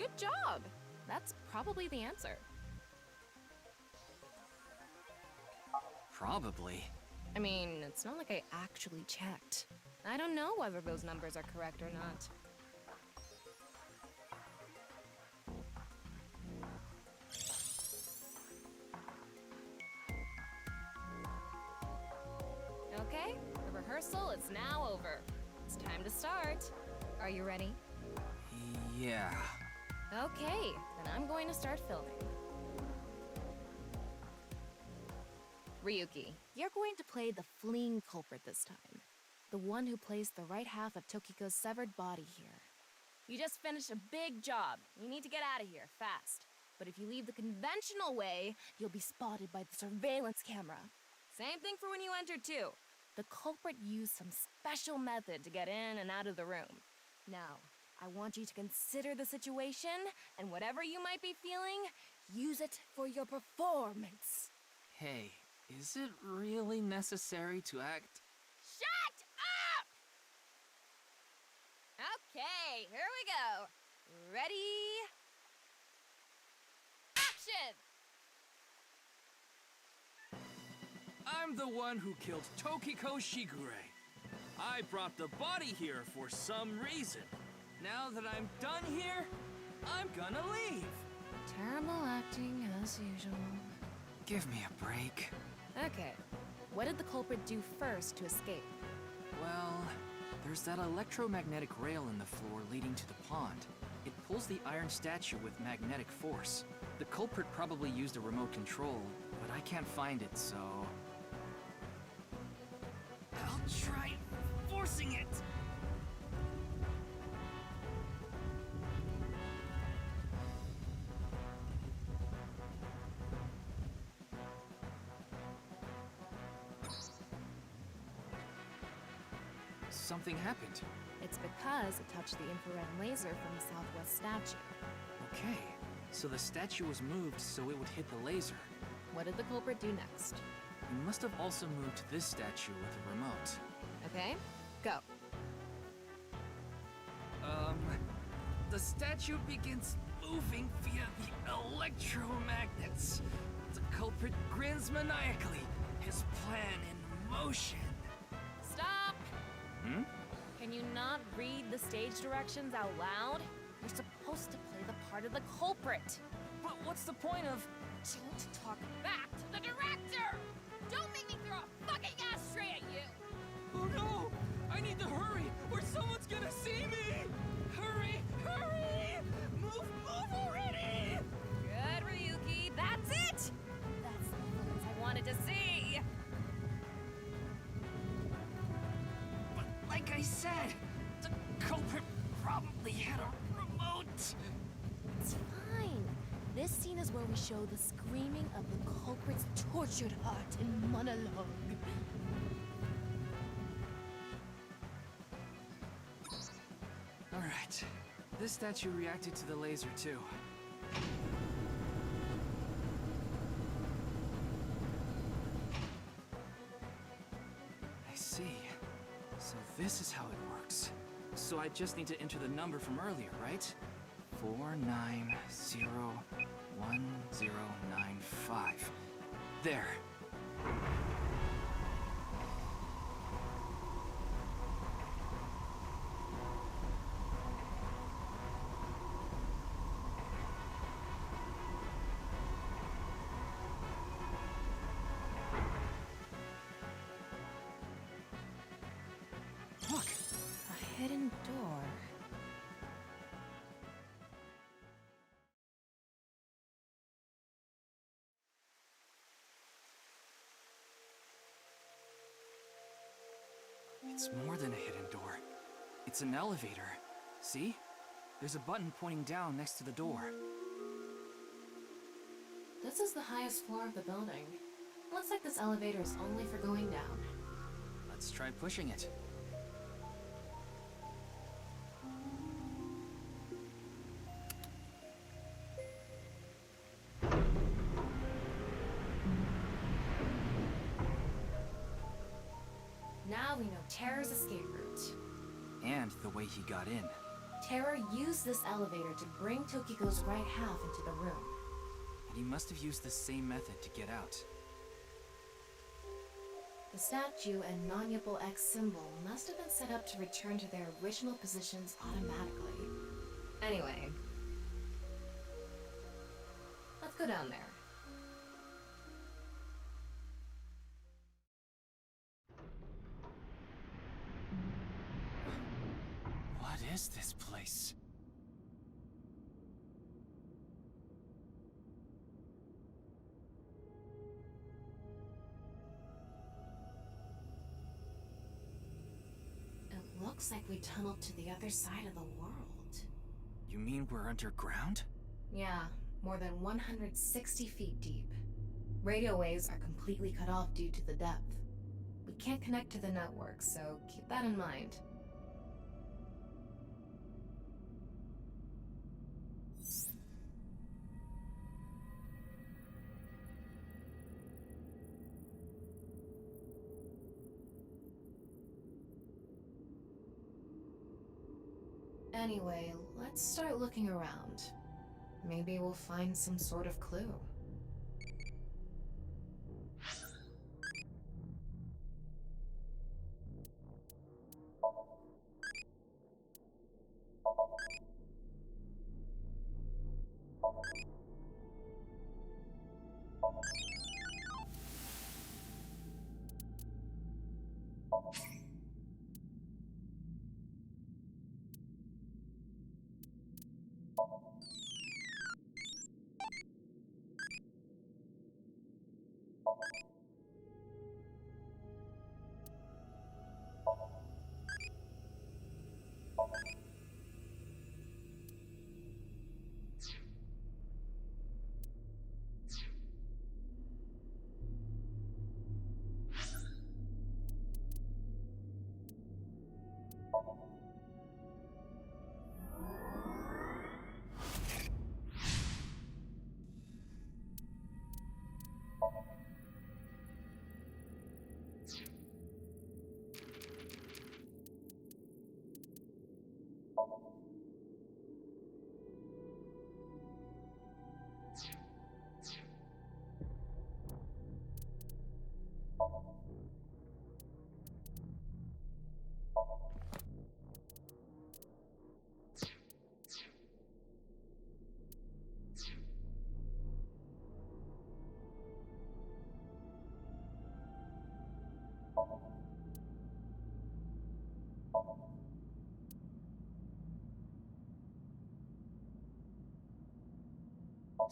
Good job! That's probably the answer. Probably. I mean, it's not like I actually checked. I don't know whether those numbers are correct or not. Okay, the rehearsal is now over. It's time to start. Are you ready? Yeah. Okay, then I'm going to start filming. Ryuki, you're going to play the fleeing culprit this time. The one who placed the right half of Tokiko's severed body here. You just finished a big job. You need to get out of here, fast. But if you leave the conventional way, you'll be spotted by the surveillance camera. Same thing for when you entered, too. The culprit used some special method to get in and out of the room. Now, I want you to consider the situation, and whatever you might be feeling, use it for your performance. Hey, is it really necessary to act? Shut up! Okay, here we go. Ready? Action! I'm the one who killed Tokiko Shigure. I brought the body here for some reason. Now that I'm done here, I'm gonna leave. Terrible acting, as usual. Give me a break. Okay, what did the culprit do first to escape? Well, there's that electromagnetic rail in the floor leading to the pond. It pulls the iron statue with magnetic force. The culprit probably used a remote control, but I can't find it, so... I'll try forcing it! Something happened. It's because it touched the infrared laser from the southwest statue. Okay, so the statue was moved so it would hit the laser. What did the culprit do next? He must have also moved this statue with a remote. Okay, go. The statue begins moving via the electromagnets. The culprit grins maniacally, his plan in motion. Stop! Hmm? Can you not read the stage directions out loud? You're supposed to play the part of the culprit. But what's the point of... Don't talk back to the director! Don't make me throw a fucking ashtray at you! Oh no! I need to hurry, or someone's gonna see me! Hurry! Hurry! Move already! Good, Ryuki, that's it! That's the performance I wanted to see! But like I said, the culprit probably had a remote. It's fine. This scene is where we show the screaming of the culprit's tortured heart in monologue. Alright. This statue reacted to the laser too. I see. So this is how it works. So I just need to enter the number from earlier, right? 4901095. There. Look! A hidden door. It's more than a hidden door. It's an elevator. See? There's a button pointing down next to the door. This is the highest floor of the building. Looks like this elevator is only for going down. Let's try pushing it. Now we know Terror's escape route. And the way he got in. Terror used this elevator to bring Tokiko's right half into the room. And he must have used the same method to get out. The statue and non-Yipple X symbol must have been set up to return to their original positions automatically. Anyway, let's go down there. What is this place? It looks like we tunneled to the other side of the world. You mean we're underground? Yeah, more than 160 feet deep. Radio waves are completely cut off due to the depth. We can't connect to the network, so keep that in mind. Anyway, let's start looking around. Maybe we'll find some sort of clue.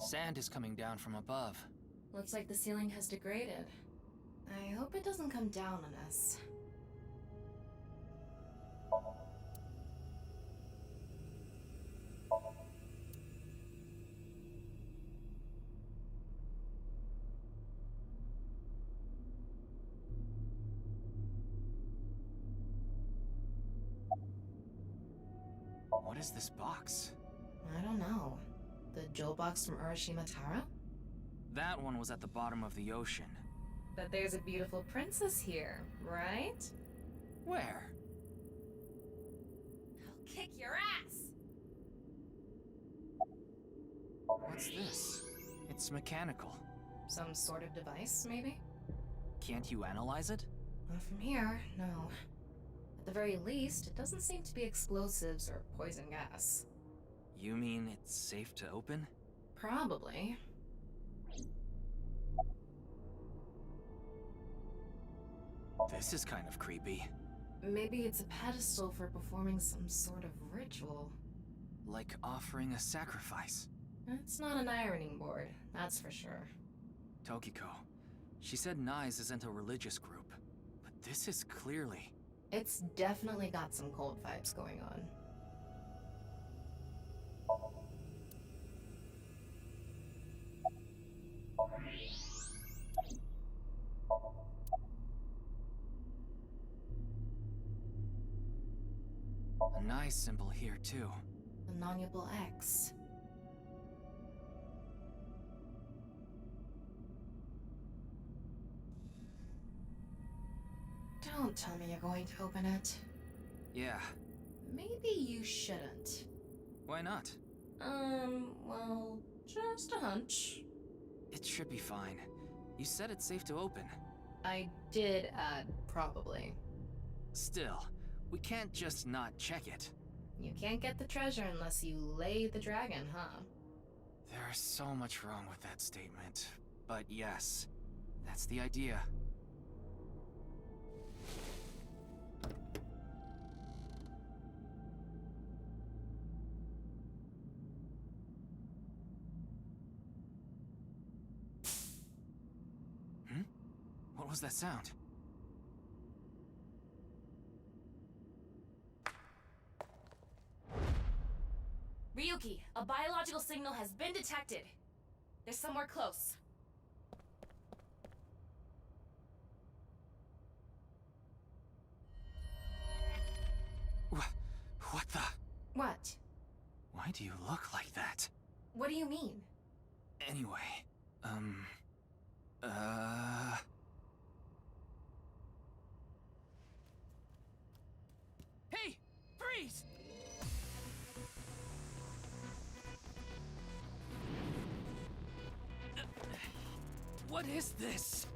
Sand is coming down from above. Looks like the ceiling has degraded. I hope it doesn't come down on us. What is this box? I don't know. The jewel box from Urashima Tara? That one was at the bottom of the ocean. But there's a beautiful princess here, right? Where? I'll kick your ass! What's this? It's mechanical. Some sort of device, maybe? Can't you analyze it? Not from here, no. At the very least, it doesn't seem to be explosives or poison gas. You mean it's safe to open? Probably. This is kind of creepy. Maybe it's a pedestal for performing some sort of ritual. Like offering a sacrifice. It's not an ironing board, that's for sure. Tokiko. She said Nyes isn't a religious group. But this is clearly... It's definitely got some cult vibes going on. A Nyes symbol here, too. The non-Yipple X. Don't tell me you're going to open it. Yeah. maybe you shouldn't. Why not? Well, just a hunch. It should be fine. You said it's safe to open. I did add probably. Still, we can't just not check it. You can't get the treasure unless you lay the dragon, huh? There's so much wrong with that statement. But yes, that's the idea. What was that sound? Ryuki, a biological signal has been detected. They're somewhere close. What the? What? Why do you look like that? What do you mean? Anyway, Hey! Freeze! What is this?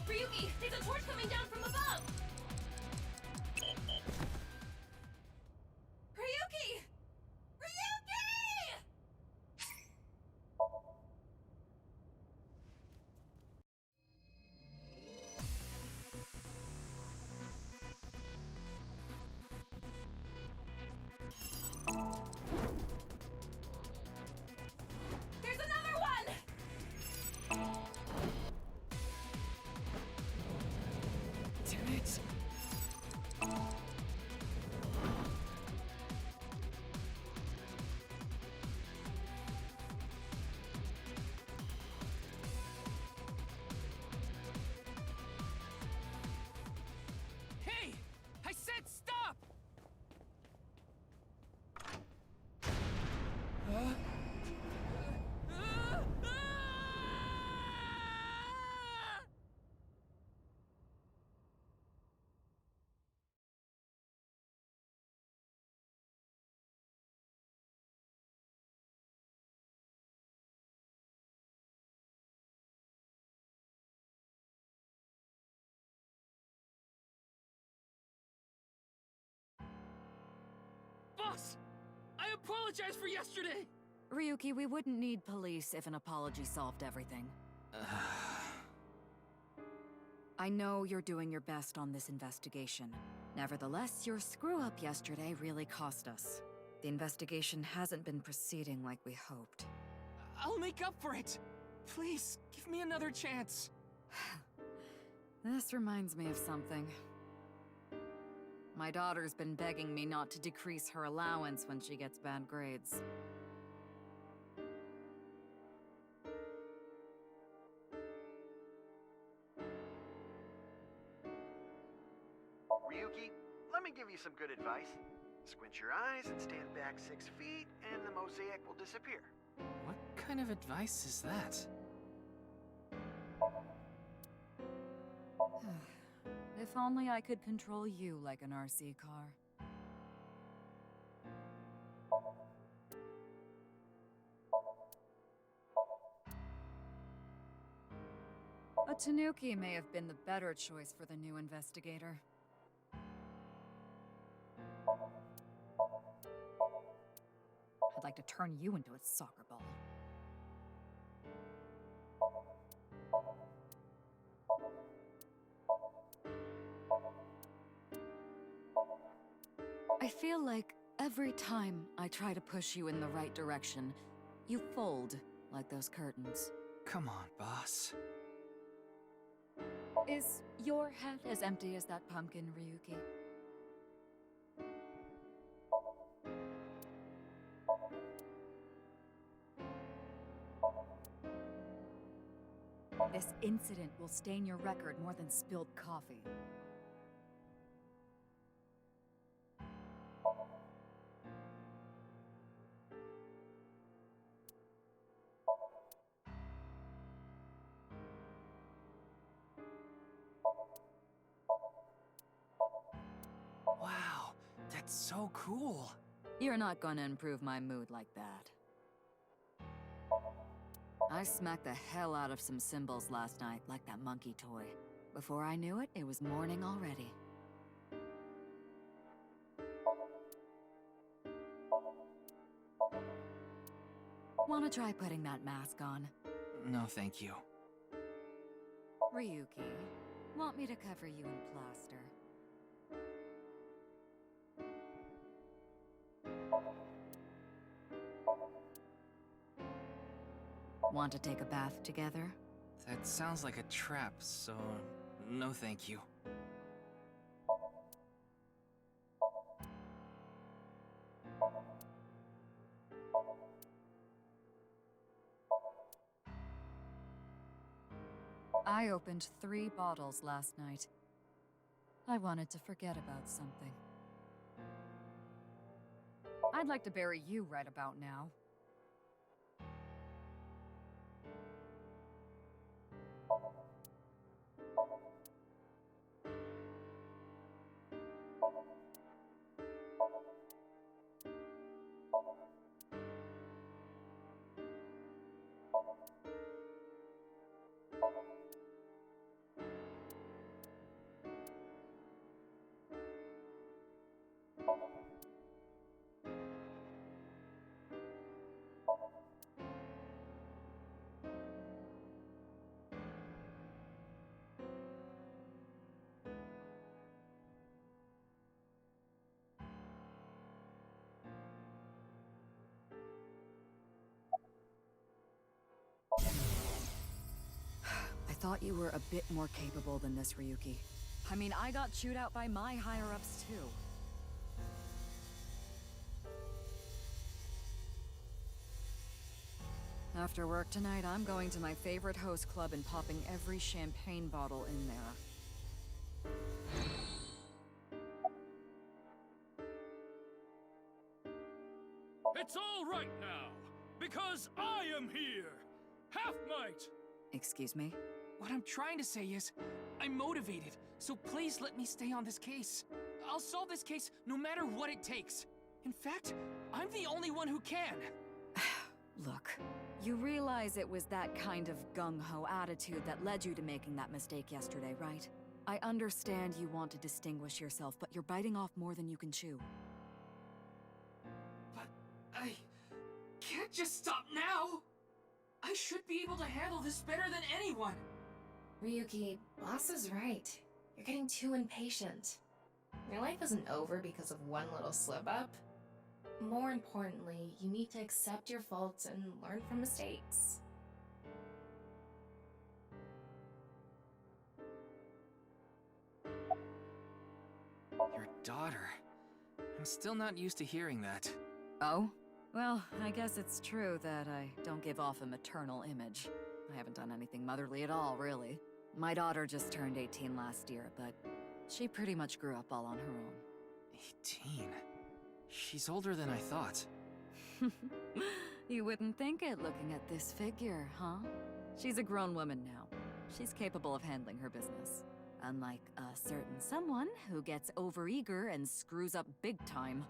Ryuki, there's a torch coming down from above! Ryuki! Ryuki! There's another one! Damn it! Hey! I said stop! Boss! I apologize for yesterday! Ryuki, we wouldn't need police if an apology solved everything. I know you're doing your best on this investigation. Nevertheless, your screw-up yesterday really cost us. The investigation hasn't been proceeding like we hoped. I'll make up for it! Please, give me another chance. This reminds me of something. My daughter's been begging me not to decrease her allowance when she gets bad grades. Ryuki, let me give you some good advice. Squint your eyes and stand back 6 feet, and the mosaic will disappear. What kind of advice is that? If only I could control you like an RC car. A Tanuki may have been the better choice for the new investigator. I'd like to turn you into a soccer ball. I feel like every time I try to push you in the right direction, you fold like those curtains. Come on, boss. Is your head as empty as that pumpkin, Ryuki? This incident will stain your record more than spilled coffee. Wow, that's so cool. You're not gonna improve my mood like that. I smacked the hell out of some symbols last night, like that monkey toy. Before I knew it, it was morning already. Wanna try putting that mask on? No, thank you. Ryuki, want me to cover you in plaster? Want to take a bath together? That sounds like a trap, so no thank you. I opened 3 bottles last night. I wanted to forget about something. I'd like to bury you right about now. I thought you were a bit more capable than this, Ryuki. I mean, I got chewed out by my higher-ups, too. After work tonight, I'm going to my favorite host club and popping every champagne bottle in there. It's all right now, because I am here! Half-Might! Excuse me? What I'm trying to say is, I'm motivated, so please let me stay on this case. I'll solve this case no matter what it takes. In fact, I'm the only one who can. Look, you realize it was that kind of gung-ho attitude that led you to making that mistake yesterday, right? I understand you want to distinguish yourself, but you're biting off more than you can chew. But I can't just stop now. I should be able to handle this better than anyone. Ryuki, boss is right. You're getting too impatient. Your life isn't over because of one little slip-up. More importantly, you need to accept your faults and learn from mistakes. Your daughter. I'm still not used to hearing that. Oh? Well, I guess it's true that I don't give off a maternal image. I haven't done anything motherly at all, really. My daughter just turned 18 last year, but she pretty much grew up all on her own. 18? She's older than I thought. You wouldn't think it looking at this figure, huh? She's a grown woman now. She's capable of handling her business. Unlike a certain someone who gets overeager and screws up big time.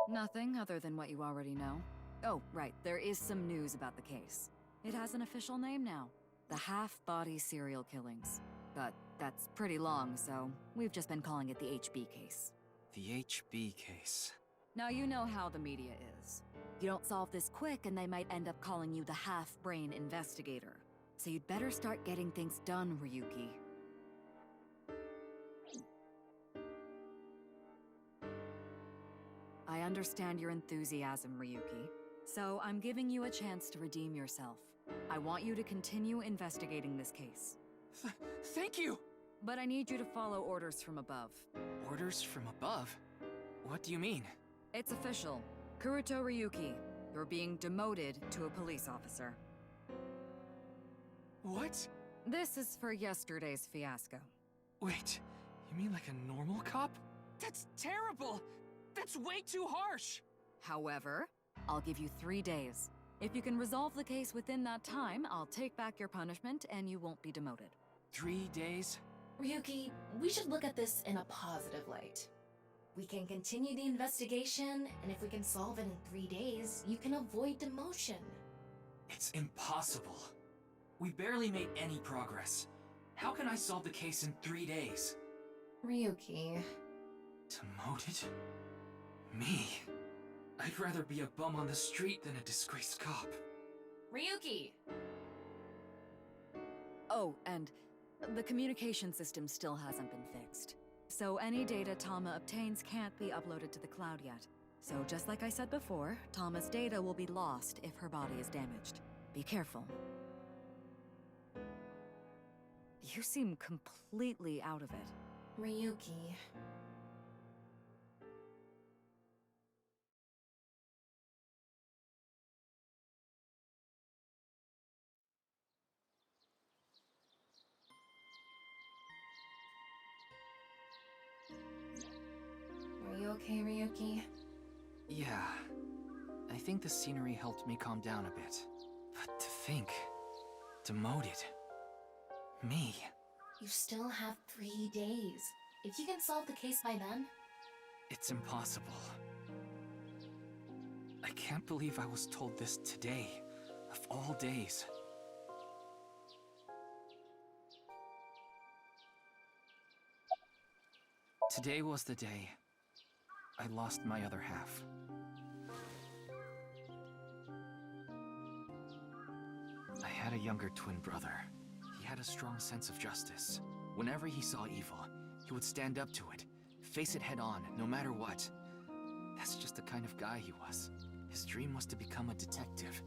Nothing other than what you already know. Oh, right, there is some news about the case. It has an official name now. The half-body serial killings. But that's pretty long, so we've just been calling it the HB case. The HB case. Now you know how the media is. You don't solve this quick and they might end up calling you the half-brain investigator. So you'd better start getting things done, Ryuki. I understand your enthusiasm, Ryuki. So I'm giving you a chance to redeem yourself. I want you to continue investigating this case. Thank you! But I need you to follow orders from above. Orders from above? What do you mean? It's official. Kuruto Ryuki, You're being demoted to a police officer. What? This is for yesterday's fiasco. Wait, you mean like a normal cop? That's terrible! That's way too harsh! However, I'll give you 3 days. If you can resolve the case within that time, I'll take back your punishment and you won't be demoted. 3 days? Ryuki, we should look at this in a positive light. We can continue the investigation, and if we can solve it in 3 days, you can avoid demotion. It's impossible. We barely made any progress. How can I solve the case in 3 days? Ryuki... Demoted? Me? I'd rather be a bum on the street than a disgraced cop. Ryuki! Oh, and the communication system still hasn't been fixed. So any data Tama obtains can't be uploaded to the cloud yet. So just like I said before, Tama's data will be lost if her body is damaged. Be careful. You seem completely out of it. Ryuki... Are you okay, Ryuki? Yeah. I think the scenery helped me calm down a bit. But to think... demoted... me... You still have 3 days. If you can solve the case by then... It's impossible. I can't believe I was told this today, of all days. Today was the day I lost my other half. I had a younger twin brother. He had a strong sense of justice. Whenever he saw evil, he would stand up to it, face it head on, no matter what. That's just the kind of guy he was. His dream was to become a detective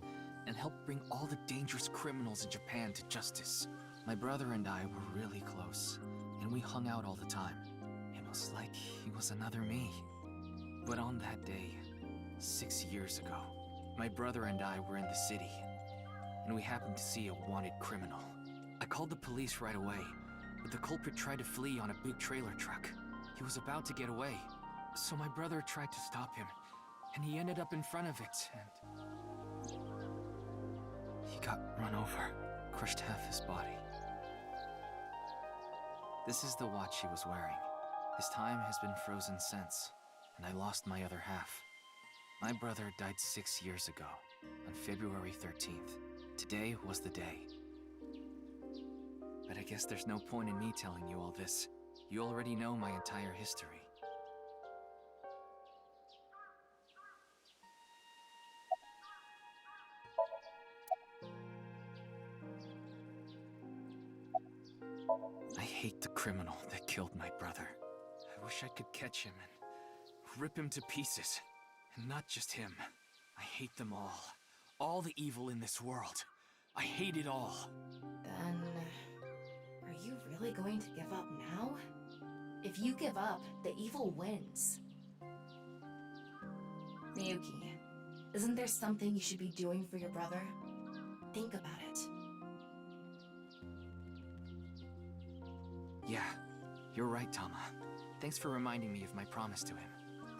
and help bring all the dangerous criminals in Japan to justice. My brother and I were really close, and we hung out all the time. It was like he was another me. But on that day, 6 years ago, my brother and I were in the city, and we happened to see a wanted criminal. I called the police right away, but the culprit tried to flee on a big trailer truck. He was about to get away, so my brother tried to stop him, and he ended up in front of it, and... he got run over, crushed half his body. This is the watch he was wearing. His time has been frozen since, and I lost my other half. My brother died 6 years ago, on February 13th. Today was the day. But I guess there's no point in me telling you all this. You already know my entire history. I hate the criminal that killed my brother. I wish I could catch him and rip him to pieces. And not just him. I hate them all. All the evil in this world. I hate it all. Then... are you really going to give up now? If you give up, the evil wins. Miyuki, isn't there something you should be doing for your brother? Think about it. Yeah, you're right, Tama. Thanks for reminding me of my promise to him.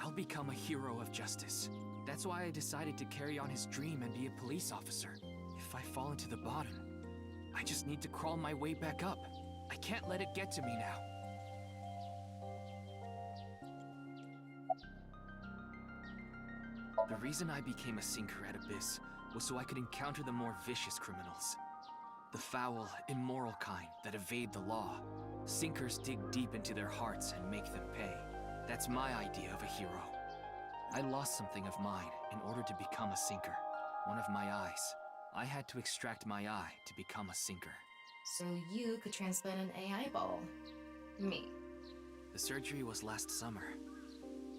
I'll become a hero of justice. That's why I decided to carry on his dream and be a police officer. If I fall into the bottom, I just need to crawl my way back up. I can't let it get to me now. The reason I became a sinker at Abyss was so I could encounter the more vicious criminals. The foul, immoral kind that evade the law. Sinkers dig deep into their hearts and make them pay. That's my idea of a hero. I lost something of mine in order to become a sinker. One of my eyes. I had to extract my eye to become a sinker. So you could transplant an AI ball. Me. The surgery was last summer,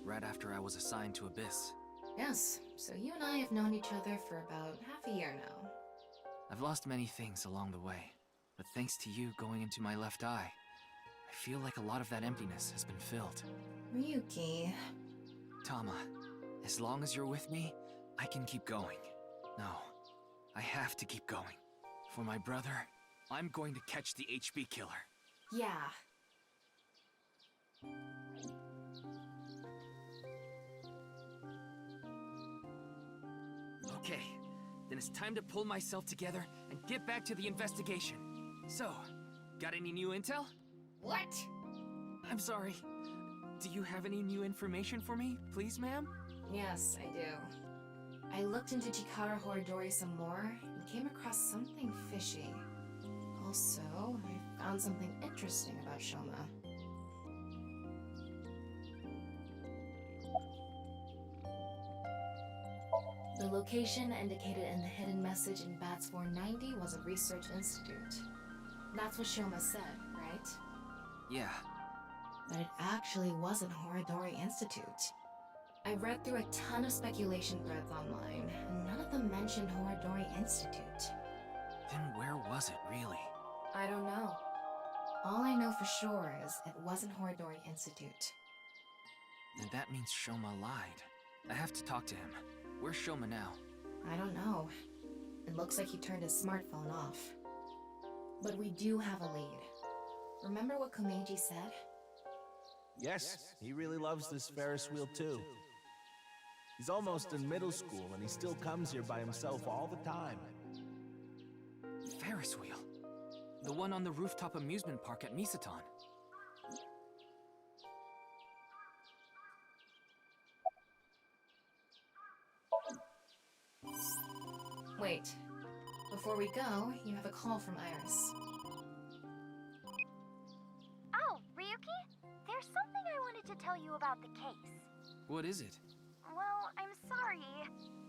right after I was assigned to Abyss. Yes, so you and I have known each other for about half a year now. I've lost many things along the way, but thanks to you going into my left eye, I feel like a lot of that emptiness has been filled. Ryuki... Tama, as long as you're with me, I can keep going. No, I have to keep going. For my brother, I'm going to catch the HB killer. Yeah. Okay, then it's time to pull myself together and get back to the investigation. So, got any new intel? What? I'm sorry. Do you have any new information for me, please, ma'am? Yes, I do. I looked into Chikara Horidori some more and came across something fishy. Also, I found something interesting about Shoma. The location indicated in the hidden message in Bats 490 was a research institute. That's what Shoma said, right? Yeah. But it actually wasn't Horidori Institute. I read through a ton of speculation threads online, and none of them mentioned Horidori Institute. Then where was it, really? I don't know. All I know for sure is it wasn't Horidori Institute. Then that means Shoma lied. I have to talk to him. Where's Shoma now? I don't know. It looks like he turned his smartphone off. But we do have a lead. Remember what Komeiji said? Yes, he really loves this Ferris wheel too. He's almost in middle school and he still comes here by himself all the time. Ferris wheel. The one on the rooftop amusement park at Misaton. Wait. Before we go, you have a call from Iris. Oh, Ryuki? There's something I wanted to tell you about the case. What is it? Well, I'm sorry.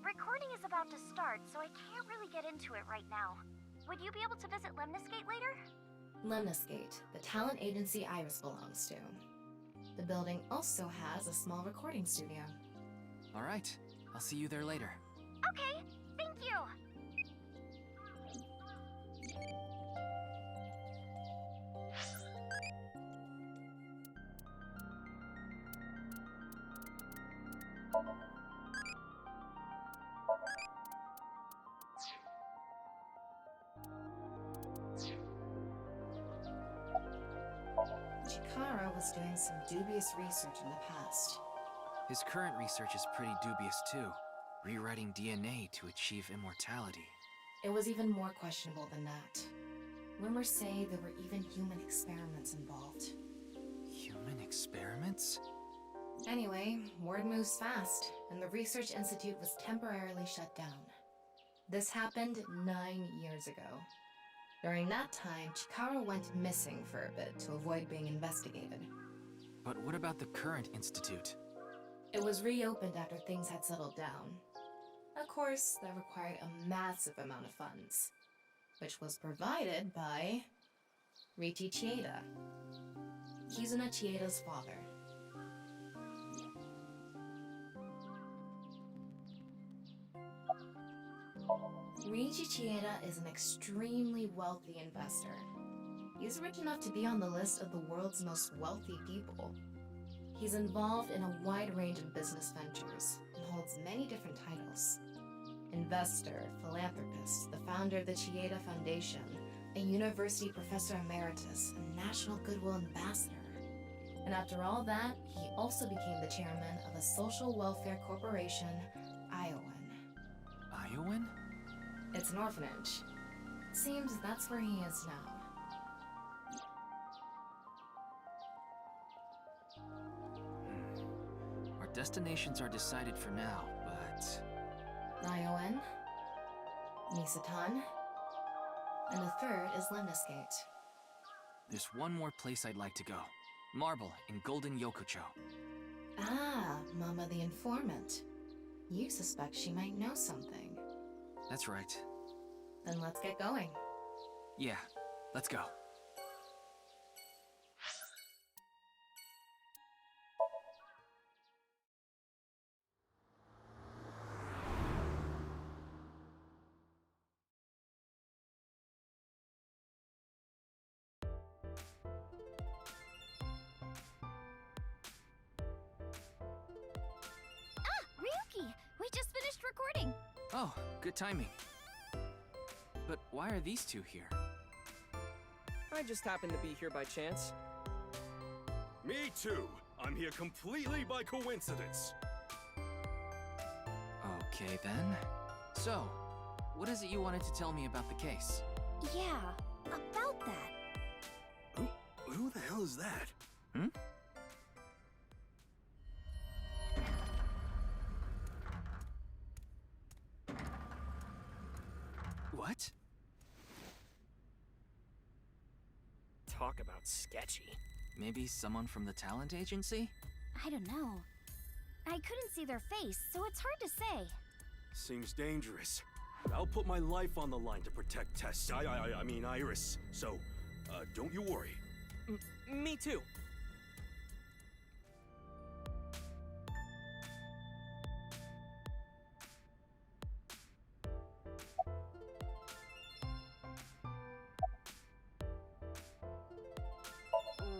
Recording is about to start, so I can't really get into it right now. Would you be able to visit Lemniscate later? Lemniscate, the talent agency Iris belongs to. The building also has a small recording studio. All right, I'll see you there later. Okay, thank you. Chikara was doing some dubious research in the past. His current research is pretty dubious too. Rewriting DNA to achieve immortality. It was even more questionable than that. Rumors say there were even human experiments involved. Human experiments? Anyway, word moves fast, and the Research Institute was temporarily shut down. This happened 9 years ago. During that time, Chikara went missing for a bit to avoid being investigated. But what about the current institute? It was reopened after things had settled down. Of course, that required a massive amount of funds, which was provided by Riichi Chieda. Kizuna Chieda's father. Riichi Chieda is an extremely wealthy investor. He's rich enough to be on the list of the world's most wealthy people. He's involved in a wide range of business ventures and holds many different titles. Investor, philanthropist, the founder of the Chieda Foundation, a university professor emeritus, and national goodwill ambassador. And after all that, he also became the chairman of a social welfare corporation, Iowan. Iowan? It's an orphanage. It seems that's where he is now. Our destinations are decided for now, but... Iowan, Misaton, and the third is Lemniscate. There's one more place I'd like to go. Marble in Golden Yokocho. Ah, Mama the informant. You suspect she might know something. That's right. Then let's get going. Yeah, let's go. Ryuki, we just finished recording. Oh, good timing. But why are these two here? I just happened to be here by chance. Me too. I'm here completely by coincidence. Okay then. So, what is it you wanted to tell me about the case? Yeah, about that. Who the hell is that? Hmm? What? Talk about sketchy. Maybe someone from the talent agency? I don't know. I couldn't see their face, so it's hard to say. Seems dangerous. I'll put my life on the line to protect Tess. I mean Iris. So, don't you worry. Me too.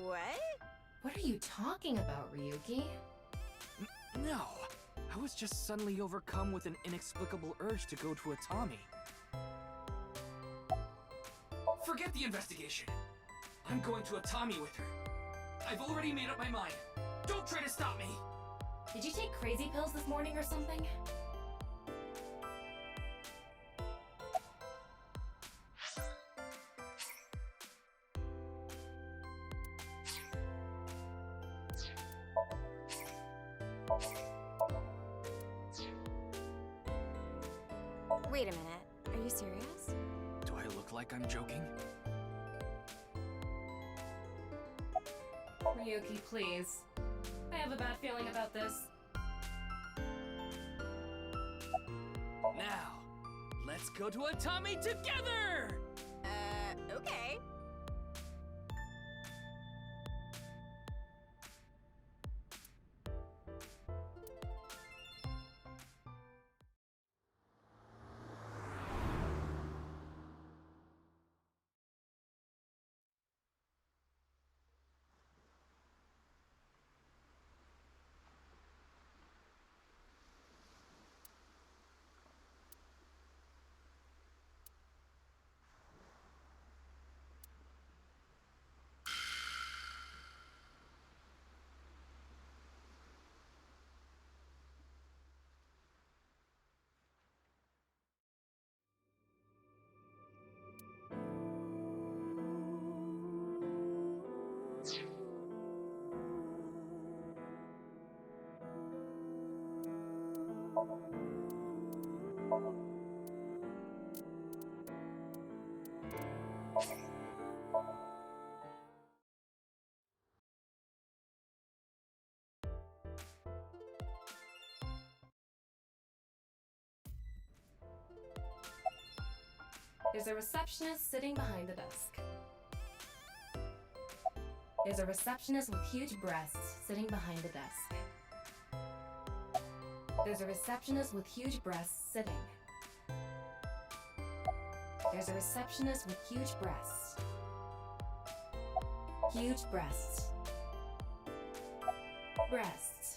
What? What are you talking about, Ryuki? No! I was just suddenly overcome with an inexplicable urge to go to Atami. Forget the investigation. I'm going to Atami with her. I've already made up my mind. Don't try to stop me! Did you take crazy pills this morning or something? Wait a minute. Are you serious? Do I look like I'm joking? Ryuki, please. I have a bad feeling about this. Now, let's go to Atami together! Okay. There's a receptionist sitting behind the desk. There's a receptionist with huge breasts sitting behind the desk. There's a receptionist with huge breasts sitting. There's a receptionist with huge breasts. Huge breasts. Breasts.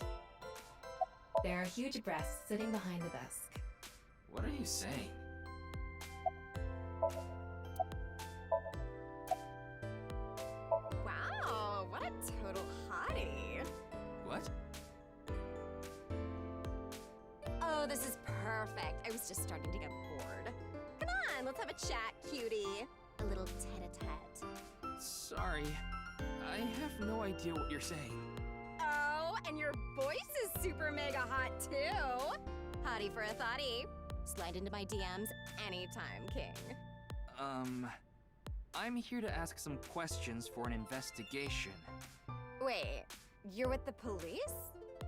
There are huge breasts sitting behind the desk. What are you saying? Wow, what a total hottie. What? Oh, this is perfect. I was just starting to get bored. Come on, let's have a chat, cutie. A little tete-a-tete. Sorry. I have no idea what you're saying. Oh, and your voice is super mega hot, too. Hottie for a thottie. Slide into my DMs anytime, king. I'm here to ask some questions for an investigation. Wait, you're with the police?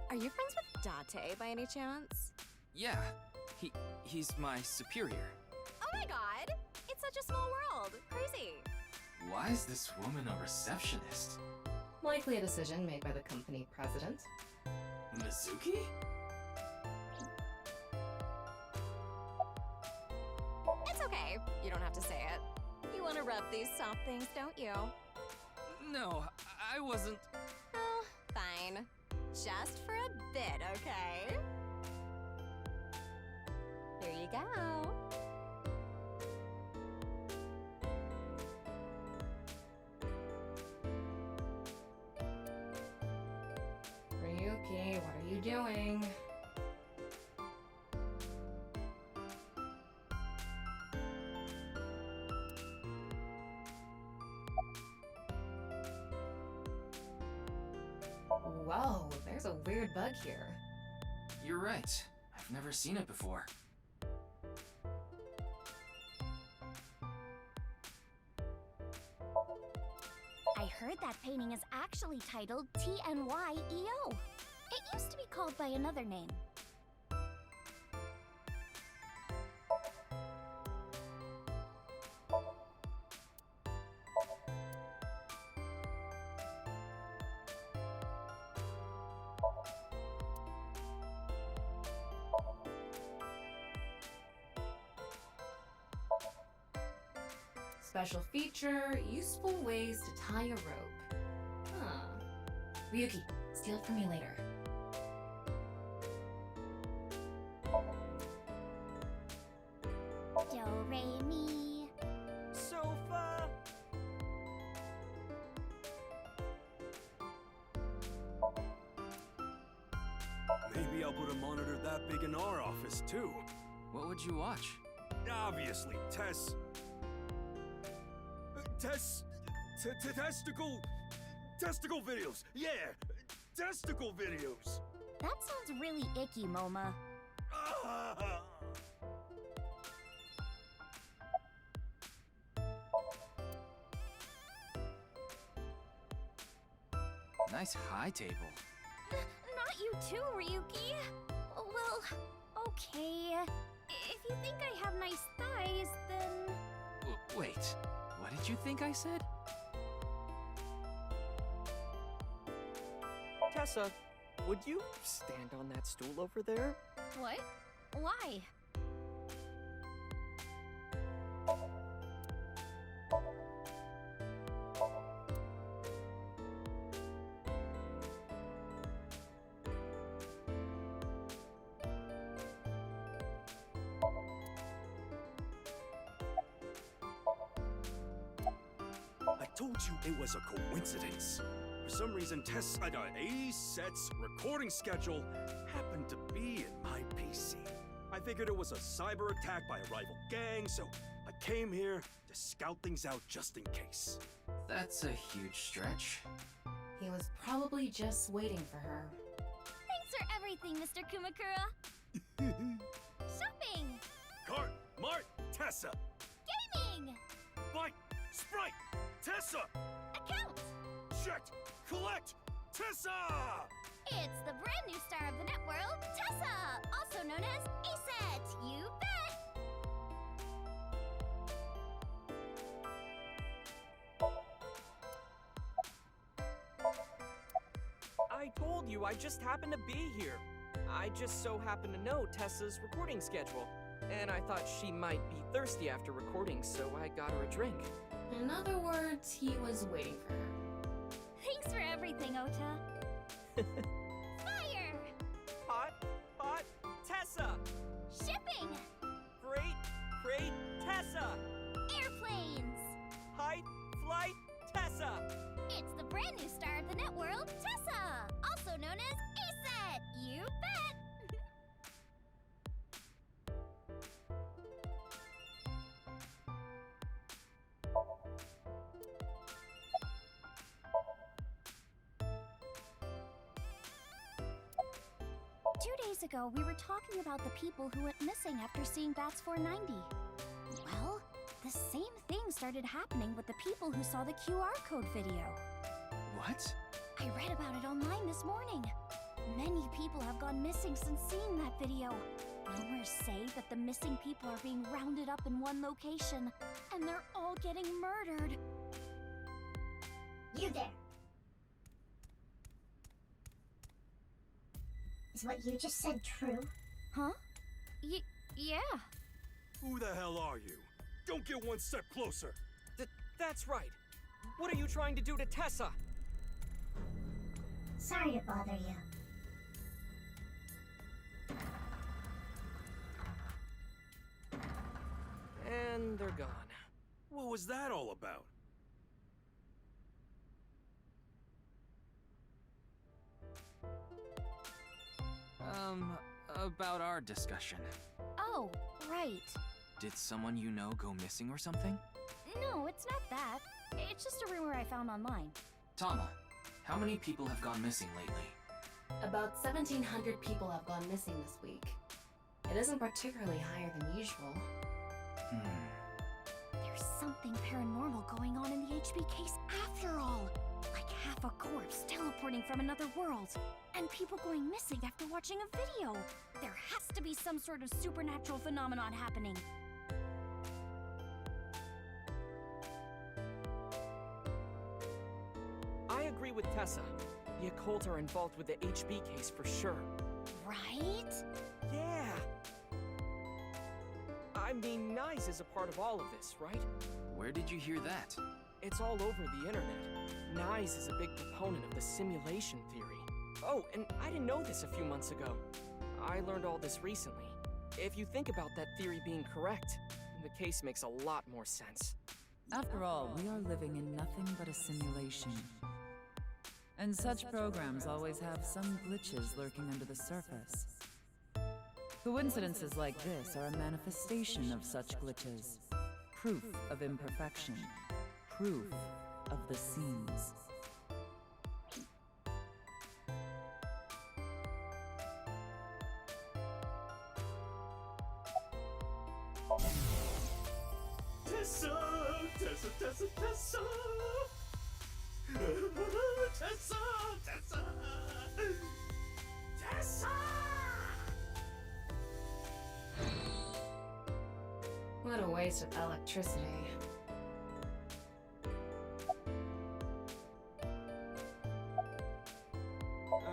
Are you friends with Date by any chance? Yeah, he's my superior. Oh my god! It's such a small world. Crazy. Why is this woman a receptionist? Likely a decision made by the company president. Mizuki? It's okay. You don't have to say it. You want to rub these soft things, don't you? No, I wasn't. Oh, fine. Just for a bit, okay? out. Ryuki, what are you doing? Whoa, there's a weird bug here. You're right. I've never seen it before. I heard that painting is actually titled TNYEO. It used to be called by another name. Special feature, useful ways to tie a rope. Huh. Ryuki, steal it from me later. Do, re, mi. Sofa! Maybe I'll put a monitor that big in our office, too. What would you watch? Obviously, testicle videos. Yeah, testicle videos. That sounds really icky, Moma. Ah! Nice high table. Not you too, Ryuki. Well, okay. If you think I have nice thighs, then... Wait, what did you think I said? Tessa, would you stand on that stool over there? What? Why? I told you it was a coincidence. For some reason, A-Set's recording schedule happened to be in my PC. I figured it was a cyber attack by a rival gang, so I came here to scout things out just in case. That's a huge stretch. He was probably just waiting for her. Thanks for everything, Mr. Kumakura. Shopping! Cart, Mart, Tessa! Gaming! Bite, Sprite, Tessa! Accounts! Check, collect, Tessa! It's the brand new star of the net world, Tessa! Also known as A-Set! You bet! I told you I just happened to be here. I just so happen to know Tessa's recording schedule. And I thought she might be thirsty after recording, so I got her a drink. In other words, he was waiting for her. Thanks for everything, Ota. Fire! Pot, Tessa! Shipping! Freight, Tessa! Airplanes! Height, flight, Tessa! It's the brand new star of the net world, Tessa! Also known as A-Set! You bet! Two days ago, we were talking about the people who went missing after seeing Bats 490. Well, the same thing started happening with the people who saw the QR code video. What? I read about it online this morning. Many people have gone missing since seeing that video. Rumors say that the missing people are being rounded up in one location, and they're all getting murdered. You there! Is what you just said true? Huh? Yeah. Who the hell are you? Don't get one step closer! That's right. What are you trying to do to Tessa? Sorry to bother you. and they're gone. What was that all about? About our discussion. Oh, right. Did someone you know go missing or something? No, it's not that. It's just a rumor I found online. Tama, how many people have gone missing lately? About 1,700 people have gone missing this week. It isn't particularly higher than usual. There's something paranormal going on in the HB case after all. Like half a corpse teleporting from another world. And people going missing after watching a video. There has to be some sort of supernatural phenomenon happening. I agree with Tessa. The occult are involved with the HB case for sure. Right? Yeah! I mean, Nyes is a part of all of this, right? Where did you hear that? It's all over the internet. Nyes is a big proponent of the simulation theory. Oh, and I didn't know this a few months ago. I learned all this recently. If you think about that theory being correct, the case makes a lot more sense. After all, we are living in nothing but a simulation. And such programs always have some glitches lurking under the surface. Coincidences like this are a manifestation of such glitches. Proof of imperfection. Proof of the seams. Tessa! Tessa! Tessa! Tessa! Tessa! Tessa! Tessa! What a waste of electricity.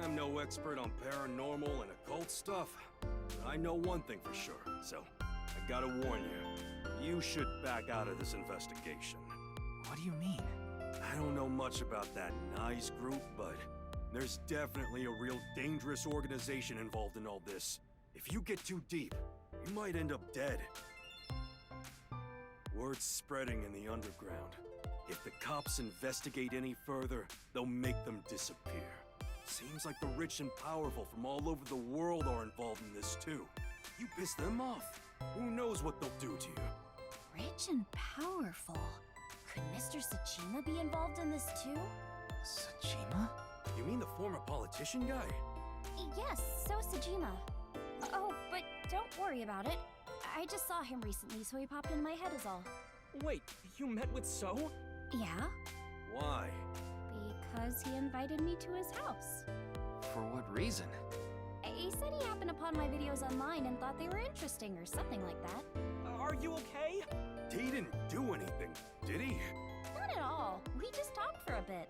I'm no expert on paranormal and occult stuff, but I know one thing for sure, so I gotta warn you. You should back out of this investigation. What do you mean? I don't know much about that Nyes group, but there's definitely a real dangerous organization involved in all this. If you get too deep, you might end up dead. Word's spreading in the underground. If the cops investigate any further, they'll make them disappear. Seems like the rich and powerful from all over the world are involved in this too. You piss them off, who knows what they'll do to you? Rich and powerful. Could Mr. Tsuchima be involved in this too? Tsuchima? You mean the former politician guy? Yes, so is Tsujima. Oh, but don't worry about it. I just saw him recently, so he popped into my head is all. Wait, you met with So? Yeah? Why? Because he invited me to his house. For what reason? He said he happened upon my videos online and thought they were interesting or something like that. Are you okay? He didn't do anything, did he? Not at all. We just talked for a bit.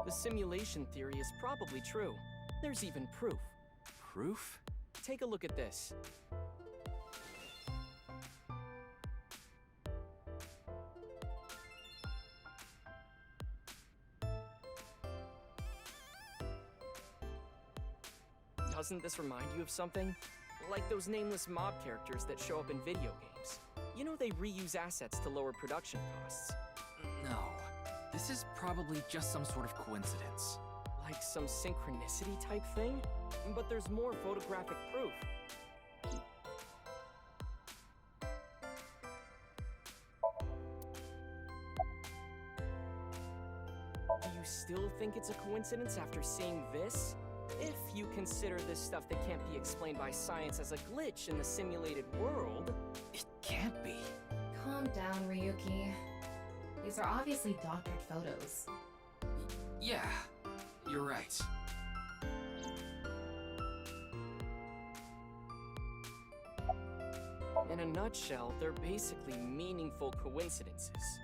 The simulation theory is probably true. There's even proof. Proof? Take a look at this. Doesn't this remind you of something? Like those nameless mob characters that show up in video games. You know they reuse assets to lower production costs. No. This is probably just some sort of coincidence. Like some synchronicity type thing? But there's more photographic proof. Do you still think it's a coincidence after seeing this? If you consider this stuff that can't be explained by science as a glitch in the simulated world... It can't be. Calm down, Ryuki. These are obviously doctored photos. Yeah, you're right. In a nutshell, they're basically meaningful coincidences.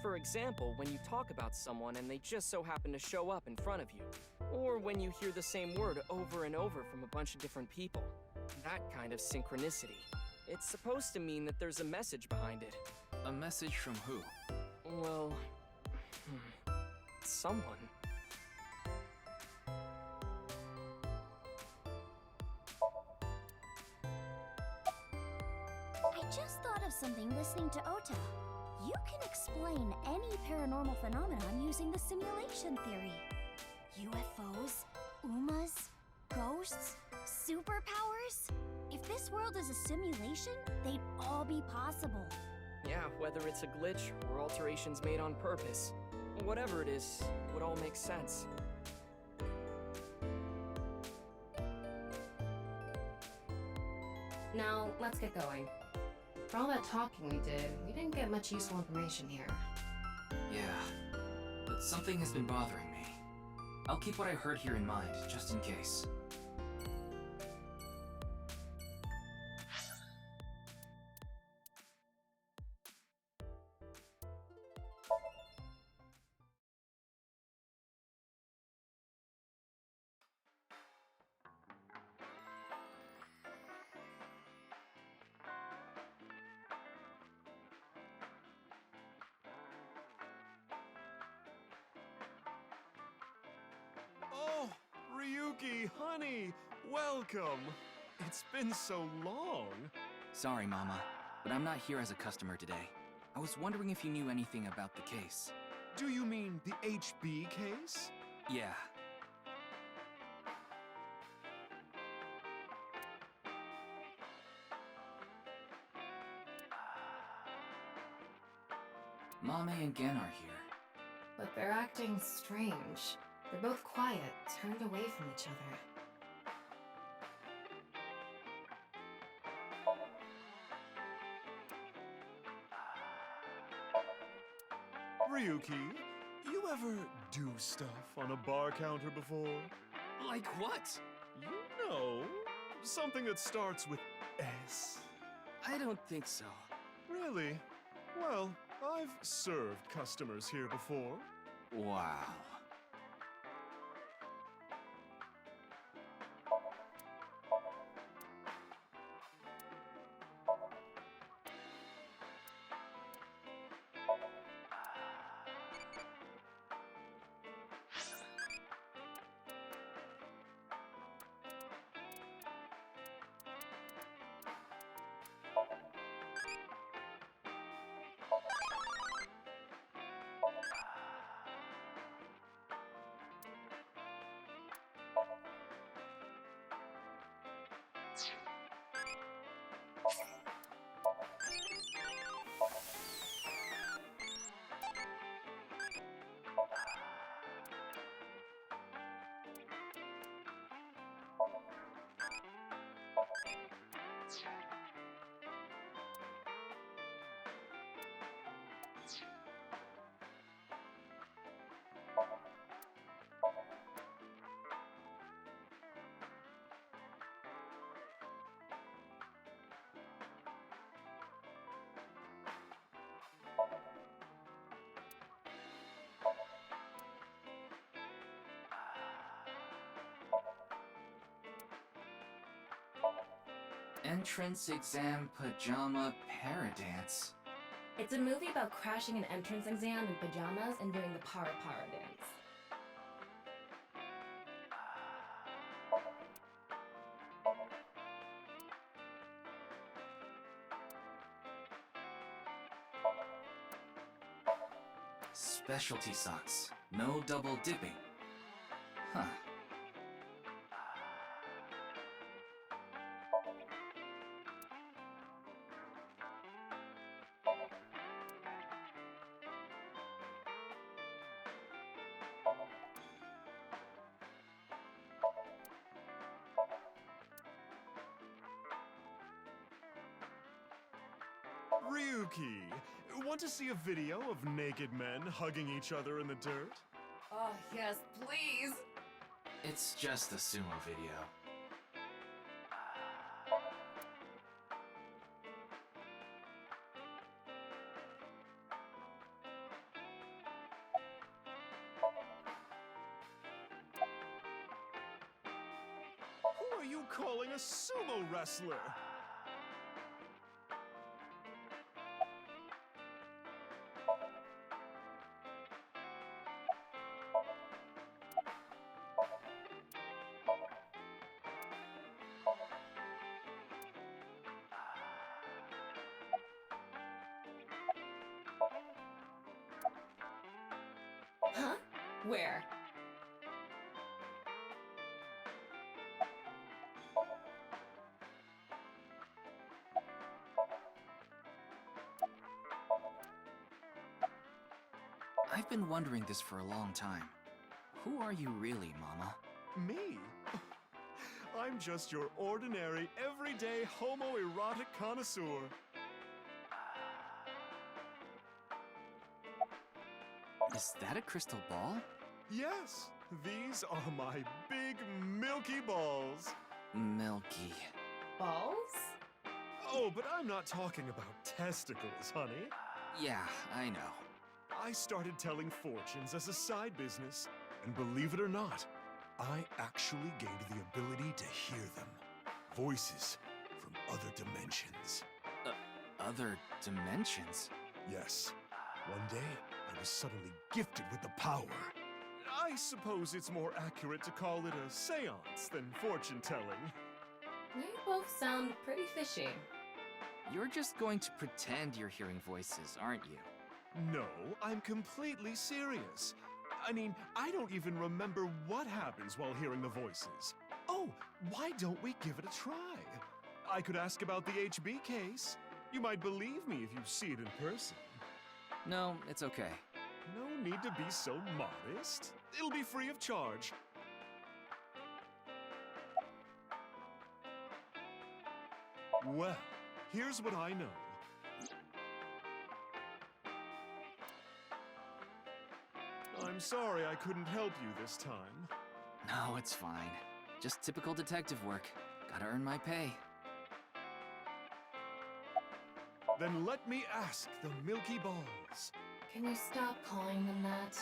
For example, when you talk about someone and they just so happen to show up in front of you. Or when you hear the same word over and over from a bunch of different people. That kind of synchronicity. It's supposed to mean that there's a message behind it. A message from who? Well... someone. I just thought of something listening to Ota. You can explain any paranormal phenomenon using the simulation theory. UFOs, UMAs, ghosts, superpowers? If this world is a simulation, they'd all be possible. Yeah, whether it's a glitch or alterations made on purpose. Whatever it is, it would all make sense. Now, let's get going. For all that talking we did, we didn't get much useful information here. Yeah, but something has been bothering me. I'll keep what I heard here in mind, just in case. Oh, Ryuki, honey, welcome. It's been so long. Sorry, Mama, but I'm not here as a customer today. I was wondering if you knew anything about the case. Do you mean the HB case? Yeah. Mame and Gen are here. But they're acting strange. They're both quiet, turned away from each other. Ryuki, you ever do stuff on a bar counter before? Like what? You know, something that starts with S. I don't think so. Really? Well, I've served customers here before. Wow. Entrance exam pajama paradance. It's a movie about crashing an entrance exam in pajamas and doing the para dance. Specialty socks. No double dipping. Huh. Ryuki, want to see a video of naked men hugging each other in the dirt? Oh, yes, please! It's just a sumo video. Who are you calling a sumo wrestler? Where? I've been wondering this for a long time. Who are you really, Mama? Me? I'm just your ordinary, everyday homoerotic connoisseur. Is that a crystal ball? Yes, these are my big milky balls. Milky. Balls? Oh, but I'm not talking about testicles, honey. Yeah, I know. I started telling fortunes as a side business, and believe it or not, I actually gained the ability to hear them. Voices from other dimensions. Other dimensions? Yes. One day, I was suddenly gifted with the power. I suppose it's more accurate to call it a seance than fortune-telling. You both sound pretty fishy. You're just going to pretend you're hearing voices, aren't you? No, I'm completely serious. I mean, I don't even remember what happens while hearing the voices. Oh, why don't we give it a try? I could ask about the HB case. You might believe me if you see it in person. No, it's okay. No need to be so modest. It'll be free of charge. Well, here's what I know. I'm sorry I couldn't help you this time. No, it's fine. Just typical detective work. Gotta earn my pay. Then let me ask the Milky Balls. Can you stop calling them that?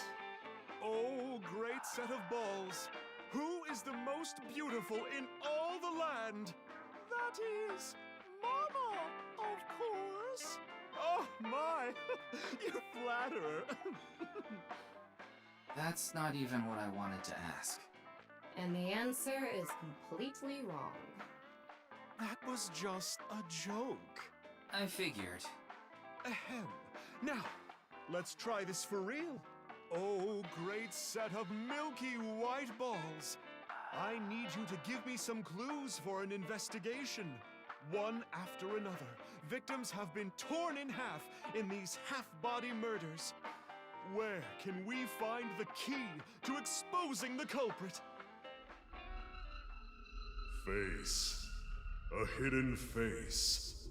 Oh, great set of balls. Who is the most beautiful in all the land? That is Mama, of course. Oh, my. You flatterer. That's not even what I wanted to ask. And the answer is completely wrong. That was just a joke. I figured. Ahem. Now, let's try this for real. Oh, great set of milky white balls. I need you to give me some clues for an investigation. One after another, victims have been torn in half in these half-body murders. Where can we find the key to exposing the culprit? Face. A hidden face.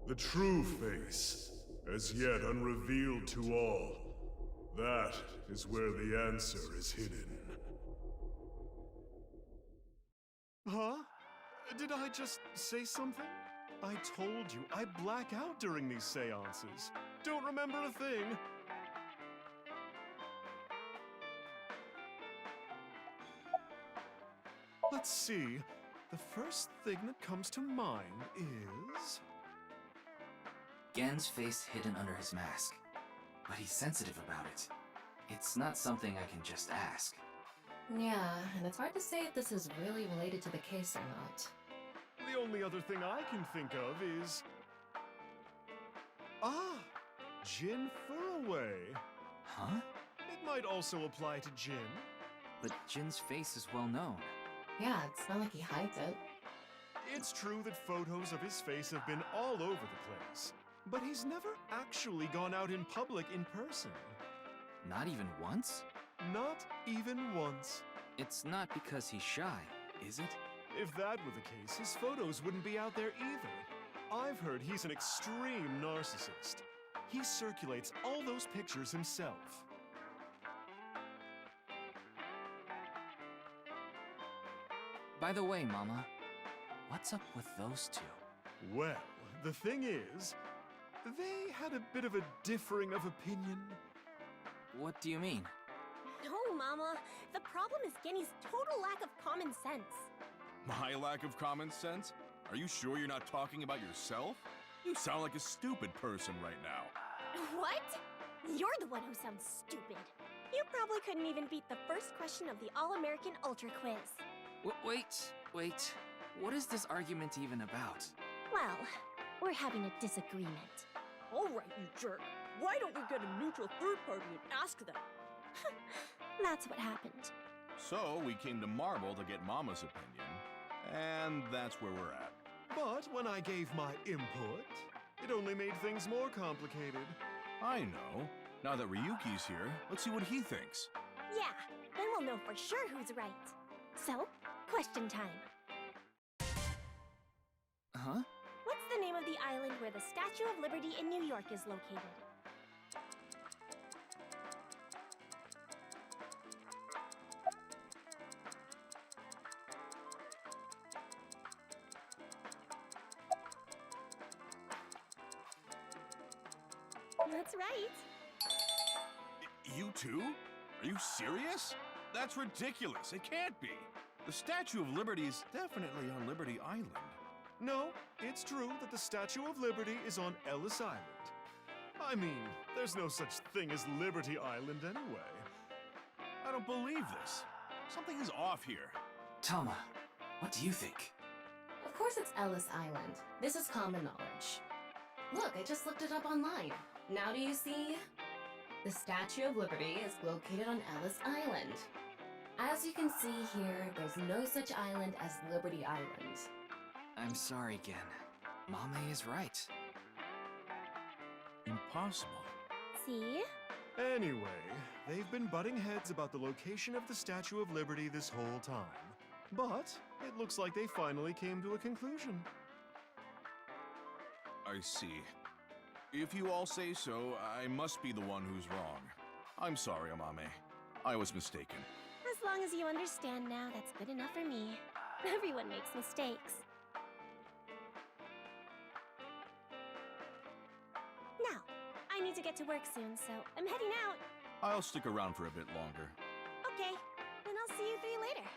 The true face, as yet unrevealed to all. That is where the answer is hidden. Huh? Did I just say something? I told you, I black out during these seances. Don't remember a thing. Let's see. The first thing that comes to mind is... Gen's face hidden under his mask. But he's sensitive about it. It's not something I can just ask. Yeah, and it's hard to say if this is really related to the case or not. The only other thing I can think of is... Ah! Jin Furaway. Huh? It might also apply to Jin. But Jin's face is well known. Yeah, it's not like he hides it. It's true that photos of his face have been all over the place. But he's never actually gone out in public in person. Not even once? Not even once. It's not because he's shy, is it? If that were the case, his photos wouldn't be out there either. I've heard he's an extreme narcissist. He circulates all those pictures himself. By the way, Mama, what's up with those two? Well, the thing is, they had a bit of a differing of opinion. What do you mean? No, Mama. The problem is Genny's total lack of common sense. My lack of common sense? Are you sure you're not talking about yourself? You sound like a stupid person right now. What? You're the one who sounds stupid. You probably couldn't even beat the first question of the All-American Ultra Quiz. Wait. What is this argument even about? Well, we're having a disagreement. All right, you jerk. Why don't we get a neutral third party and ask them? That's what happened. So we came to Marble to get Mama's opinion, and that's where we're at. But when I gave my input, it only made things more complicated. I know. Now that Ryuki's here, let's see what he thinks. Yeah, then we'll know for sure who's right. So, question time. Huh? What's the name of the island where the Statue of Liberty in New York is located? That's right. You too? Are you serious? That's ridiculous. It can't be. The Statue of Liberty is definitely on Liberty Island. No, it's true that the Statue of Liberty is on Ellis Island. I mean, there's no such thing as Liberty Island anyway. I don't believe this. Something is off here. Tama, what do you think? Of course it's Ellis Island. This is common knowledge. Look, I just looked it up online. Now do you see? The Statue of Liberty is located on Ellis Island. As you can see here, there's no such island as Liberty Island. I'm sorry, Gen. Mame is right. Impossible. See? Anyway, they've been butting heads about the location of the Statue of Liberty this whole time. But it looks like they finally came to a conclusion. I see. If you all say so, I must be the one who's wrong. I'm sorry, Amame. I was mistaken. As long as you understand now, that's good enough for me. Everyone makes mistakes. Now, I need to get to work soon, so I'm heading out. I'll stick around for a bit longer. Okay, then I'll see you three later.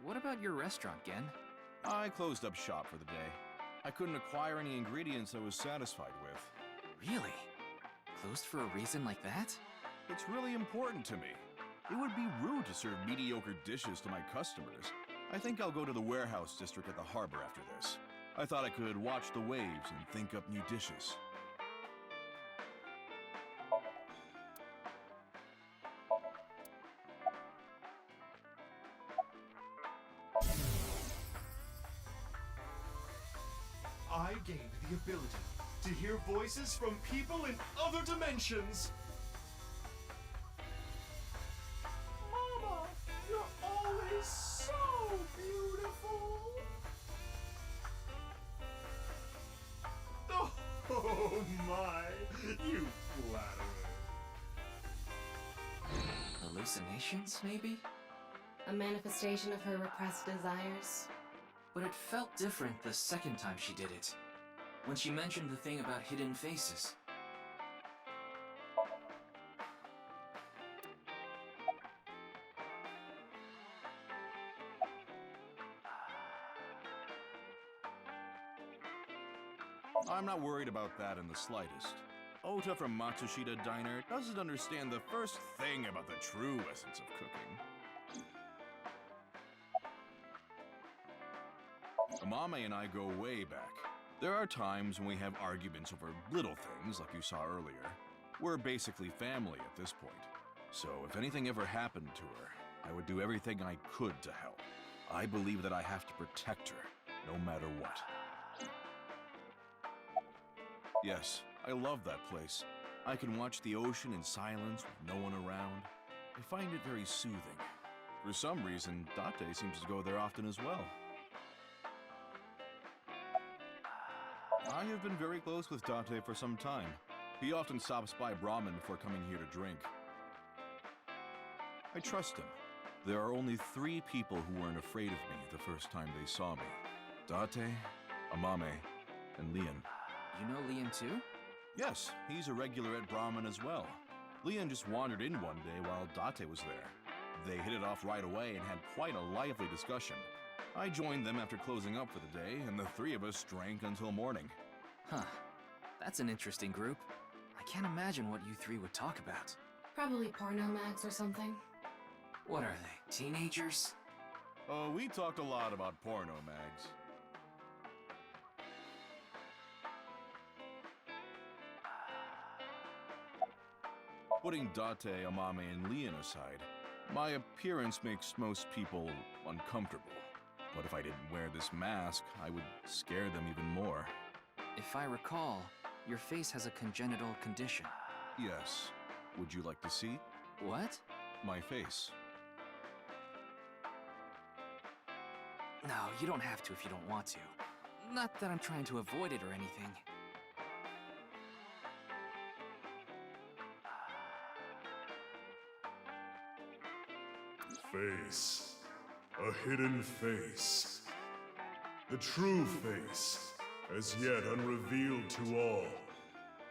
What about your restaurant, Gen? I closed up shop for the day. I couldn't acquire any ingredients I was satisfied with. Really? Closed for a reason like that? It's really important to me. It would be rude to serve mediocre dishes to my customers. I think I'll go to the warehouse district at the harbor after this. I thought I could watch the waves and think up new dishes. I gained the ability to hear voices from people in other dimensions. Mama, you're always so beautiful. Oh my, you flatterer. Hallucinations, maybe? A manifestation of her repressed desires. But it felt different the second time she did it. When she mentioned the thing about hidden faces. I'm not worried about that in the slightest. Ota from Matsushita Diner doesn't understand the first thing about the true essence of cooking. Amame and I go way back. There are times when we have arguments over little things like you saw earlier. We're basically family at this point. So if anything ever happened to her, I would do everything I could to help. I believe that I have to protect her, no matter what. Yes, I love that place. I can watch the ocean in silence with no one around. I find it very soothing. For some reason, Date seems to go there often as well. I have been very close with Date for some time. He often stops by Brahmin before coming here to drink. I trust him. There are only 3 people who weren't afraid of me the first time they saw me. Date, Amame, and Leon. You know Leon too? Yes, he's a regular at Brahmin as well. Leon just wandered in one day while Date was there. They hit it off right away and had quite a lively discussion. I joined them after closing up for the day, and the 3 of us drank until morning. Huh. That's an interesting group. I can't imagine what you 3 would talk about. Probably porno mags or something. What are they, teenagers? Oh, we talked a lot about porno mags. Putting Date, Amame, and Leon aside, my appearance makes most people uncomfortable. But if I didn't wear this mask, I would scare them even more. If I recall, your face has a congenital condition. Yes. Would you like to see? What? My face. No, you don't have to if you don't want to. Not that I'm trying to avoid it or anything. Face. A hidden face. The true face, as yet unrevealed to all.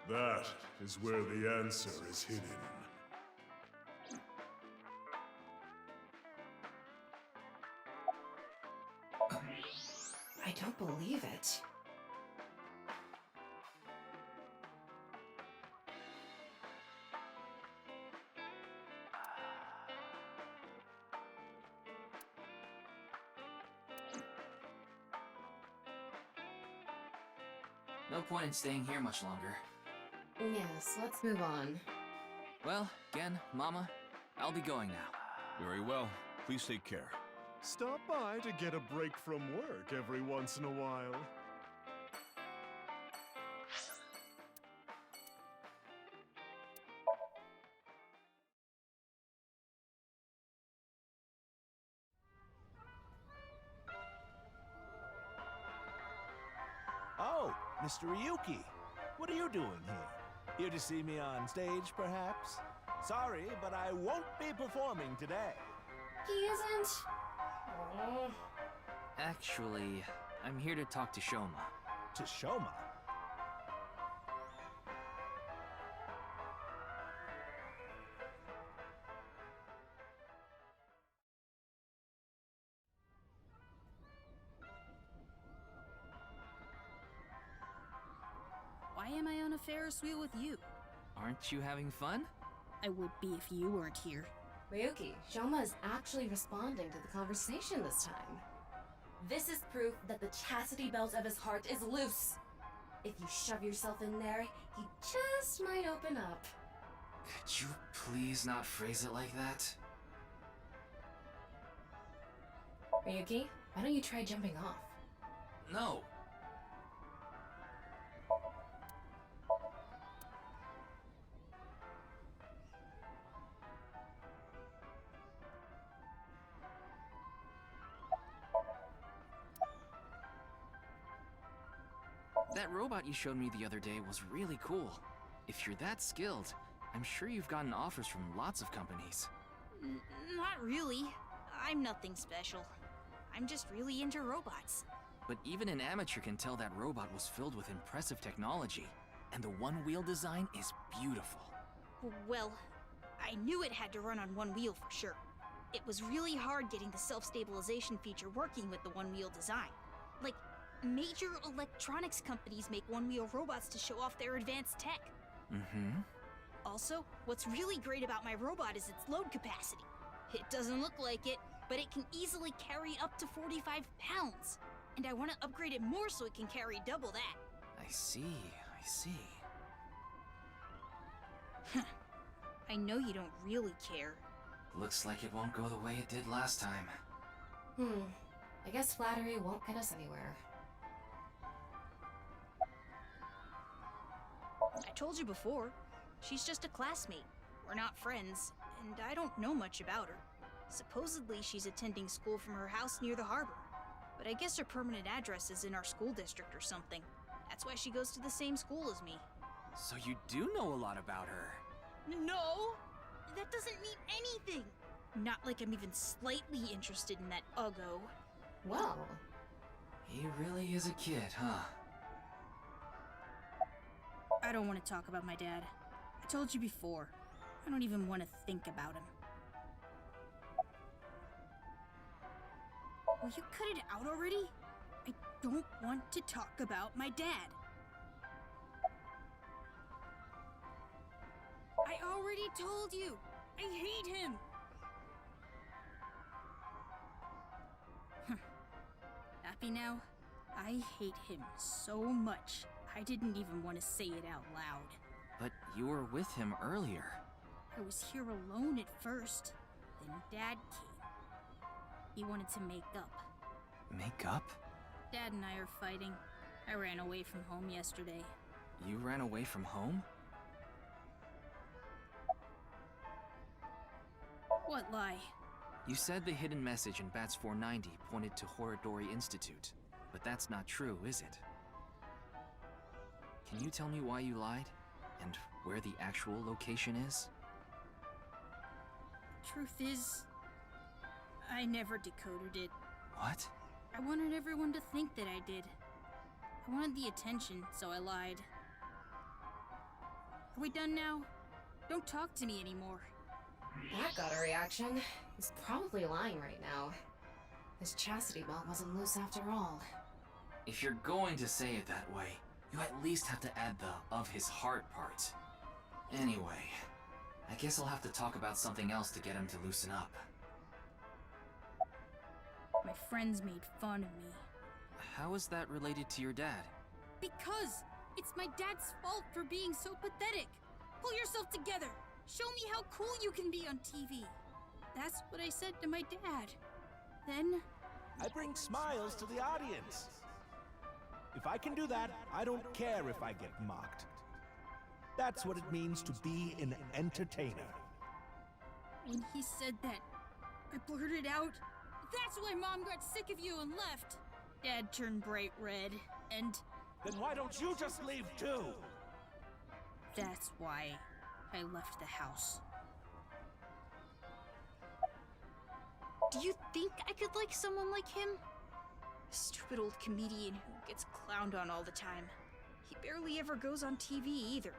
That is where the answer is hidden. I don't believe it. No point in staying here much longer. Yes, let's move on. Well, Gen, Mama, I'll be going now. Very well. Please take care. Stop by to get a break from work every once in a while. Oh, Mr. Ryuki. What are you doing here? Here to see me on stage, perhaps? Sorry, but I won't be performing today. He isn't. Oh. Actually, I'm here to talk to Shoma. To Shoma? Why am I on a Ferris wheel with you? Aren't you having fun? I would be if you weren't here. Ryuki, Shoma is actually responding to the conversation this time. This is proof that the chastity belt of his heart is loose. If you shove yourself in there, he just might open up. Could you please not phrase it like that? Ryuki, why don't you try jumping off? No. That robot you showed me the other day was really cool. If you're that skilled, I'm sure you've gotten offers from lots of companies. Not really. I'm nothing special. I'm just really into robots. But even an amateur can tell that robot was filled with impressive technology, and the one-wheel design is beautiful. Well, I knew it had to run on one wheel for sure. It was really hard getting the self-stabilization feature working with the one-wheel design. Like, major electronics companies make one-wheel robots to show off their advanced tech. Mm-hmm. Also, what's really great about my robot is its load capacity. It doesn't look like it, but it can easily carry up to 45 pounds. And I want to upgrade it more so it can carry double that. I see. I know you don't really care. Looks like it won't go the way it did last time. I guess flattery won't get us anywhere. I told you before, she's just a classmate. We're not friends, and I don't know much about her. Supposedly she's attending school from her house near the harbor, but I guess her permanent address is in our school district or something. That's why she goes to the same school as me. So you do know a lot about her. No! That doesn't mean anything! Not like I'm even slightly interested in that Uggo. Well, he really is a kid, huh? I don't want to talk about my dad. I told you before. I don't even want to think about him. Will you cut it out already? I don't want to talk about my dad. I already told you! I hate him! Happy now? I hate him so much, I didn't even want to say it out loud. But you were with him earlier. I was here alone at first. Then Dad came. He wanted to make up. Make up? Dad and I are fighting. I ran away from home yesterday. You ran away from home? What lie? You said the hidden message in Bats 490 pointed to Horodori Institute, but that's not true, is it? Can you tell me why you lied? And where the actual location is? Truth is, I never decoded it. What? I wanted everyone to think that I did. I wanted the attention, so I lied. Are we done now? Don't talk to me anymore. That got a reaction. He's probably lying right now. His chastity belt wasn't loose after all. If you're going to say it that way, you at least have to add the "of his heart" part. Anyway, I guess I'll have to talk about something else to get him to loosen up. My friends made fun of me. How is that related to your dad? Because it's my dad's fault for being so pathetic. Pull yourself together. Show me how cool you can be on TV. That's what I said to my dad. Then... I bring smiles to the audience. If I can do that, I don't care if I get mocked. That's what it means to be an entertainer. When he said that, I blurted out, "That's why Mom got sick of you and left." Dad turned bright red, and... Then why don't you just leave too? That's why I left the house. Do you think I could like someone like him? A stupid old comedian who gets clowned on all the time. He barely ever goes on TV either.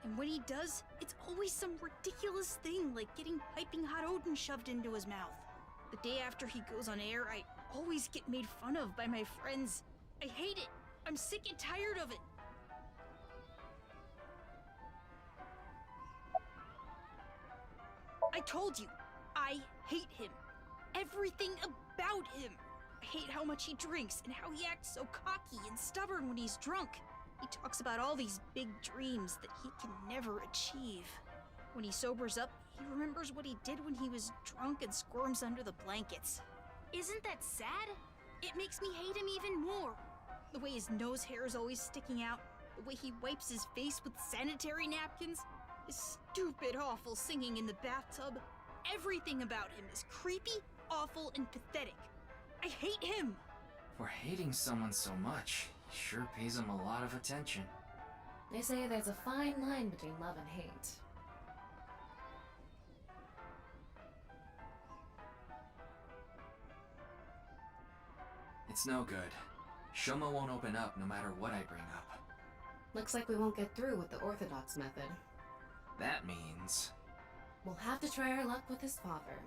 And when he does, it's always some ridiculous thing like getting piping hot Odin shoved into his mouth. The day after he goes on air, I always get made fun of by my friends. I hate it. I'm sick and tired of it. I told you, I hate him. Everything about him. I hate how much he drinks and how he acts so cocky and stubborn when he's drunk. He talks about all these big dreams that he can never achieve. When he sobers up, he remembers what he did when he was drunk and squirms under the blankets. Isn't that sad? It makes me hate him even more. The way his nose hair is always sticking out, the way he wipes his face with sanitary napkins, his stupid, awful singing in the bathtub. Everything about him is creepy, awful, and pathetic. I hate him! For hating someone so much, he sure pays him a lot of attention. They say there's a fine line between love and hate. It's no good. Shoma won't open up no matter what I bring up. Looks like we won't get through with the Orthodox method. That means... we'll have to try our luck with his father.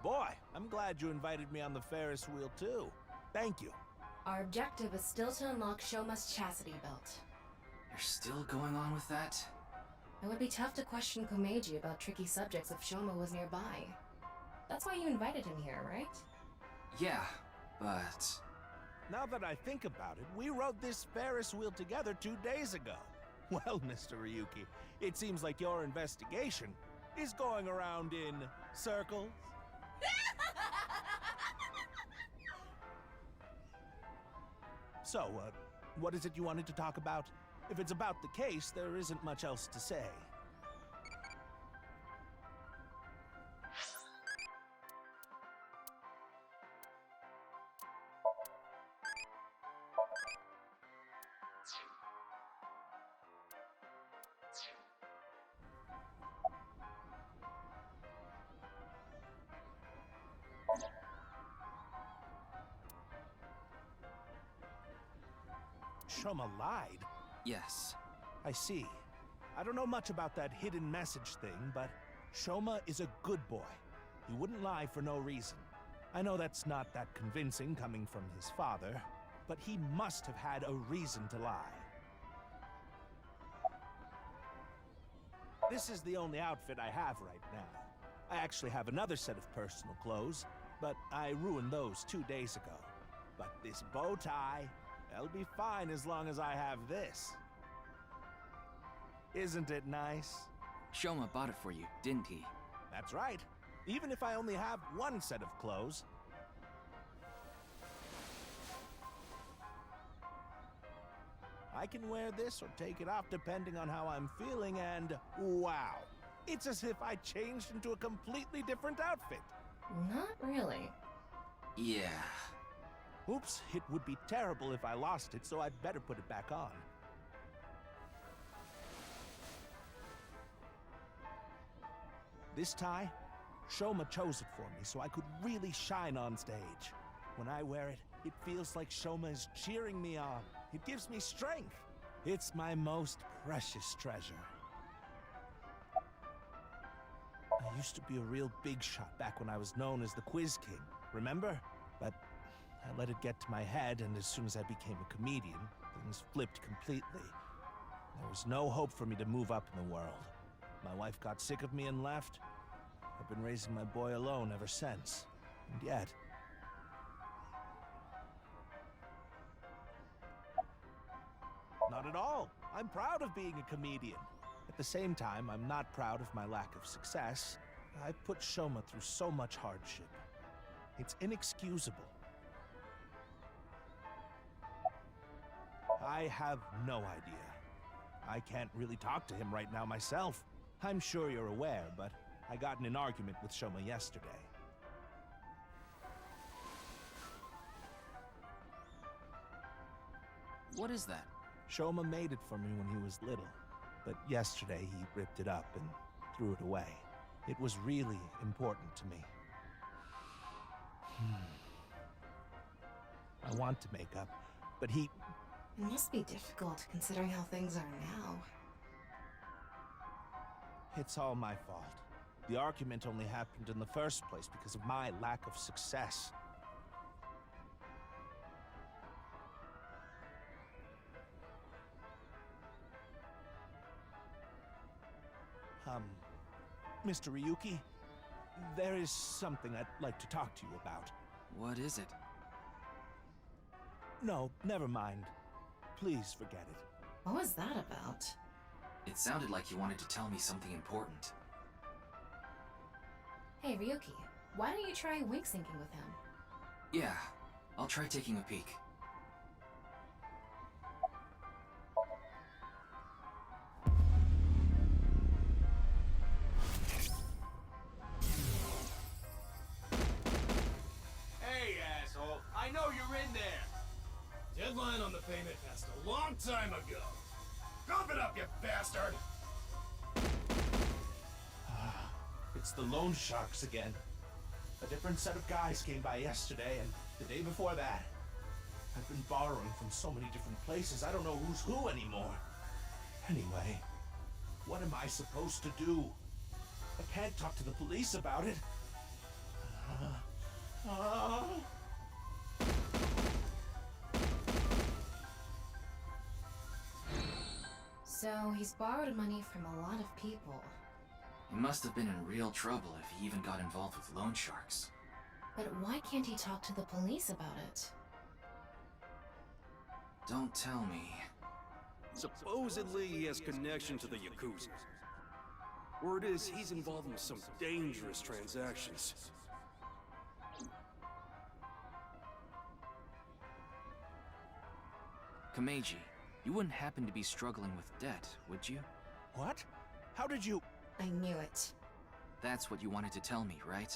Boy, I'm glad you invited me on the Ferris wheel too. Thank you. Our objective is still to unlock Shoma's chastity belt. You're still going on with that? It would be tough to question Komeiji about tricky subjects if Shoma was nearby. That's why you invited him here, right? Yeah, but... Now that I think about it, we rode this Ferris wheel together 2 days ago. Well, Mr. Ryuki, it seems like your investigation is going around in circles. So, what is it you wanted to talk about? If it's about the case, there isn't much else to say. Shoma lied? Yes. I see. I don't know much about that hidden message thing, but Shoma is a good boy. He wouldn't lie for no reason. I know that's not that convincing coming from his father, but he must have had a reason to lie. This is the only outfit I have right now. I actually have another set of personal clothes, but I ruined those 2 days ago. But this bow tie, that'll be fine as long as I have this. Isn't it nice? Shoma bought it for you, didn't he? That's right. Even if I only have one set of clothes. I can wear this or take it off depending on how I'm feeling, and wow. It's as if I changed into a completely different outfit. Not really. Yeah. Oops, it would be terrible if I lost it, so I'd better put it back on. This tie, Shoma chose it for me so I could really shine on stage. When I wear it, it feels like Shoma is cheering me on. It gives me strength. It's my most precious treasure. I used to be a real big shot back when I was known as the Quiz King, remember? But I let it get to my head, and as soon as I became a comedian, things flipped completely. There was no hope for me to move up in the world. My wife got sick of me and left. I've been raising my boy alone ever since. And yet... Not at all. I'm proud of being a comedian. At the same time, I'm not proud of my lack of success. I put Shoma through so much hardship. It's inexcusable. I have no idea. I can't really talk to him right now myself. I'm sure you're aware, but I got in an argument with Shoma yesterday. What is that? Shoma made it for me when he was little, but yesterday he ripped it up and threw it away. It was really important to me. I want to make up, but he... It must be difficult considering how things are now. It's all my fault. The argument only happened in the first place because of my lack of success. Mr. Ryuki, there is something I'd like to talk to you about. What is it? No, never mind. Please forget it. What was that about? It sounded like you wanted to tell me something important. Hey, Ryuki, why don't you try wink syncing with him? Yeah, I'll try taking a peek. Hey, asshole, I know you're in there. Deadline on the payment passed a long time ago. Gulp it up, you bastard! It's the loan sharks again. A different set of guys came by yesterday and the day before that. I've been borrowing from so many different places, I don't know who's who anymore. Anyway, what am I supposed to do? I can't talk to the police about it. So, he's borrowed money from a lot of people. He must have been in real trouble if he even got involved with loan sharks. But why can't he talk to the police about it? Don't tell me. Supposedly he has connection to the Yakuza. Word is he's involved in some dangerous transactions. Kameji, you wouldn't happen to be struggling with debt, would you? What? How did you... I knew it. That's what you wanted to tell me, right?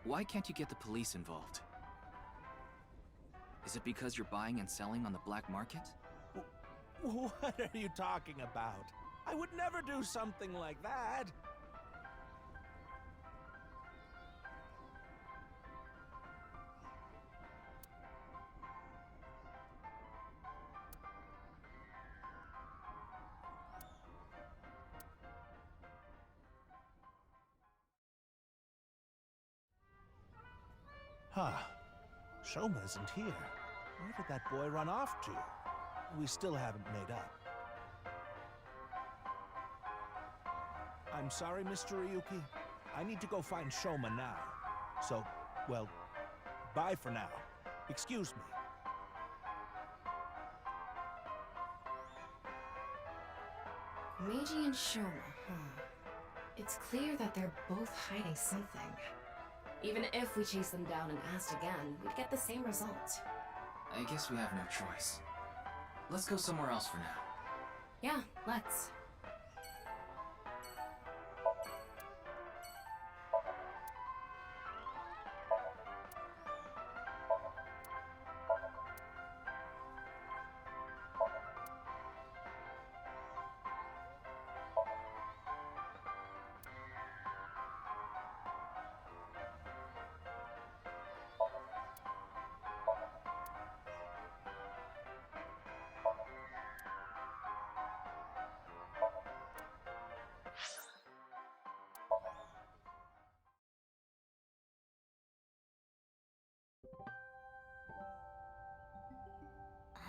Why can't you get the police involved? Is it because you're buying and selling on the black market? What are you talking about? I would never do something like that. Huh. Shoma isn't here. Where did that boy run off to? We still haven't made up. I'm sorry, Mr. Ryuki. I need to go find Shoma now. So, well, bye for now. Excuse me. Meiji and Shoma, huh? It's clear that they're both hiding something. Even if we chase them down and asked again, we'd get the same result. I guess we have no choice. Let's go somewhere else for now. Yeah, let's.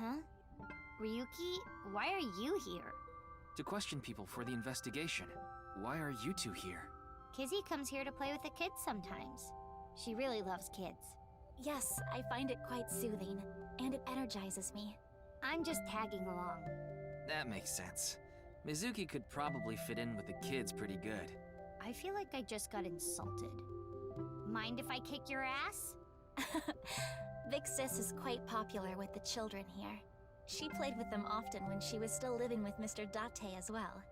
Huh? Ryuki, why are you here? To question people for the investigation. Why are you two here? Kizzy comes here to play with the kids sometimes. She really loves kids. Yes, I find it quite soothing, and it energizes me. I'm just tagging along. That makes sense. Mizuki could probably fit in with the kids pretty good. I feel like I just got insulted. Mind if I kick your ass? Big Sis is quite popular with the children here. She played with them often when she was still living with Mr. Date as well.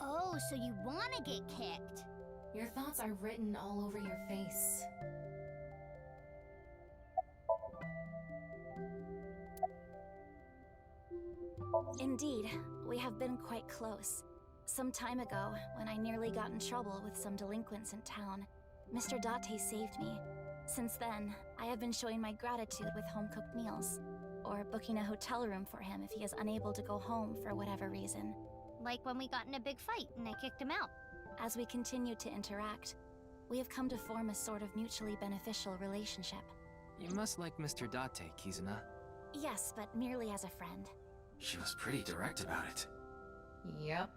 Oh, so you wanna get kicked? Your thoughts are written all over your face. Indeed, we have been quite close. Some time ago, when I nearly got in trouble with some delinquents in town, Mr. Date saved me. Since then, I have been showing my gratitude with home-cooked meals, or booking a hotel room for him if he is unable to go home for whatever reason. Like when we got in a big fight and I kicked him out. As we continue to interact, we have come to form a sort of mutually beneficial relationship. You must like Mr. Date, Kizuna. Yes, but merely as a friend. She was pretty direct about it. Yep.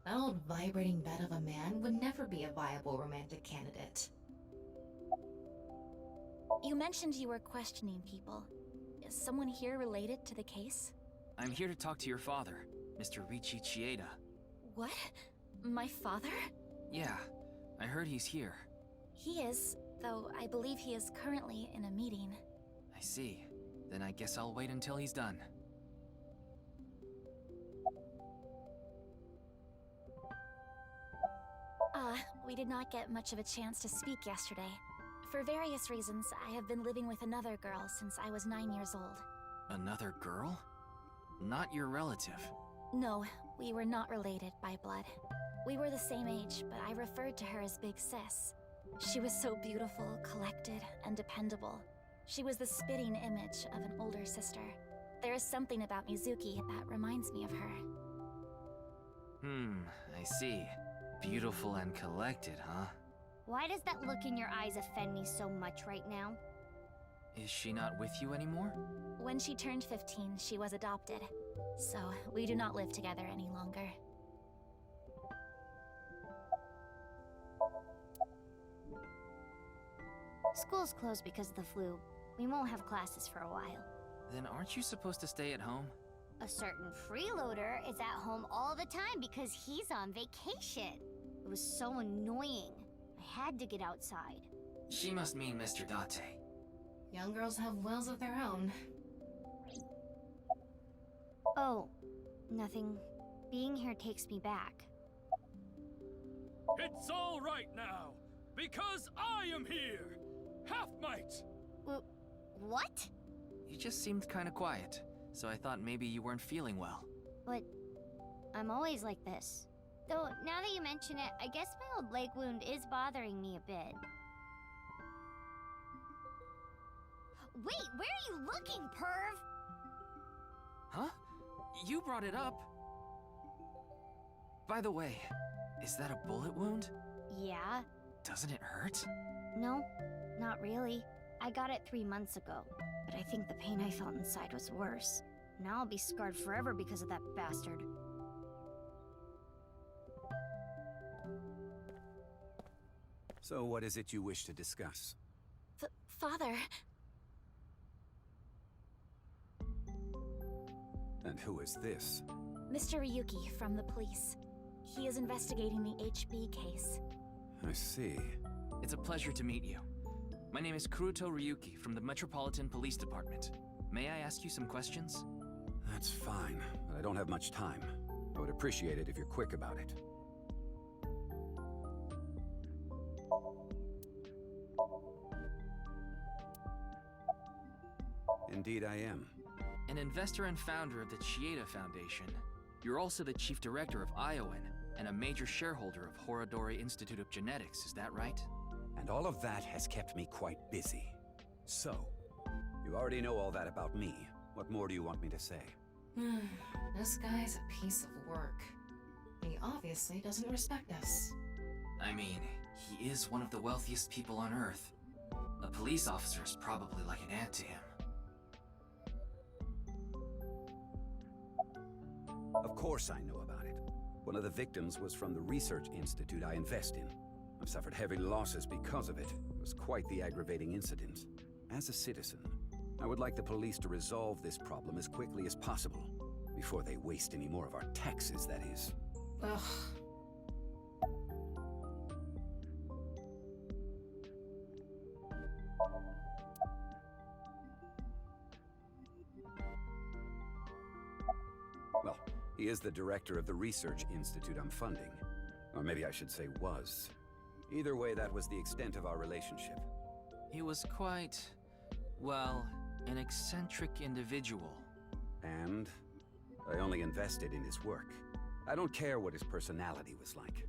That old vibrating bed of a man would never be a viable romantic candidate. You mentioned you were questioning people. Is someone here related to the case? I'm here to talk to your father, Mr. Riichi Chieda. What? My father? Yeah, I heard he's here. He is, though I believe he is currently in a meeting. I see. Then I guess I'll wait until he's done. We did not get much of a chance to speak yesterday. For various reasons, I have been living with another girl since I was 9 years old. Another girl? Not your relative. No, we were not related by blood. We were the same age, but I referred to her as Big Sis. She was so beautiful, collected, and dependable. She was the spitting image of an older sister. There is something about Mizuki that reminds me of her. I see. Beautiful and collected, huh? Why does that look in your eyes offend me so much right now? Is she not with you anymore? When she turned 15, she was adopted. So, we do not live together any longer. School's closed because of the flu. We won't have classes for a while. Then aren't you supposed to stay at home? A certain freeloader is at home all the time because he's on vacation. It was so annoying. I had to get outside. She must mean Mr. Date. Young girls have wills of their own. Oh, nothing. Being here takes me back. It's all right now, because I am here! Half-Mite! What? You just seemed kind of quiet, so I thought maybe you weren't feeling well. But I'm always like this. Though, now that you mention it, I guess my old leg wound is bothering me a bit. Wait, where are you looking, perv? Huh? You brought it up. By the way, is that a bullet wound? Yeah. Doesn't it hurt? No, not really. I got it 3 months ago, but I think the pain I felt inside was worse. Now I'll be scarred forever because of that bastard. So what is it you wish to discuss? Father... And who is this? Mr. Ryuki from the police. He is investigating the HB case. I see. It's a pleasure to meet you. My name is Kuruto Ryuki from the Metropolitan Police Department. May I ask you some questions? That's fine, but I don't have much time. I would appreciate it if you're quick about it. Indeed I am. An investor and founder of the Chieda Foundation. You're also the chief director of Iowan and a major shareholder of Horodori Institute of Genetics, is that right? And all of that has kept me quite busy. So, you already know all that about me. What more do you want me to say? This guy's a piece of work. He obviously doesn't respect us. I mean, he is one of the wealthiest people on Earth. A police officer is probably like an ant to him. Of course I know about it. One of the victims was from the research institute I invest in. I've suffered heavy losses because of it. It was quite the aggravating incident. As a citizen, I would like the police to resolve this problem as quickly as possible. Before they waste any more of our taxes, that is. Ugh. Well, he is the director of the research institute I'm funding. Or maybe I should say was. Either way, that was the extent of our relationship. He was quite, well, an eccentric individual. And I only invested in his work. I don't care what his personality was like.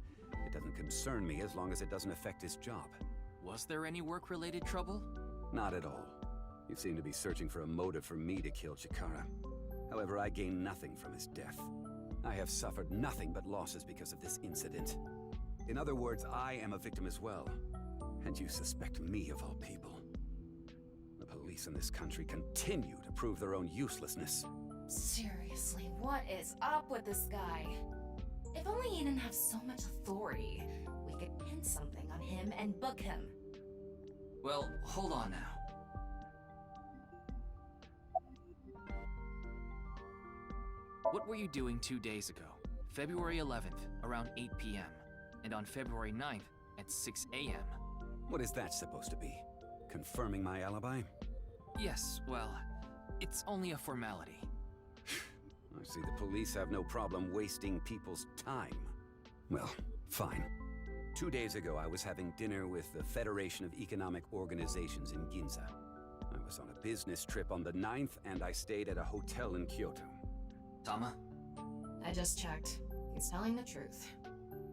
It doesn't concern me as long as it doesn't affect his job. Was there any work-related trouble? Not at all. You seem to be searching for a motive for me to kill Chikara. However, I gain nothing from his death. I have suffered nothing but losses because of this incident. In other words, I am a victim as well. And you suspect me of all people. The police in this country continue to prove their own uselessness. Seriously, what is up with this guy? If only he didn't have so much authority, we could pin something on him and book him. Well, hold on now. What were you doing 2 days ago, February 11th, around 8 p.m., and on February 9th at 6 a.m.? What is that supposed to be? Confirming my alibi? Yes, well, it's only a formality. I see the police have no problem wasting people's time. Well, fine. 2 days ago, I was having dinner with the Federation of Economic Organizations in Ginza. I was on a business trip on the 9th, and I stayed at a hotel in Kyoto. Tama? I just checked. He's telling the truth.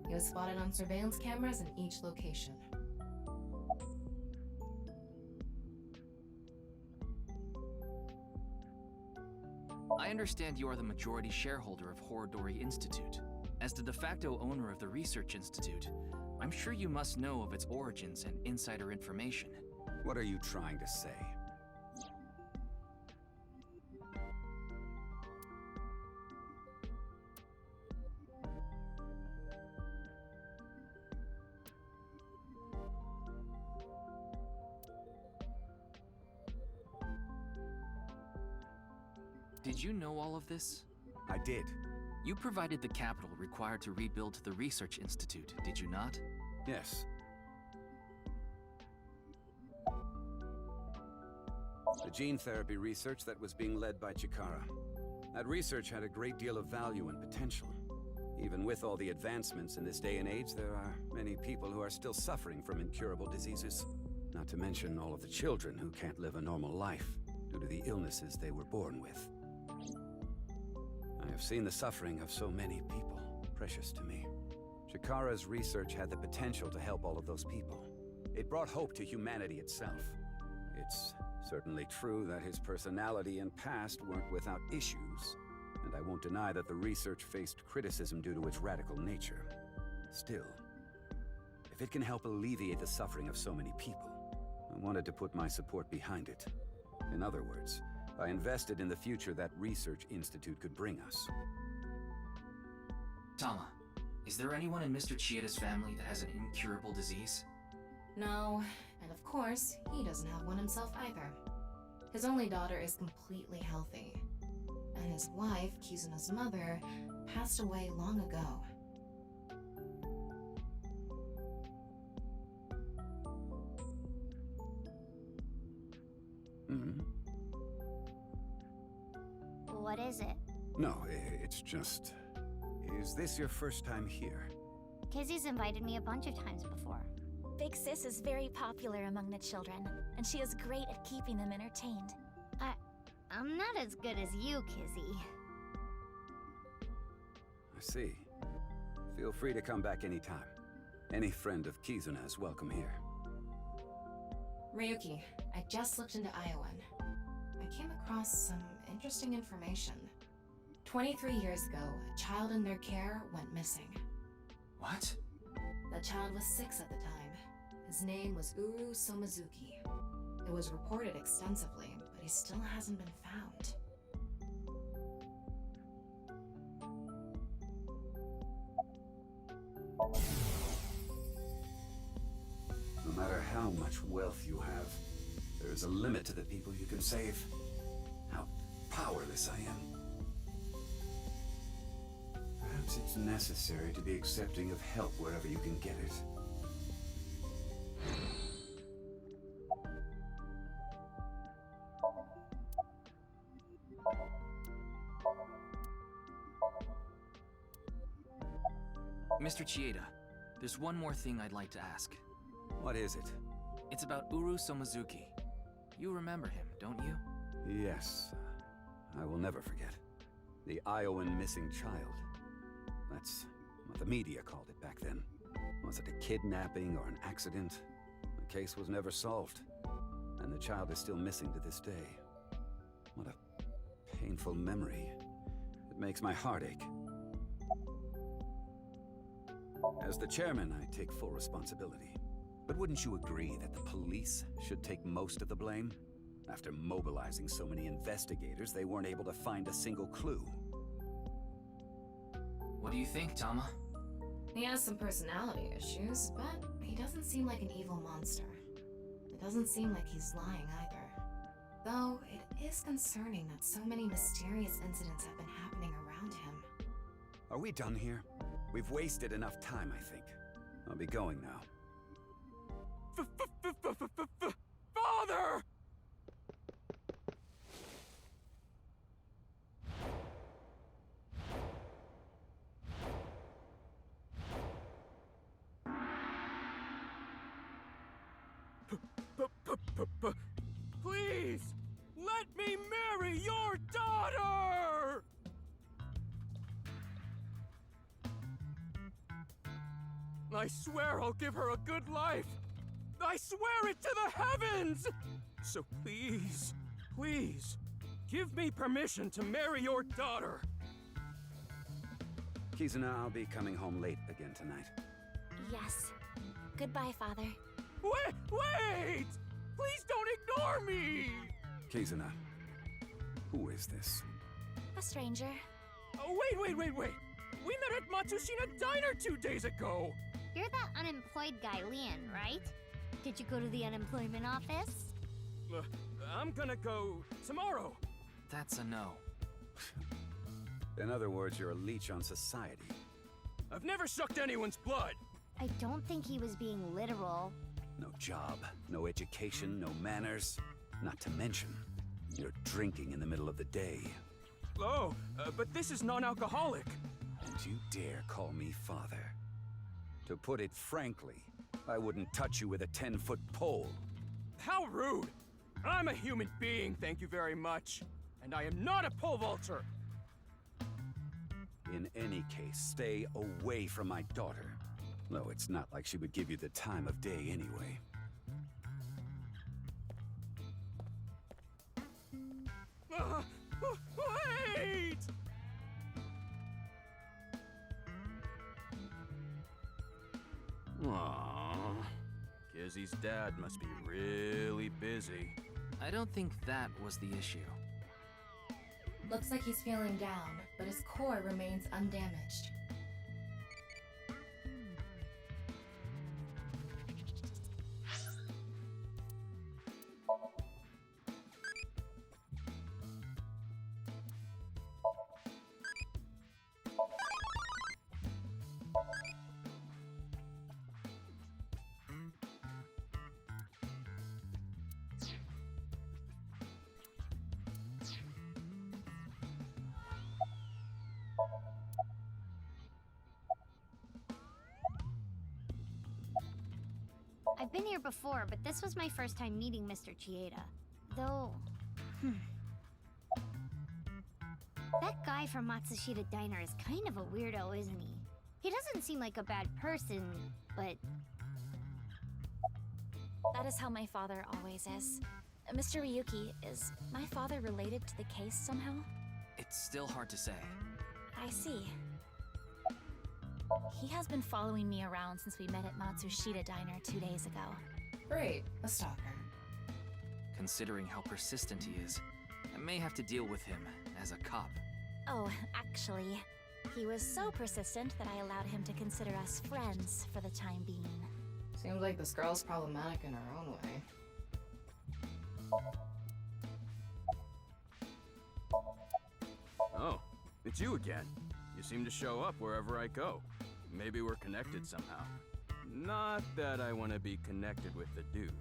He was spotted on surveillance cameras in each location. I understand you are the majority shareholder of Horodori Institute. As the de facto owner of the Research Institute, I'm sure you must know of its origins and insider information. What are you trying to say? Did you know all of this? I did. You provided the capital required to rebuild the research institute, did you not? Yes. The gene therapy research that was being led by Chikara. That research had a great deal of value and potential. Even with all the advancements in this day and age, there are many people who are still suffering from incurable diseases. Not to mention all of the children who can't live a normal life due to the illnesses they were born with. I have seen the suffering of so many people, precious to me. Chikara's research had the potential to help all of those people. It brought hope to humanity itself. It's certainly true that his personality and past weren't without issues, and I won't deny that the research faced criticism due to its radical nature. Still, if it can help alleviate the suffering of so many people, I wanted to put my support behind it. In other words, I invested in the future that research institute could bring us. Tama, is there anyone in Mr. Chieda's family that has an incurable disease? No, and of course, he doesn't have one himself either. His only daughter is completely healthy, and his wife, Kizuna's mother, passed away long ago. What is it? No, it's just... Is this your first time here? Kizzy's invited me a bunch of times before. Big Sis is very popular among the children, and she is great at keeping them entertained. I'm not as good as you, Kizzy. I see. Feel free to come back anytime. Any friend of Kizuna is welcome here. Ryuki, I just looked into Iowan. I came across some interesting information. 23 years ago, a child in their care went missing. What? The child was 6 at the time. His name was Uru Somazuki. It was reported extensively, but he still hasn't been found. No matter how much wealth you have, there is a limit to the people you can save. How powerless I am. Perhaps it's necessary to be accepting of help wherever you can get it. Mr. Chieda, there's one more thing I'd like to ask. What is it? It's about Uru Somazuki. You remember him, don't you? Yes. I will never forget. The Iowan missing child. That's what the media called it back then. Was it a kidnapping or an accident? The case was never solved. And the child is still missing to this day. What a painful memory. It makes my heart ache. As the chairman, I take full responsibility. But wouldn't you agree that the police should take most of the blame? After mobilizing so many investigators, they weren't able to find a single clue. What do you think, Tama? He has some personality issues, but he doesn't seem like an evil monster. It doesn't seem like he's lying either. Though, it is concerning that so many mysterious incidents have been happening around him. Are we done here? We've wasted enough time, I think. I'll be going now. Father! Please, let me marry your daughter! I swear I'll give her a good life. I swear it to the heavens! So please, please, give me permission to marry your daughter. Kizuna, I'll be coming home late again tonight. Yes. Goodbye, Father. Wait! Please don't ignore me! Kizuna, who is this? A stranger. Oh, wait! We met at Matsushina Diner 2 days ago! You're that unemployed guy, Leon, right? Did you go to the unemployment office? I'm gonna go tomorrow. That's a no. In other words, you're a leech on society. I've never sucked anyone's blood! I don't think he was being literal. No job, no education, no manners. Not to mention, you're drinking in the middle of the day. Oh, but this is non-alcoholic. And you dare call me father? To put it frankly, I wouldn't touch you with a 10-foot pole. How rude! I'm a human being, thank you very much. And I am not a pole vaulter! In any case, stay away from my daughter. Though it's not like she would give you the time of day anyway. Wait! Aww. Kizzy's dad must be really busy. I don't think that was the issue. Looks like he's feeling down, but his core remains undamaged. I've been here before, but this was my first time meeting Mr. Chieda. Though... That guy from Matsushita Diner is kind of a weirdo, isn't he? He doesn't seem like a bad person, but... That is how my father always is. Mr. Ryuki, is my father related to the case somehow? It's still hard to say. I see. He has been following me around since we met at Matsushita Diner 2 days ago. Great, a stalker. Considering how persistent he is, I may have to deal with him as a cop. Oh, actually, he was so persistent that I allowed him to consider us friends for the time being. Seems like this girl's problematic in her own way. Oh, it's you again. You seem to show up wherever I go. Maybe we're connected somehow. Not that I want to be connected with the dude.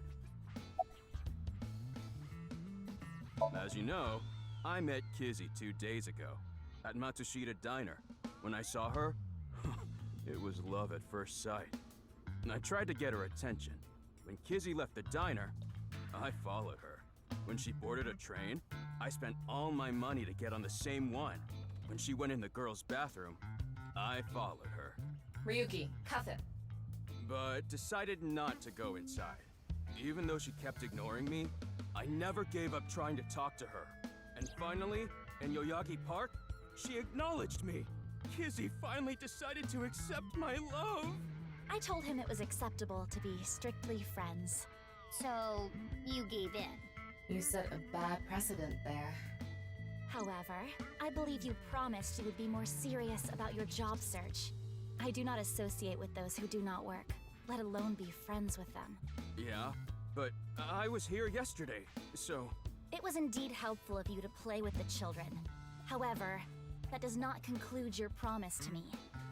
As you know, I met Kizzy 2 days ago at Matsushita Diner. When I saw her, it was love at first sight. And I tried to get her attention. When Kizzy left the diner, I followed her. When she boarded a train, I spent all my money to get on the same one. When she went in the girls' bathroom, I followed her. Ryuki, cuff it. But decided not to go inside. Even though she kept ignoring me, I never gave up trying to talk to her. And finally, in Yoyagi Park, she acknowledged me. Kizzy finally decided to accept my love. I told him it was acceptable to be strictly friends. So, you gave in? You set a bad precedent there. However, I believe you promised you would be more serious about your job search. I do not associate with those who do not work, let alone be friends with them. Yeah, but I was here yesterday, so... It was indeed helpful of you to play with the children. However, that does not conclude your promise to me.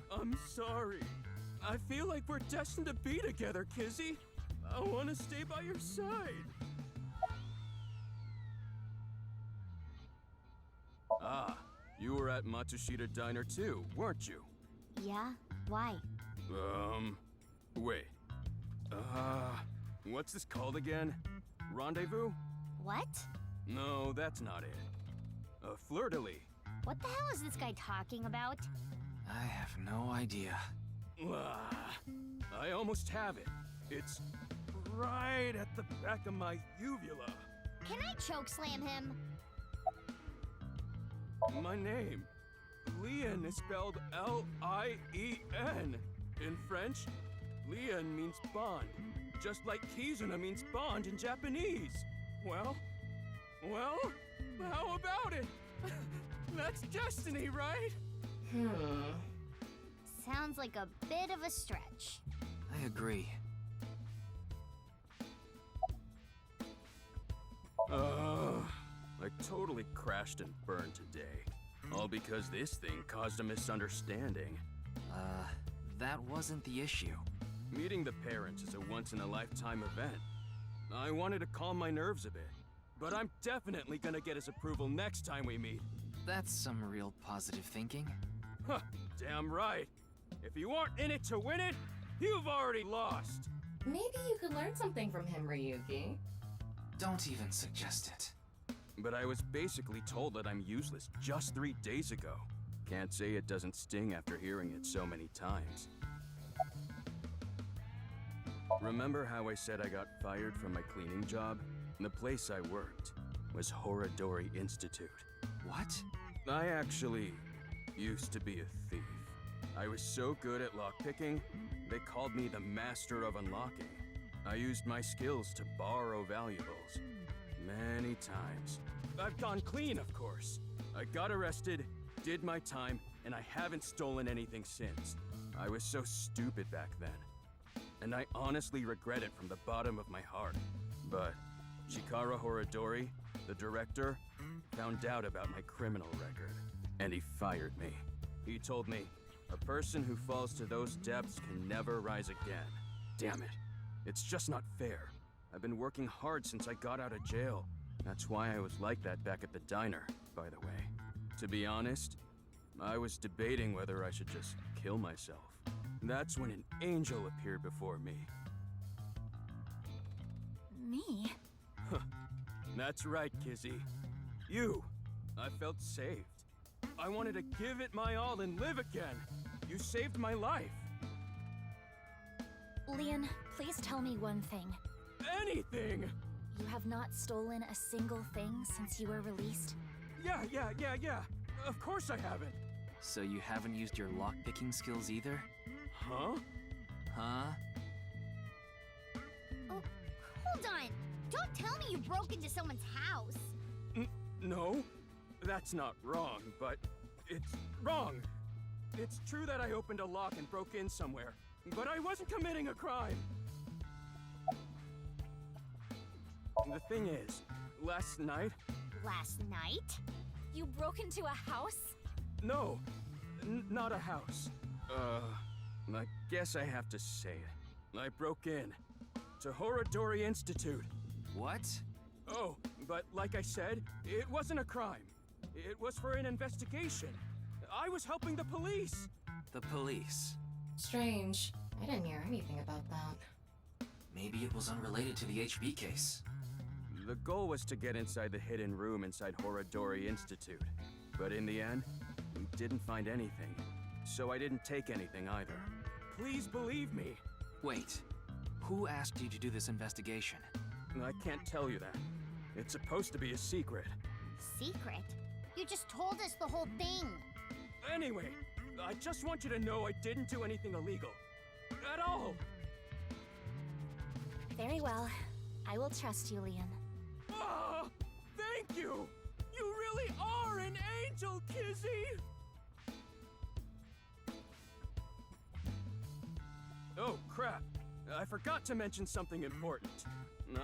I'm sorry. I feel like we're destined to be together, Kizzy. I want to stay by your side. Ah, you were at Matsushita Diner too, weren't you? Yeah? Why? Wait. What's this called again? Rendezvous? What? No, that's not it. Fleur-de-lis. What the hell is this guy talking about? I have no idea. I almost have it. It's right at the back of my uvula. Can I chokeslam him? My name. Lien is spelled L-I-E-N. In French, Lien means bond. Just like Kizuna means bond in Japanese. Well, how about it? That's destiny, right? Sounds like a bit of a stretch. I agree. I totally crashed and burned today. All because this thing caused a misunderstanding. That wasn't the issue. Meeting the parents is a once-in-a-lifetime event. I wanted to calm my nerves a bit, but I'm definitely gonna get his approval next time we meet. That's some real positive thinking. Huh, damn right. If you aren't in it to win it, you've already lost. Maybe you could learn something from him, Ryuki. Don't even suggest it. But I was basically told that I'm useless just 3 days ago. Can't say it doesn't sting after hearing it so many times. Remember how I said I got fired from my cleaning job? The place I worked was Horadori Institute. What? I actually used to be a thief. I was so good at lockpicking, they called me the master of unlocking. I used my skills to borrow valuables. Many times. I've gone clean, of course. I got arrested, did my time, and I haven't stolen anything since. I was so stupid back then. And I honestly regret it from the bottom of my heart. But Chikara Horadori, the director, found out about my criminal record, and he fired me. He told me, a person who falls to those depths can never rise again. Damn it. It's just not fair. I've been working hard since I got out of jail. That's why I was like that back at the diner, by the way. To be honest, I was debating whether I should just kill myself. That's when an angel appeared before me. Me? That's right, Kizzy. You. I felt saved. I wanted to give it my all and live again. You saved my life. Leon, please tell me one thing. Anything! You have not stolen a single thing since you were released? Yeah. Of course I haven't. So you haven't used your lockpicking skills either? Huh? Huh? Oh, hold on. Don't tell me you broke into someone's house. No, that's not wrong, but it's wrong. It's true that I opened a lock and broke in somewhere, but I wasn't committing a crime. The thing is, last night... Last night? You broke into a house? No, not a house. I guess I have to say it. I broke in to Horadori Institute. What? Oh, but like I said, it wasn't a crime. It was for an investigation. I was helping the police. The police? Strange. I didn't hear anything about that. Maybe it was unrelated to the HB case. The goal was to get inside the hidden room inside Horadori Institute. But in the end, we didn't find anything. So I didn't take anything either. Please believe me. Wait. Who asked you to do this investigation? I can't tell you that. It's supposed to be a secret. Secret? You just told us the whole thing. Anyway, I just want you to know I didn't do anything illegal. At all. Very well. I will trust you, Leon. Ah, thank you! You really are an angel, Kizzy! Oh, crap. I forgot to mention something important.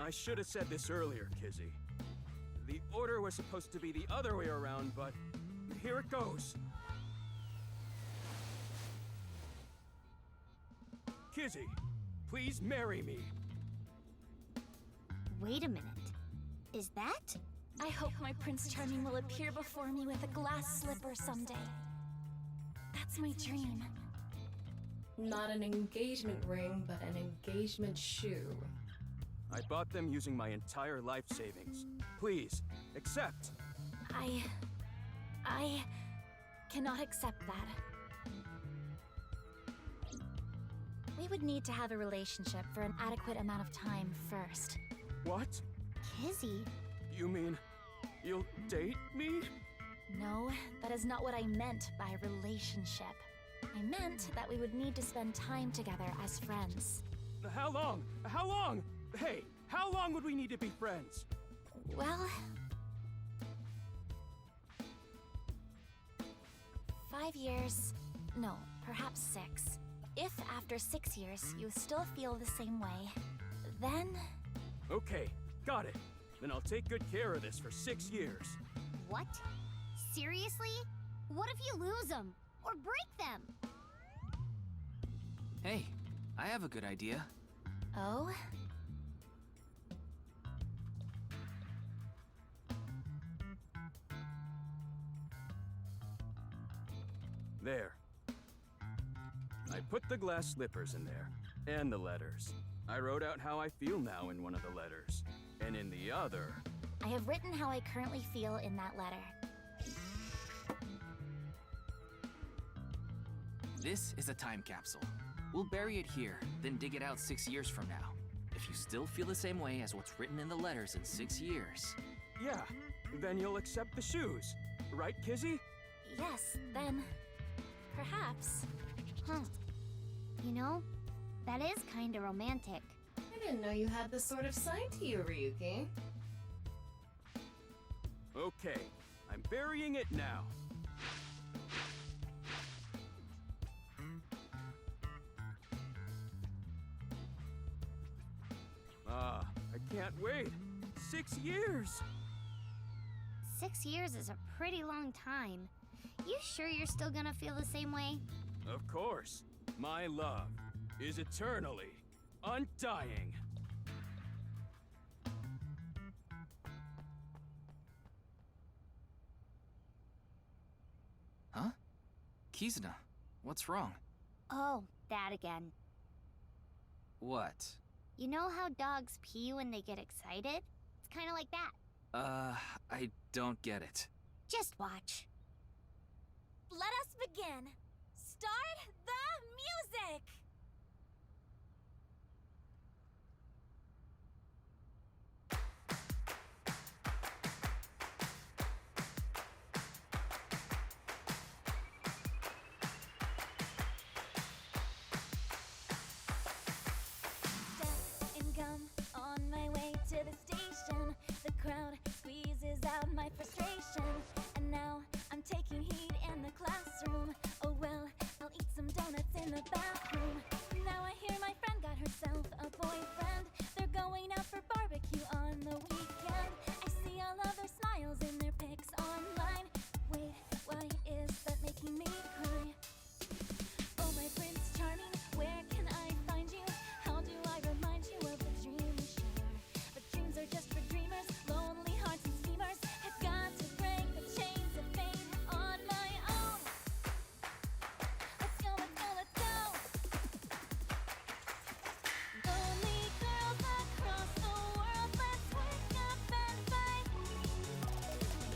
I should have said this earlier, Kizzy. The order was supposed to be the other way around, but here it goes. Kizzy, please marry me. Wait a minute. Is that? I hope my Prince Charming will appear before me with a glass slipper someday. That's my dream. Not an engagement ring, but an engagement shoe. I bought them using my entire life savings. Please, accept. I cannot accept that. We would need to have a relationship for an adequate amount of time first. What? Kizzy? You mean you'll date me? No, that is not what I meant by relationship. I meant that we would need to spend time together as friends. How long? How long? Hey, how long would we need to be friends? Well... 5 years. No, perhaps 6. If after 6 years you still feel the same way, then... Okay, got it. Then I'll take good care of this for 6 years. What? Seriously? What if you lose them? Or break them? Hey, I have a good idea. Oh? There. I put the glass slippers in there, and the letters. I wrote out how I feel now in one of the letters, and in the other... I have written how I currently feel in that letter. This is a time capsule. We'll bury it here, then dig it out 6 years from now. If you still feel the same way as what's written in the letters in 6 years... Yeah, then you'll accept the shoes. Right, Kizzy? Yes, then... perhaps. Huh. You know, that is kinda romantic. I didn't know you had this sort of side to you, Ryuki. Okay, I'm burying it now. Ah, I can't wait. 6 years! 6 years is a pretty long time. You sure you're still gonna feel the same way? Of course. My love is eternally undying. Huh? Kizuna, what's wrong? Oh, that again. What? You know how dogs pee when they get excited? It's kinda like that. I don't get it. Just watch. Let us begin. Start the music! Death and gum on my way to the station. The crowd squeezes out my frustration. And now I'm taking heat in the classroom. Oh well, I'll eat some donuts in the bathroom. Now I hear my friend got herself a boyfriend. They're going out for barbecue on the weekend. I see all of their smiles in their pics online. Wait, why is that making me cry? Oh my Prince Charming, where can I find you? How do I remind you of the dream we share? But dreams are just for dreamers, lonely hearts and schemers. I've got to break the chains of fate on my own. Let's go, let's go, let's go. Lonely girls across the world, let's wake up and fight.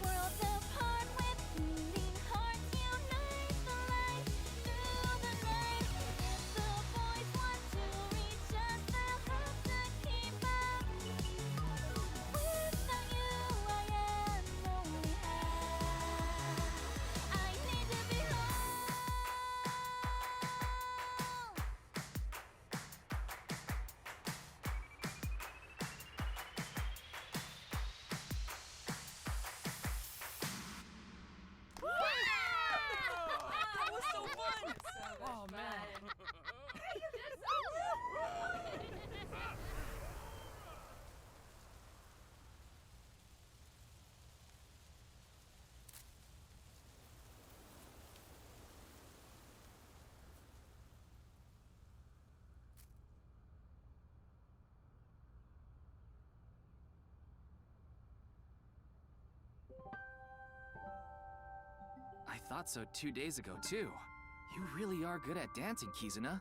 Worlds apart with beating hearts, unite the light through the night. If the boys want to reach us, they'll have to keep up. Without you, I am only half. I need to be whole. That was so fun! Oh, man. I thought so 2 days ago, too. You really are good at dancing, Kizuna.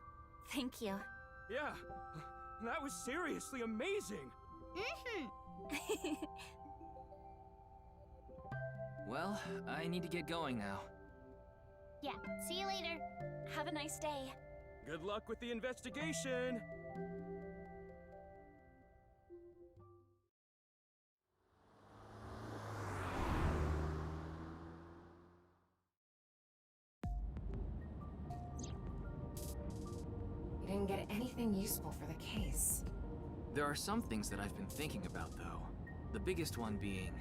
Thank you. Yeah, that was seriously amazing. Well, I need to get going now. Yeah, see you later. Have a nice day. Good luck with the investigation. You didn't get anything useful for the case. There are some things that I've been thinking about, though. The biggest one being...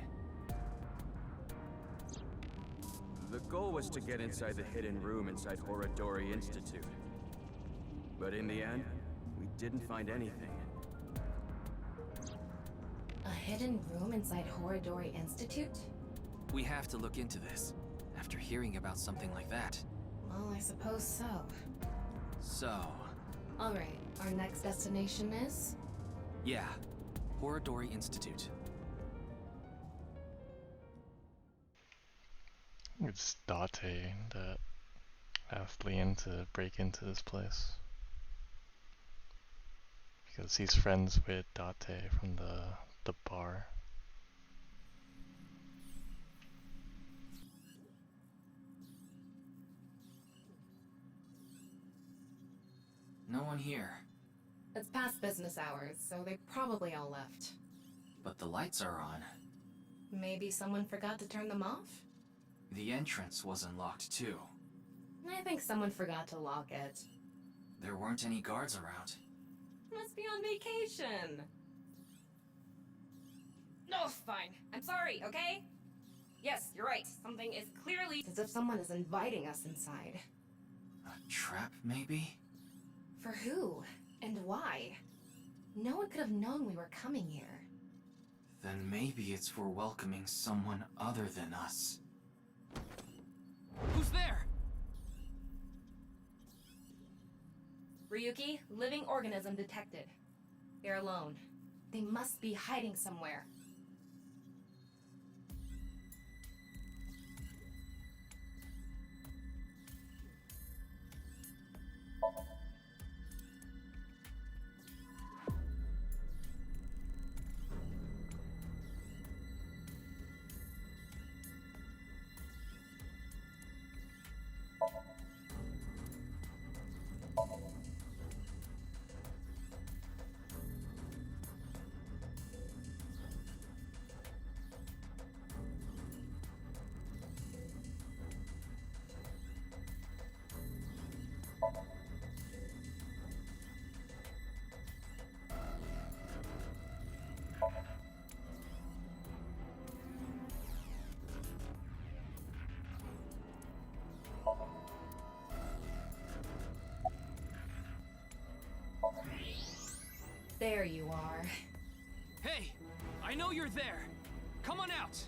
The goal was to get inside the hidden room inside Horadori Institute. But in the end, we didn't find anything. A hidden room inside Horadori Institute? We have to look into this. after hearing about something like that. Well, I suppose so. So... Alright, our next destination is? yeah, Horadori Institute. It's Date that asked Leon to break into this place. Because he's friends with Date from the bar. No one here. It's past business hours, so they probably all left. But the lights are on. Maybe someone forgot to turn them off? The entrance was unlocked too. I think someone forgot to lock it. There weren't any guards around. Must be on vacation. No, fine. I'm sorry, okay? Yes, you're right. Something is clearly as if someone is inviting us inside. A trap, maybe? For who? And why? No one could have known we were coming here. Then maybe it's for welcoming someone other than us. Who's there? Ryuki, living organism detected. They're alone. They must be hiding somewhere. There you are. Hey! I know you're there! Come on out!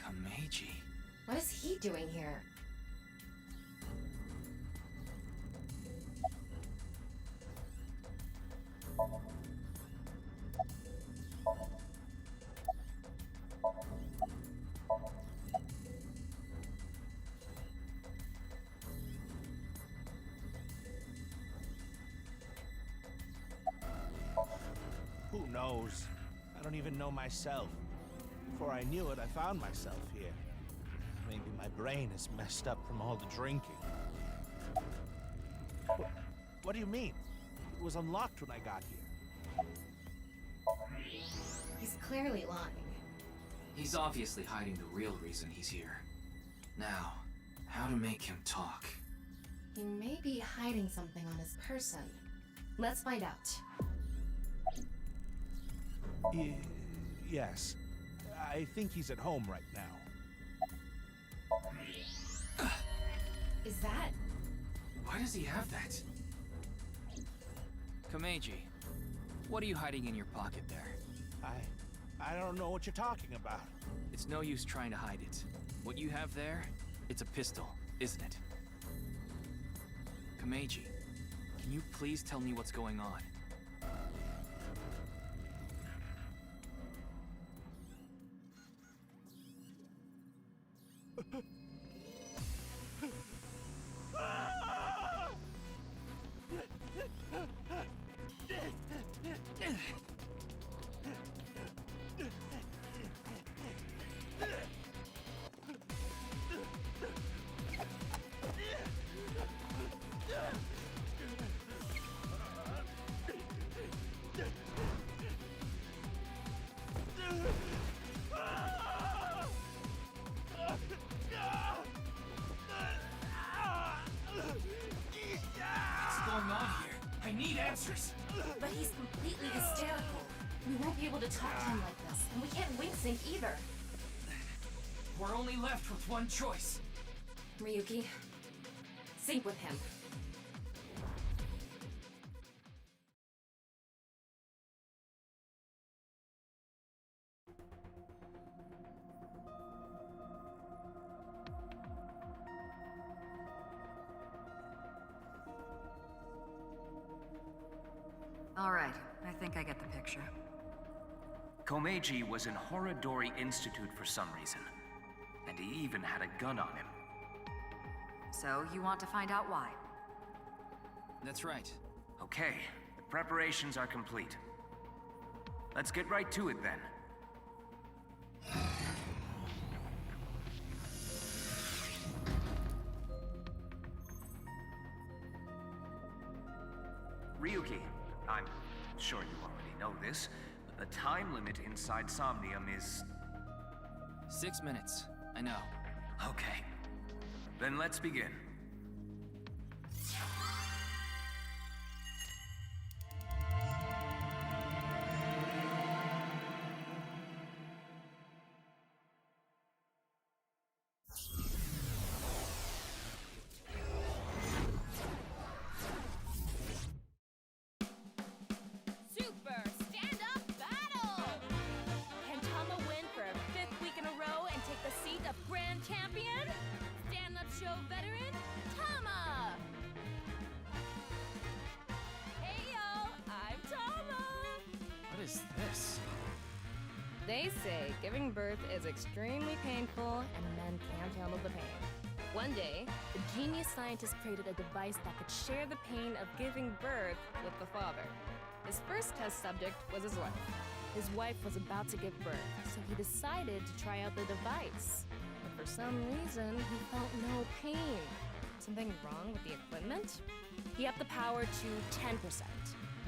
Kameji. What is he doing here? Who knows? I don't even know myself. Before I knew it, I found myself here. Maybe my brain is messed up from all the drinking. What do you mean? It was unlocked when I got here. He's clearly lying. He's obviously hiding the real reason he's here. Now, how to make him talk? He may be hiding something on his person. Let's find out. Yes. I think he's at home right now. Is that... Why does he have that? Kameji, what are you hiding in your pocket there? I don't know what you're talking about. It's no use trying to hide it. What you have there, it's a pistol, isn't it? Kameji, can you please tell me what's going on? But he's completely hysterical. We won't be able to talk to him like this, and we can't wing sync either. We're only left with one choice. Ryuki, sync with him. All right, I think I get the picture. Komeiji was in Horodori Institute for some reason, and he even had a gun on him. So, you want to find out why? That's right. Okay, the preparations are complete. Let's get right to it then. Ryuki, I'm sure you already know this, but the time limit inside Somnium is... 6 minutes. I know. Okay. Then let's begin. Super stand-up battle! Can Tama win for a 5th week in a row and take the seat of Grand Champion? Stand-up show veteran, Tama! Hey yo, I'm Tama! What is this? They say giving birth is extremely painful and men can't handle the pain. One day, the genius scientist created a device that could share the pain of giving birth with the father. His first test subject was his wife. His wife was about to give birth, so he decided to try out the device. But for some reason, he felt no pain. Something wrong with the equipment? He upped the power to 10%,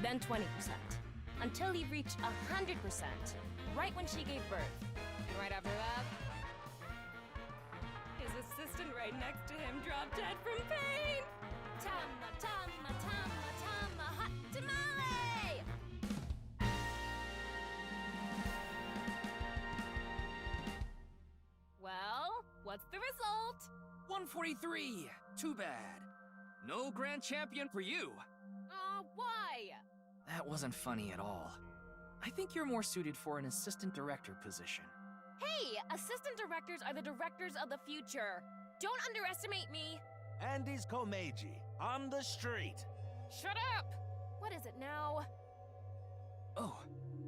then 20%, until he reached 100%, right when she gave birth. And right after that, his assistant right next to him dropped dead from pain! Tama, Tama, Tama, Tama, hot tamale! Well, what's the result? 143! Too bad. No grand champion for you. Why? That wasn't funny at all. I think you're more suited for an assistant director position. Hey, assistant directors are the directors of the future. Don't underestimate me. Andy's Komeiji, on the street. Shut up! What is it now? Oh,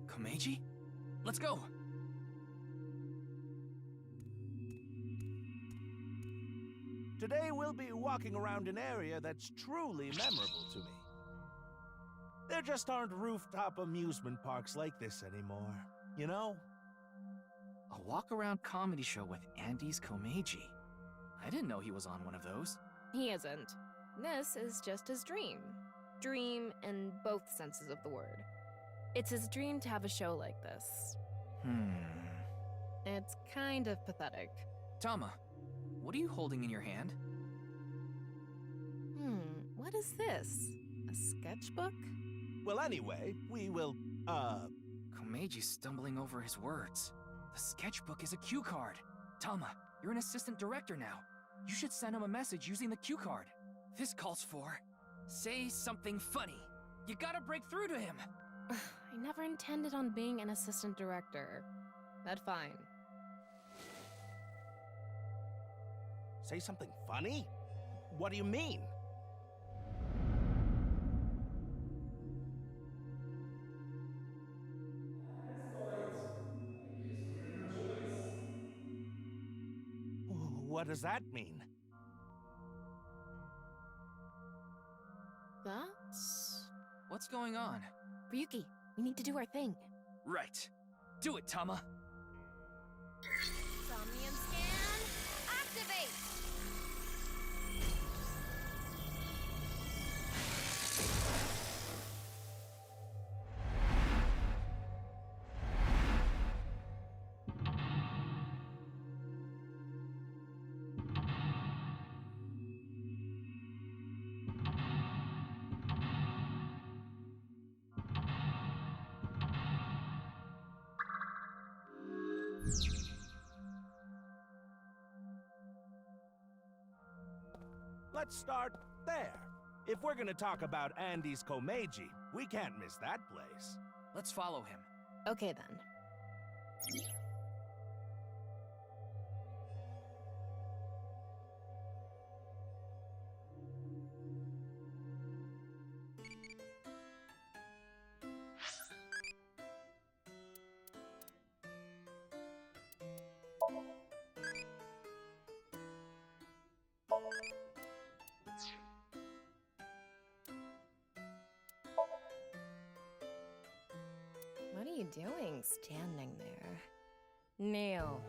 Komeiji? Let's go! Today we'll be walking around an area that's truly memorable to me. There just aren't rooftop amusement parks like this anymore, you know? A walk-around comedy show with Andy's Komeiji. I didn't know he was on one of those. He isn't. This is just his dream. Dream in both senses of the word. It's his dream to have a show like this. It's kind of pathetic. Tama, what are you holding in your hand? What is this? A sketchbook? Well, anyway, we will, Komeiji's stumbling over his words. The sketchbook is a cue card. Tama, you're an assistant director now. You should send him a message using the cue card. This calls for... say something funny. You gotta break through to him. I never intended on being an assistant director. But fine. Say something funny? What do you mean? What does that mean? That's... What's going on? Ryuki, we need to do our thing. Right. Do it, Tama. Somnium scan, activate! Let's start there. If we're gonna talk about Andy's Komeiji, we can't miss that place. Let's follow him. Okay then. What are you doing standing there? Kneel.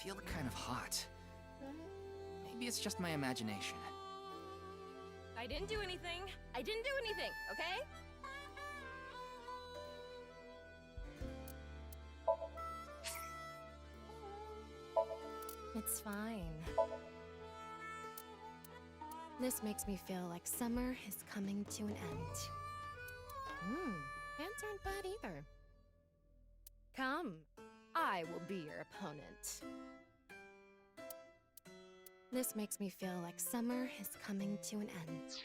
feel kind of hot. Maybe it's just my imagination. I didn't do anything. I didn't do anything, okay? It's fine. This makes me feel like summer is coming to an end. Pants aren't bad either. Come, I will be your opponent. This makes me feel like summer is coming to an end.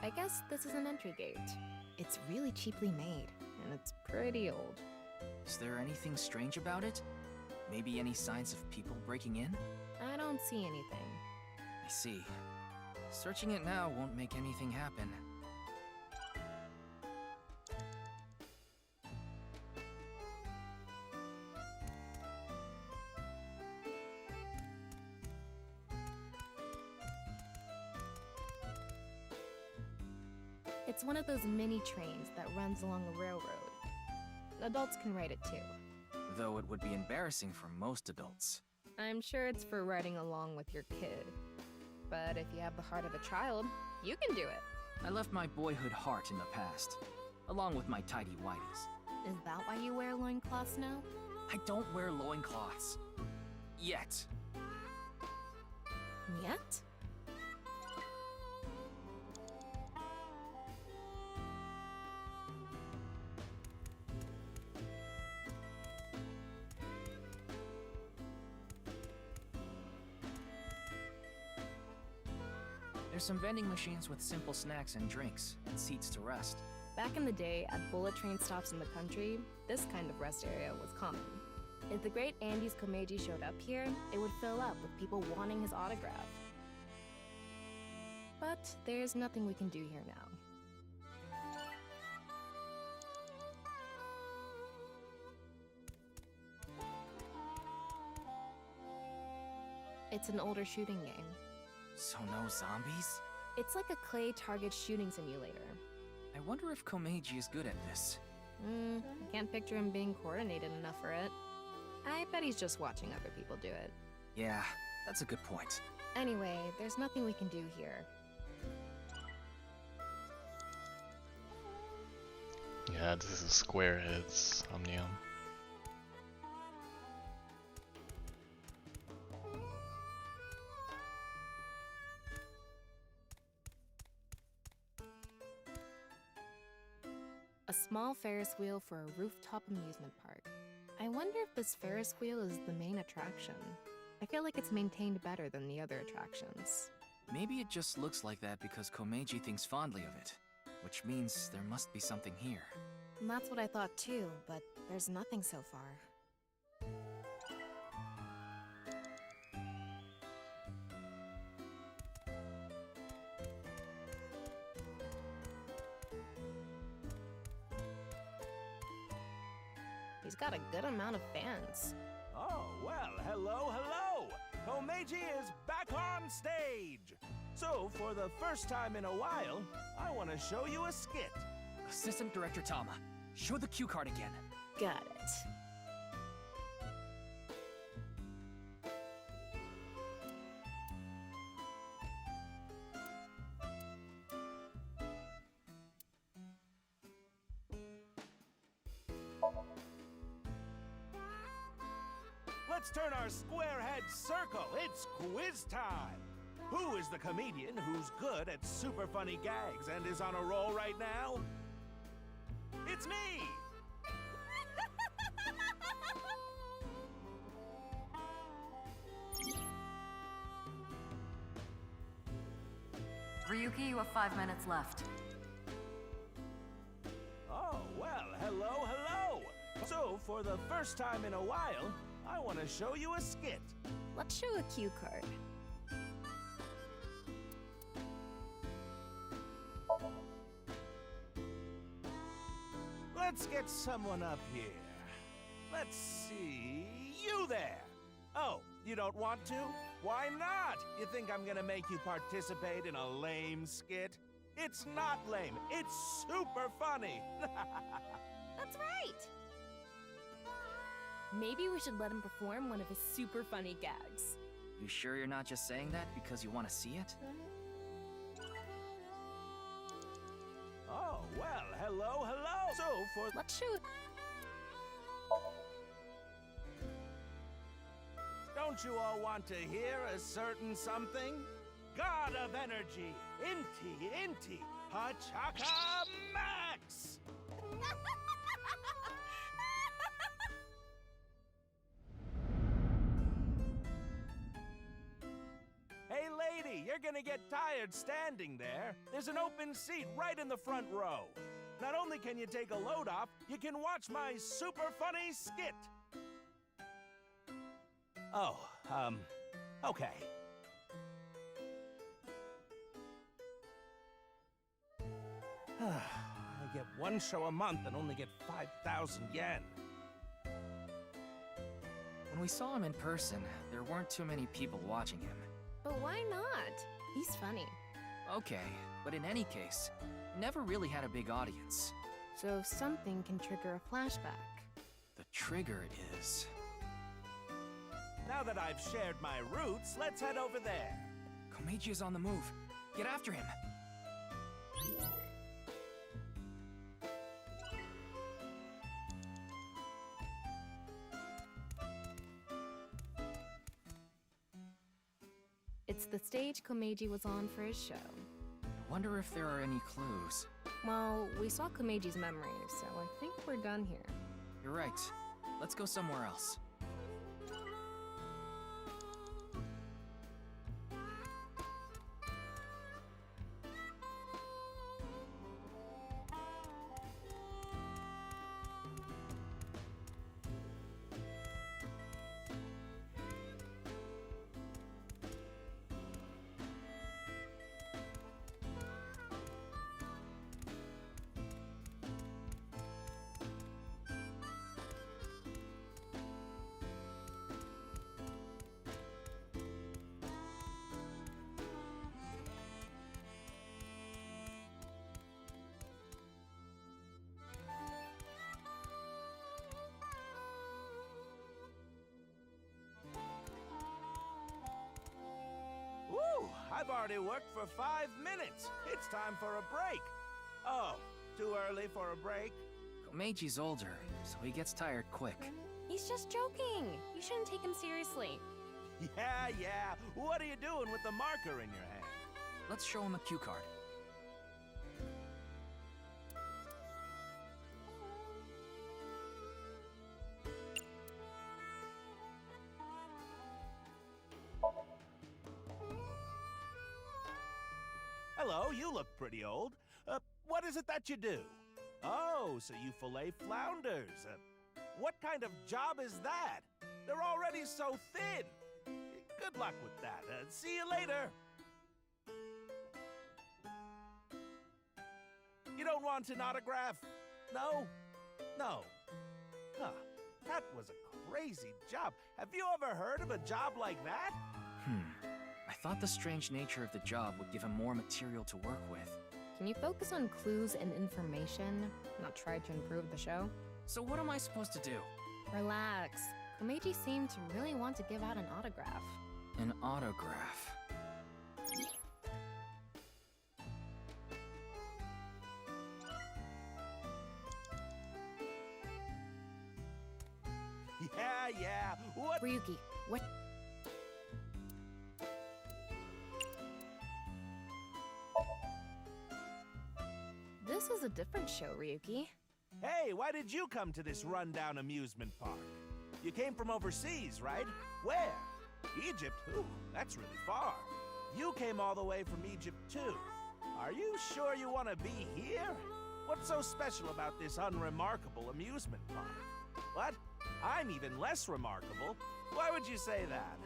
I guess this is an entry gate. It's really cheaply made, and it's pretty old. Is there anything strange about it? Maybe any signs of people breaking in? I don't see anything. I see. Searching it now won't make anything happen. It's one of those mini trains that runs along a railroad. Adults can ride it too. Though it would be embarrassing for most adults. I'm sure it's for riding along with your kid. But if you have the heart of a child, you can do it. I left my boyhood heart in the past, along with my tidy whities. Is that why you wear loincloths now? I don't wear loincloths. Yet. Yet? There's some vending machines with simple snacks and drinks, and seats to rest. Back in the day, at bullet train stops in the country, this kind of rest area was common. If the great Andes Komeiji showed up here, it would fill up with people wanting his autograph. But there's nothing we can do here now. It's an older shooting game. So no zombies? It's like a clay target shooting simulator. I wonder if Komeiji is good at this. I can't picture him being coordinated enough for it. I bet he's just watching other people do it. Yeah, that's a good point. Anyway, there's nothing we can do here. Yeah, this is Squarehead's Somnium. A small Ferris wheel for a rooftop amusement park. I wonder if this Ferris wheel is the main attraction. I feel like it's maintained better than the other attractions. Maybe it just looks like that because Komeiji thinks fondly of it, which means there must be something here. And that's what I thought too, but there's nothing so far. He's got a good amount of fans. Oh, well, hello, hello! Komeiji is back on stage! So, for the first time in a while, I want to show you a skit. Assistant Director Tama, show the cue card again. Got it. Let's turn our square head circle. It's quiz time. Who is the comedian who's good at super funny gags and is on a roll right now? It's me! Ryuki, you have 5 minutes left. Oh, well, hello, hello! So, for the first time in a while, I want to show you a skit. Let's show a cue card. Let's get someone up here. Let's see... You there! Oh, You don't want to? Why not? You think I'm gonna make you participate in a lame skit? It's not lame. It's super funny. That's right! Maybe we should let him perform one of his super funny gags. You sure you're not just saying that because you want to see it? Oh, well, hello. So, for... Let's shoot. Don't you all want to hear a certain something? God of energy, Inti, Pachaka Max! Hey lady, you're gonna get tired standing there. There's an open seat right in the front row. Not only can you take a load off, you can watch my super funny skit. Oh, okay. I get one show a month and only get 5,000 yen. When we saw him in person, there weren't too many people watching him. But why not? He's funny. Okay, but in any case, he never really had a big audience. So something can trigger a flashback. The trigger is... Now that I've shared my roots, let's head over there. Komeiji is on the move. Get after him. It's the stage Komeiji was on for his show. I wonder if there are any clues. Well, we saw Komeiji's memory, so I think we're done here. You're right. Let's go somewhere else. I've already worked for 5 minutes. It's time for a break. Oh, too early for a break? Komeiji's older, so he gets tired quick. He's just joking. You shouldn't take him seriously. Yeah. What are you doing with the marker in your hand? Let's show him a cue card. Hello, you look pretty old. What is it that you do? Oh, so you fillet flounders. What kind of job is that? They're already so thin. Good luck with that. See you later. You don't want an autograph? No? No. Huh. That was a crazy job. Have you ever heard of a job like that? I thought the strange nature of the job would give him more material to work with. Can you focus on clues and information, not try to improve the show? So what am I supposed to do? Relax. Komeiji seemed to really want to give out an autograph. An autograph. Yeah. What? Ryuki, what? This is a different show, Ryuki. Hey, why did you come to this rundown amusement park? You came from overseas, right? Where? Egypt? Ooh, that's really far. You came all the way from Egypt, too. Are you sure you want to be here? What's so special about this unremarkable amusement park? What? I'm even less remarkable. Why would you say that?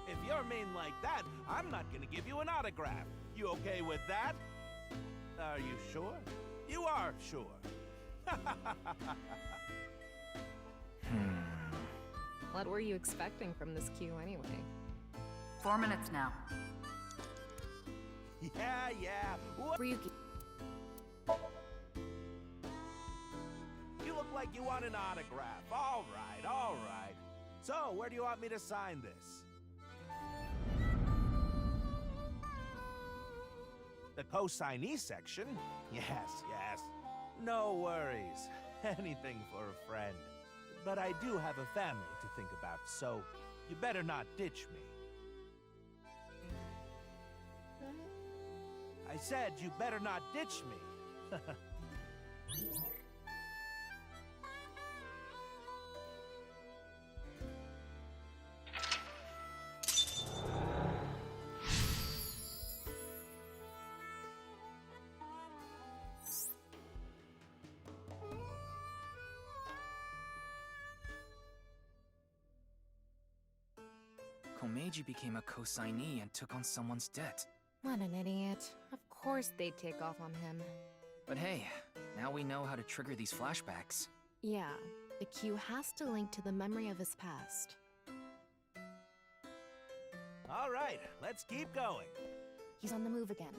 If you're mean like that, I'm not gonna give you an autograph. You okay with that? Are you sure? You are sure. What were you expecting from this queue anyway? 4 minutes now. Yeah. What? Ryuki. You look like you want an autograph. All right. So, where do you want me to sign this? The co-signee section? Yes. No worries. Anything for a friend. But I do have a family to think about, so you better not ditch me. I said you better not ditch me. Komeiji became a co-signee and took on someone's debt. What an idiot. Of course they'd take off on him. But hey, now we know how to trigger these flashbacks. Yeah, the queue has to link to the memory of his past. All right, let's keep going. He's on the move again.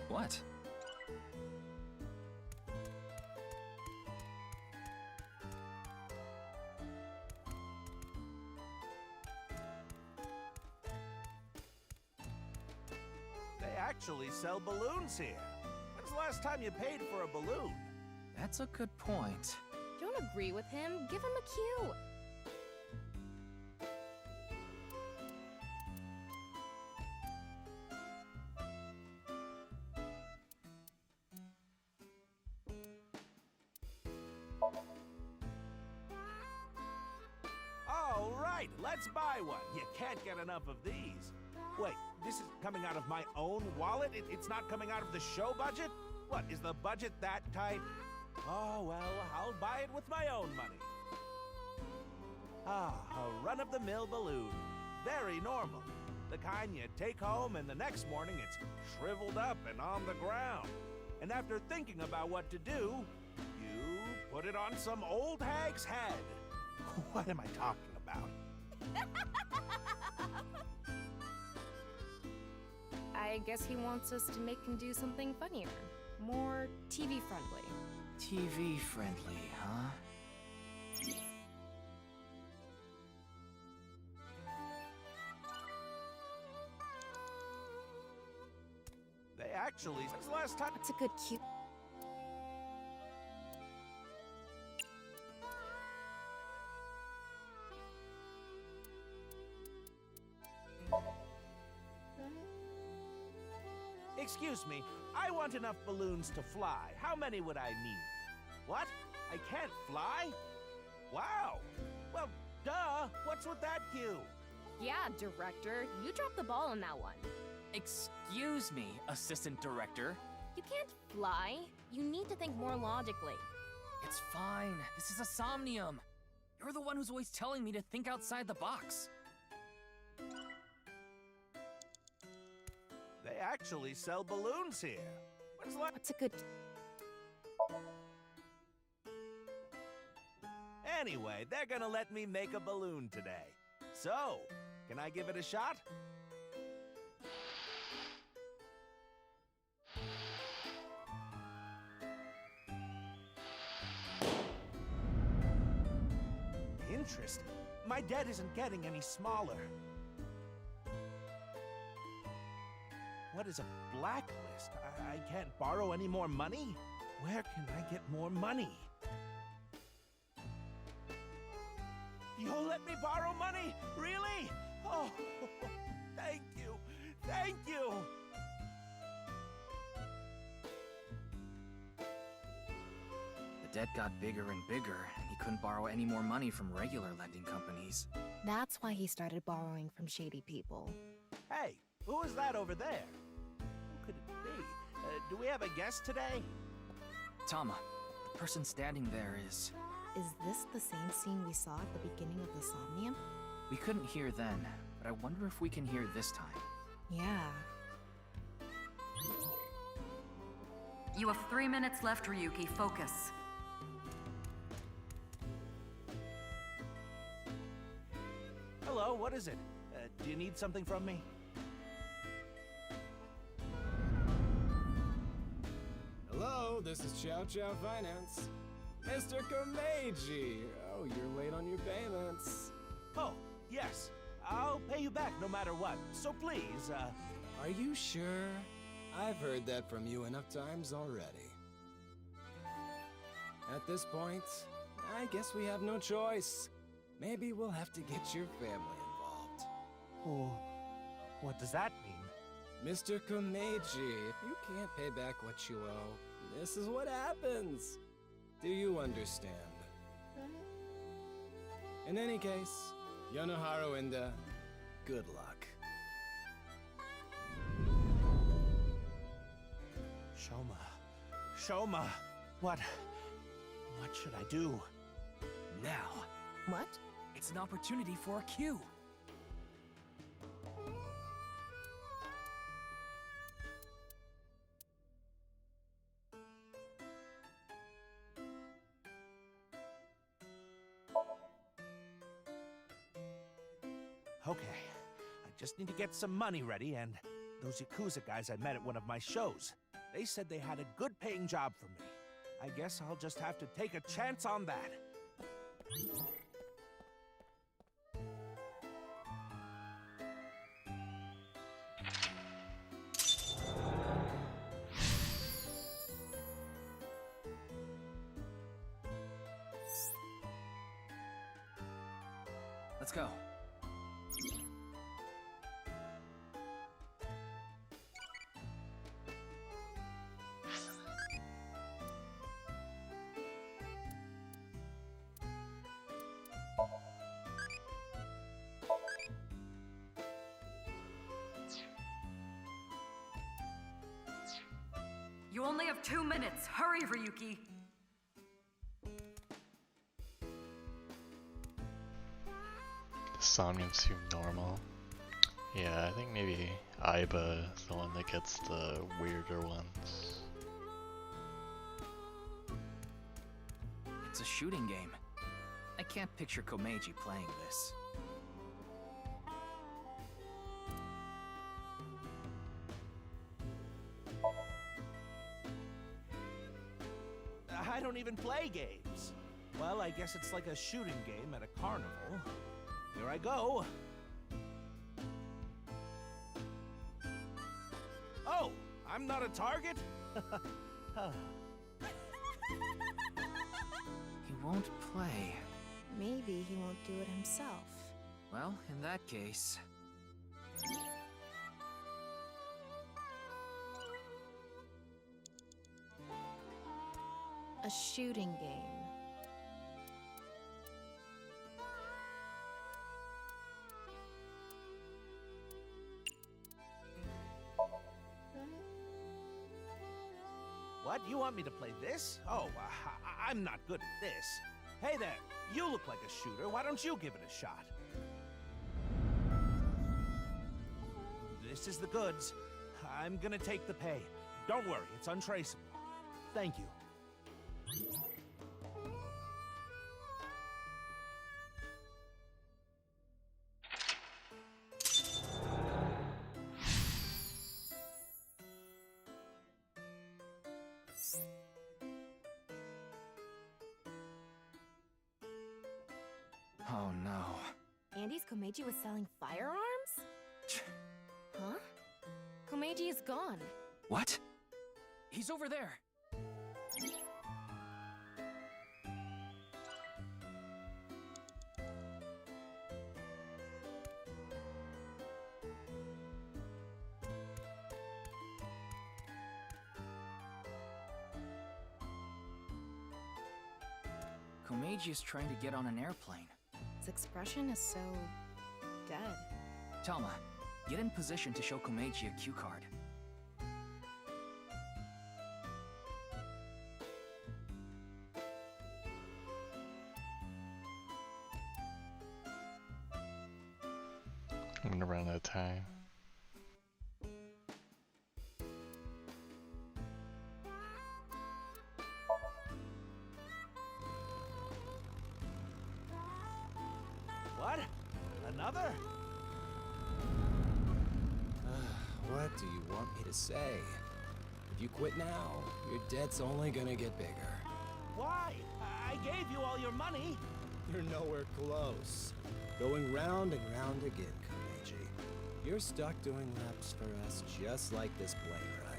What? They actually sell balloons here. When's the last time you paid for a balloon? That's a good point. Don't agree with him. Give him a cue. All right, let's buy one. You can't get enough of these. Wait, this is coming out of my own wallet? It's not coming out of the show budget? What, is the budget that tight? Oh, well, I'll buy it with my own money. Ah, a run-of-the-mill balloon. Very normal. The kind you take home and the next morning it's shriveled up and on the ground. And after thinking about what to do, you put it on some old hag's head. What am I talking about? I guess he wants us to make him do something funnier. More TV-friendly. TV-friendly, huh? They actually... Since the last time... That's a good cue. Excuse me, I want enough balloons to fly. How many would I need? What? I can't fly? Wow! Well, duh! What's with that cue? Yeah, director. You dropped the ball on that one. Excuse me, assistant director. You can't fly. You need to think more logically. It's fine. This is a SOMNIUM. You're the one who's always telling me to think outside the box. They actually sell balloons here. When's the last... That's a good... Anyway, they're gonna let me make a balloon today. So, can I give it a shot? Interesting. My debt isn't getting any smaller. What is a blacklist? I can't borrow any more money? Where can I get more money? You'll let me borrow money? Really? Oh, thank you. Thank you. The debt got bigger and bigger. He couldn't borrow any more money from regular lending companies. That's why he started borrowing from shady people. Hey, who is that over there? Who could it be? Do we have a guest today? Tama, the person standing there is... Is this the same scene we saw at the beginning of the SOMNIUM? We couldn't hear then, but I wonder if we can hear this time. Yeah. You have 3 minutes left, Ryuki. Focus. Hello, what is it? Do you need something from me? Hello, this is Chow Chow Finance. Mr. Komeiji! Oh, you're late on your payments. Oh, yes. I'll pay you back no matter what. So please, Are you sure? I've heard that from you enough times already. At this point, I guess we have no choice. Maybe we'll have to get your family involved. Oh, what does that mean? Mr. Komeiji, if you can't pay back what you owe, this is what happens. Do you understand? In any case, Yonoharu and good luck. Shoma, what should I do? Now. What? It's an opportunity for a cue. Okay, I just need to get some money ready, and those Yakuza guys I met at one of my shows, they said they had a good paying job for me. I guess I'll just have to take a chance on that. Let's go. You only have 2 minutes. Hurry, Ryuki. Does SOMNIUM seem normal? Yeah, I think maybe Aiba is the one that gets the weirder ones. It's a shooting game. I can't picture Komeiji playing this. I don't even play games. Well, I guess it's like a shooting game at a carnival. Here I go. Oh, I'm not a target? He won't play. Maybe he won't do it himself. Well, in that case... A shooting game. What? You want me to play this? Oh, I'm not good at this. Hey there, you look like a shooter. Why don't you give it a shot? This is the goods. I'm gonna take the pay. Don't worry, it's untraceable. Thank you. Oh no. Andy's Komeiji was selling firearms? Huh? Komeiji is gone. What? He's over there. Komeiji is trying to get on an airplane. His expression is so... dead. Talma, get in position to show Komeiji a cue card. I'm gonna run out of time. Another? What do you want me to say? If you quit now, your debt's only gonna get bigger. Why? I gave you all your money. You're nowhere close. Going round and round again, Komeiji. You're stuck doing laps for us just like this plane ride.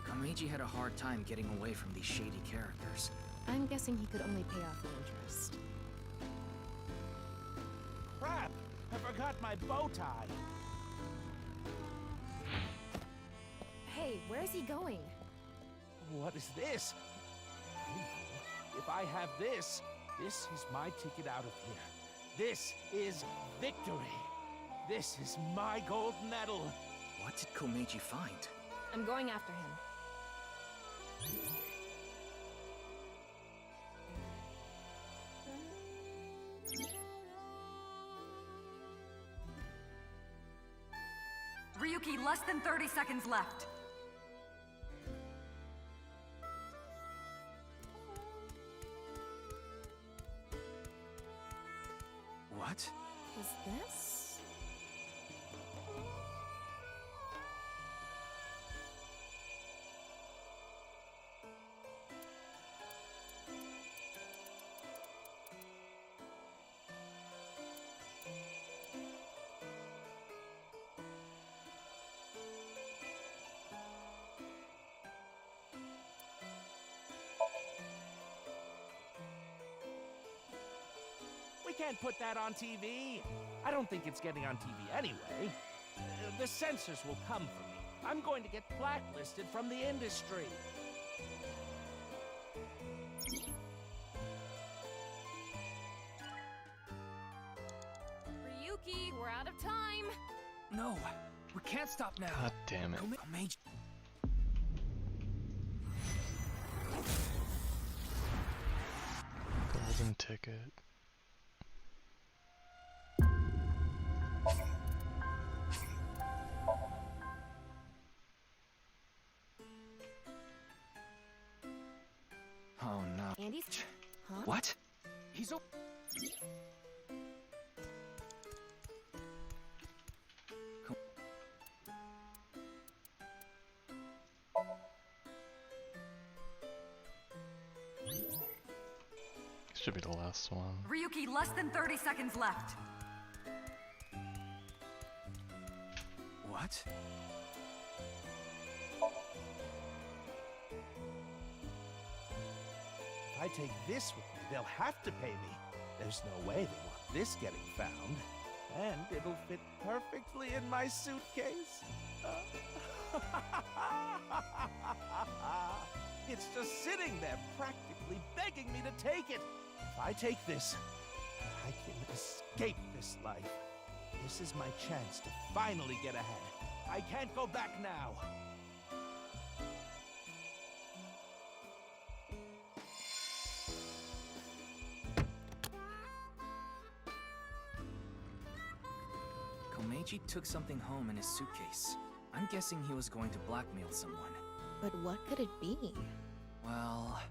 Komeiji had a hard time getting away from these shady characters. I'm guessing he could only pay off the interest. Crap! I forgot my bow tie. Hey, where's he going? What is this? If I have this, this is my ticket out of here. This is victory. This is my gold medal. What did Komeiji find? I'm going after him. Ryuki, less than 30 seconds left. What? Is this? We can't put that on TV. I don't think it's getting on TV anyway. The censors will come for me. I'm going to get blacklisted from the industry. Ryuki, we're out of time. No, we can't stop now. God damn it. Komeiji. Golden ticket. Oh no. Andy's... Huh? What? He's o- Should be the last one. Ryuki, less than 30 seconds left. What? If I take this with me, they'll have to pay me. There's no way they want this getting found. And it'll fit perfectly in my suitcase. It's just sitting there, practically begging me to take it. If I take this, I can escape this life. This is my chance to finally get ahead. I can't go back now. Komeiji took something home in his suitcase. I'm guessing he was going to blackmail someone. But what could it be? Well...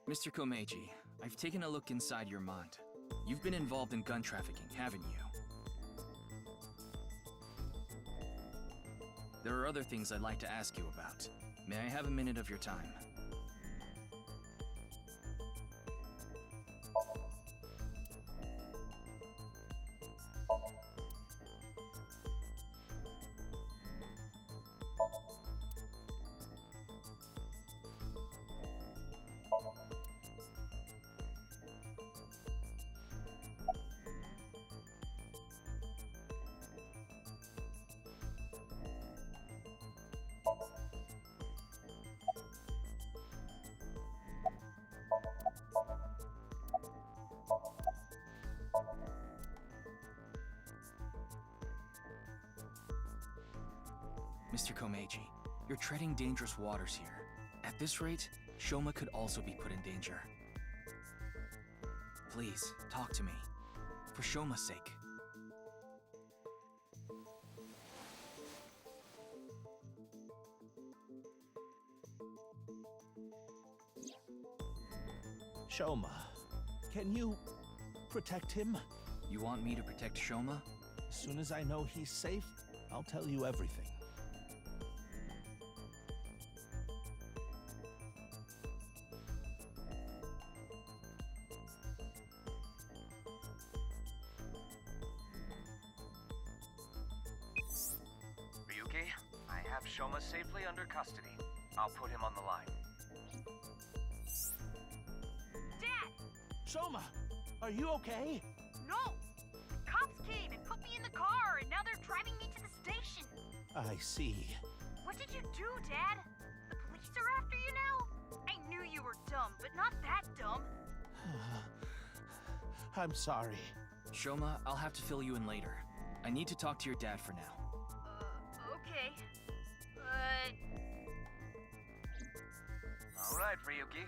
Mr. Komeiji, I've taken a look inside your mind. You've been involved in gun trafficking, haven't you? There are other things I'd like to ask you about. May I have a minute of your time? Mr. Komeiji, you're treading dangerous waters here. At this rate, Shoma could also be put in danger. Please, talk to me. For Shoma's sake. Shoma, can you protect him? You want me to protect Shoma? As soon as I know he's safe, I'll tell you everything. Ryuki, I have Shoma safely under custody. I'll put him on the line. Dad! Shoma, are you okay? No! The cops came and put me in the car, and now they're driving me to the station. I see. What did you do, Dad? The police are after you now? I knew you were dumb, but not that dumb. I'm sorry. Shoma, I'll have to fill you in later. I need to talk to your dad for now. Okay. But... All right, Ryuki.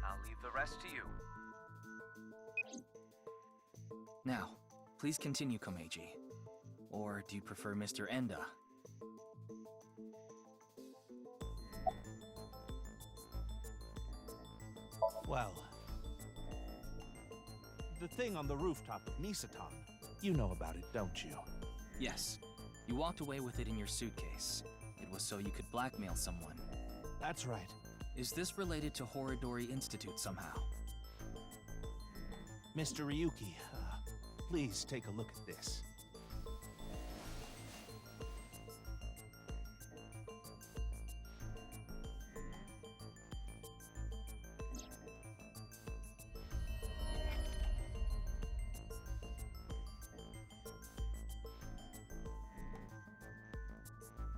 I'll leave the rest to you. Now, please continue, Komeiji. Or do you prefer Mr. Enda? Well, the thing on the rooftop of Nisatan, you know about it, don't you? Yes. You walked away with it in your suitcase. It was so you could blackmail someone. That's right. Is this related to Horidori Institute somehow? Mr. Ryuki, please take a look at this.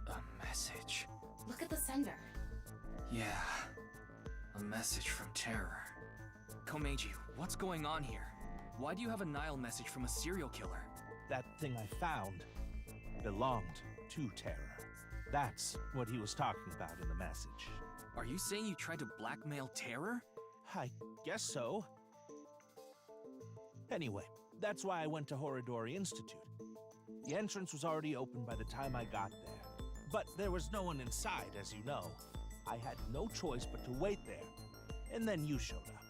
A message. Look at the sender. Yeah. A message from Terror. Komeiji, what's going on here? Why do you have a Nile message from a serial killer? That thing I found belonged to Terror. That's what he was talking about in the message. Are you saying you tried to blackmail Terror? I guess so. Anyway, that's why I went to Horidori Institute. The entrance was already open by the time I got there. But there was no one inside, as you know. I had no choice but to wait there. And then you showed up.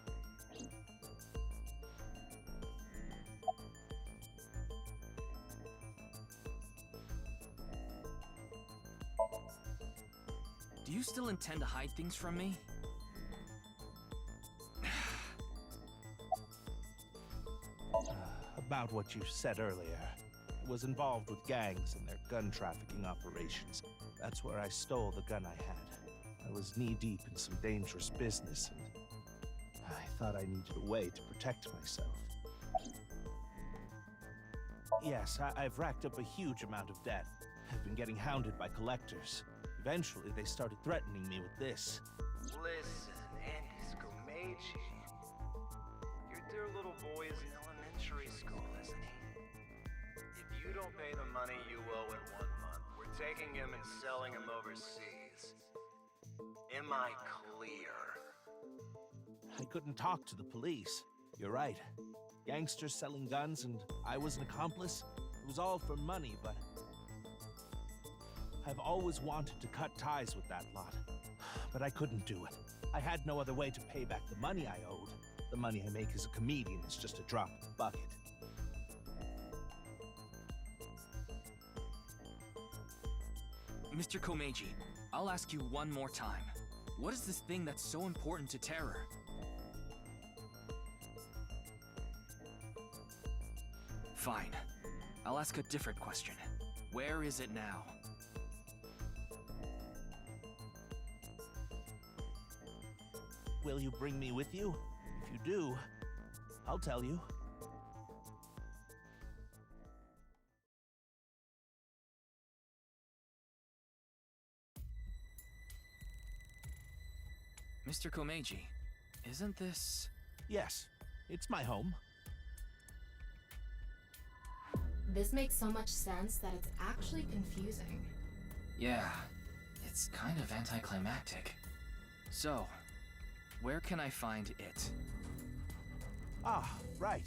Do you still intend to hide things from me? About what you said earlier. I was involved with gangs and their gun trafficking operations. That's where I stole the gun I had. I was knee-deep in some dangerous business, and I thought I needed a way to protect myself. Yes, I've racked up a huge amount of debt. I've been getting hounded by collectors. Eventually, they started threatening me with this. Listen, Andy's Komeiji. Your dear little boy is in elementary school, isn't he? If you don't pay the money you owe in 1 month, we're taking him and selling him overseas. Am I clear? I couldn't talk to the police. You're right. Gangsters selling guns, and I was an accomplice. It was all for money, but I've always wanted to cut ties with that lot. But I couldn't do it. I had no other way to pay back the money I owed. The money I make as a comedian is just a drop in the bucket. Mr. Komeiji, I'll ask you one more time. What is this thing that's so important to Terror? Fine. I'll ask a different question. Where is it now? Will you bring me with you? If you do, I'll tell you. Mr. Komeiji, isn't this... Yes, it's my home. This makes so much sense that it's actually confusing. Yeah, it's kind of anticlimactic. So, where can I find it? Ah, right.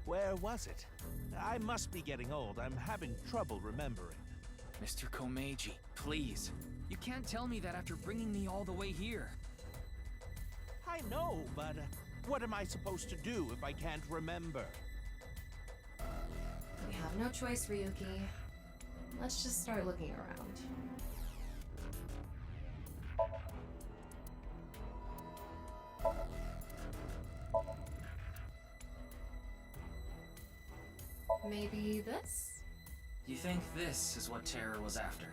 Where was it? I must be getting old. I'm having trouble remembering. Mr. Komeiji, please. You can't tell me that after bringing me all the way here. I know, but what am I supposed to do if I can't remember? We have no choice, Ryuki. Let's just start looking around. Maybe this? You think this is what Terror was after?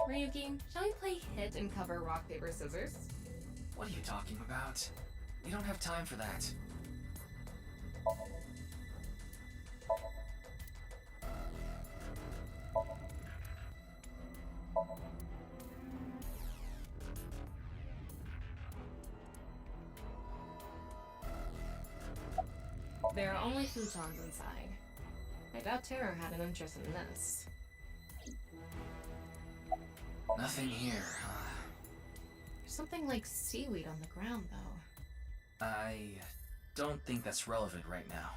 Ryuki, shall we play hit and cover rock, paper, scissors? What are you talking about? We don't have time for that. There are only futons inside. I doubt Terror had an interest in this. Nothing here. There's something like seaweed on the ground, though. I don't think that's relevant right now.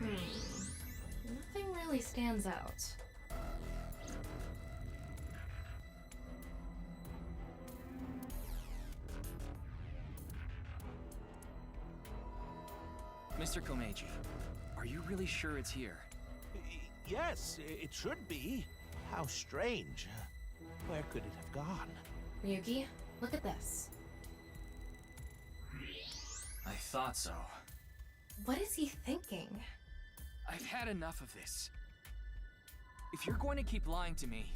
Nothing really stands out. Mr. Komeiji, are you really sure it's here? Yes, it should be. How strange. Where could it have gone? Ryuki, look at this. I thought so. What is he thinking? I've had enough of this. If you're going to keep lying to me...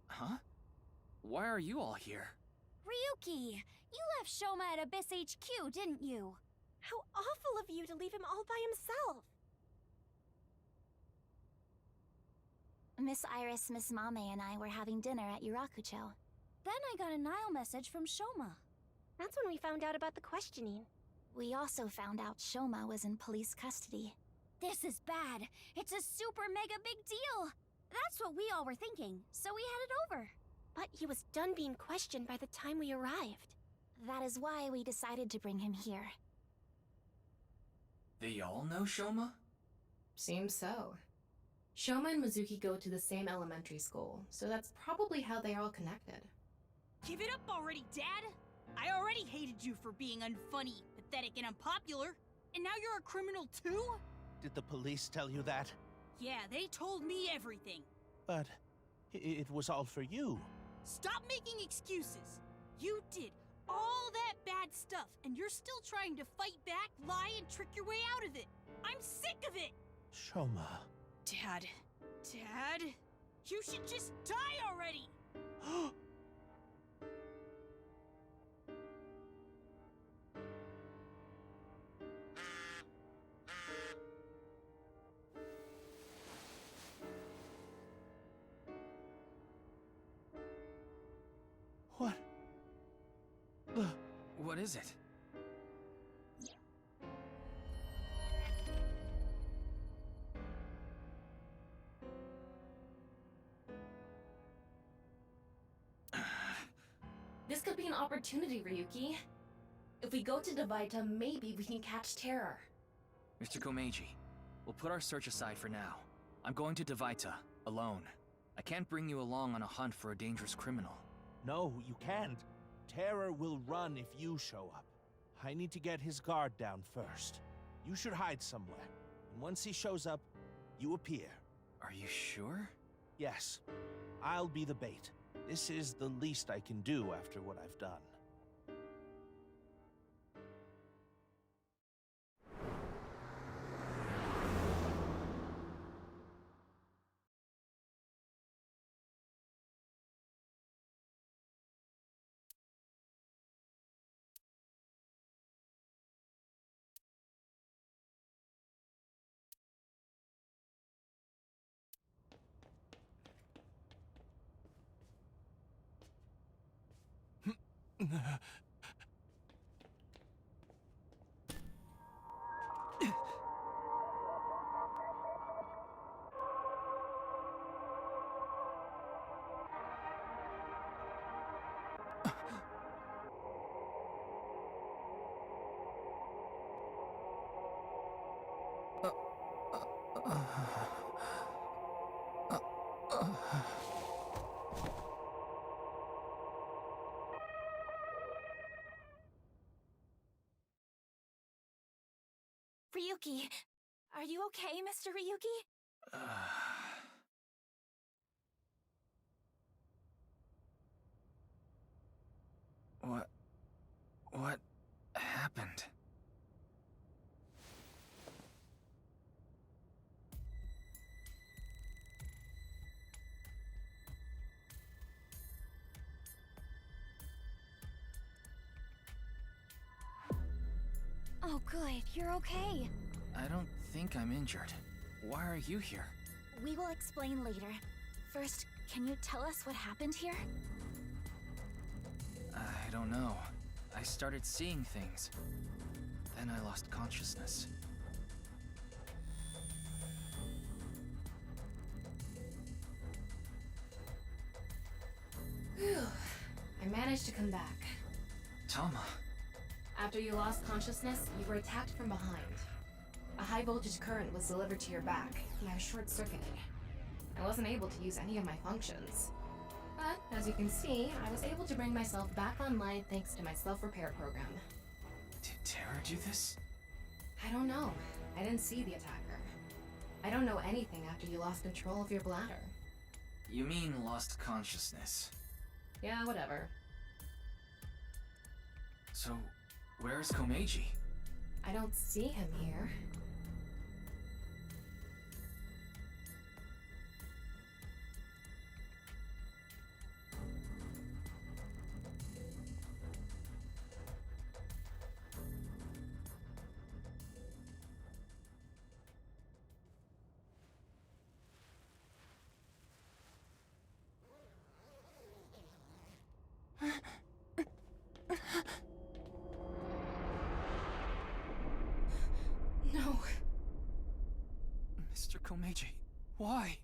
Huh? Why are you all here? Ryuki, you left Shoma at Abyss HQ, didn't you? How awful of you to leave him all by himself. Miss Iris, Miss Mame, and I were having dinner at Yurakucho. Then I got a Nile message from Shoma. That's when we found out about the questioning. We also found out Shoma was in police custody. This is bad. It's a super mega big deal. That's what we all were thinking, so we headed over. But he was done being questioned by the time we arrived. That is why we decided to bring him here. They all know Shoma? Seems so. Shoma and Mizuki go to the same elementary school, so that's probably how they are all connected. Give it up already, Dad! I already hated you for being unfunny, pathetic, and unpopular, and now you're a criminal too? Did the police tell you that? Yeah, they told me everything. But it was all for you. Stop making excuses! You did all that bad stuff, and you're still trying to fight back, lie, and trick your way out of it! I'm sick of it! Shoma. Dad. Dad? You should just die already! What? What is it? This could be an opportunity, Ryuki. If we go to Devaita, maybe we can catch Terror. Mr. Komeiji, We'll put our search aside for now. I'm going to Devaita, alone. I can't bring you along on a hunt for a dangerous criminal. No, you can't. Terror will run if you show up. I need to get his guard down first. You should hide somewhere. And once he shows up, you appear. Are you sure? Yes. I'll be the bait. This is the least I can do after what I've done. Ryuki, are you okay, Mr. Ryuki? What happened? Oh, good. You're okay. I don't think I'm injured. Why are you here? We will explain later. First, can you tell us what happened here? I don't know. I started seeing things. Then I lost consciousness. Whew. I managed to come back. Tama. After you lost consciousness, you were attacked from behind. A high voltage current was delivered to your back, and I was short-circuited. I wasn't able to use any of my functions. But, as you can see, I was able to bring myself back online thanks to my self-repair program. Did Terra do this? I don't know. I didn't see the attacker. I don't know anything after you lost control of your bladder. You mean lost consciousness? Yeah, whatever. So, where's Komeiji? I don't see him here. No. Mr. Komeiji, why?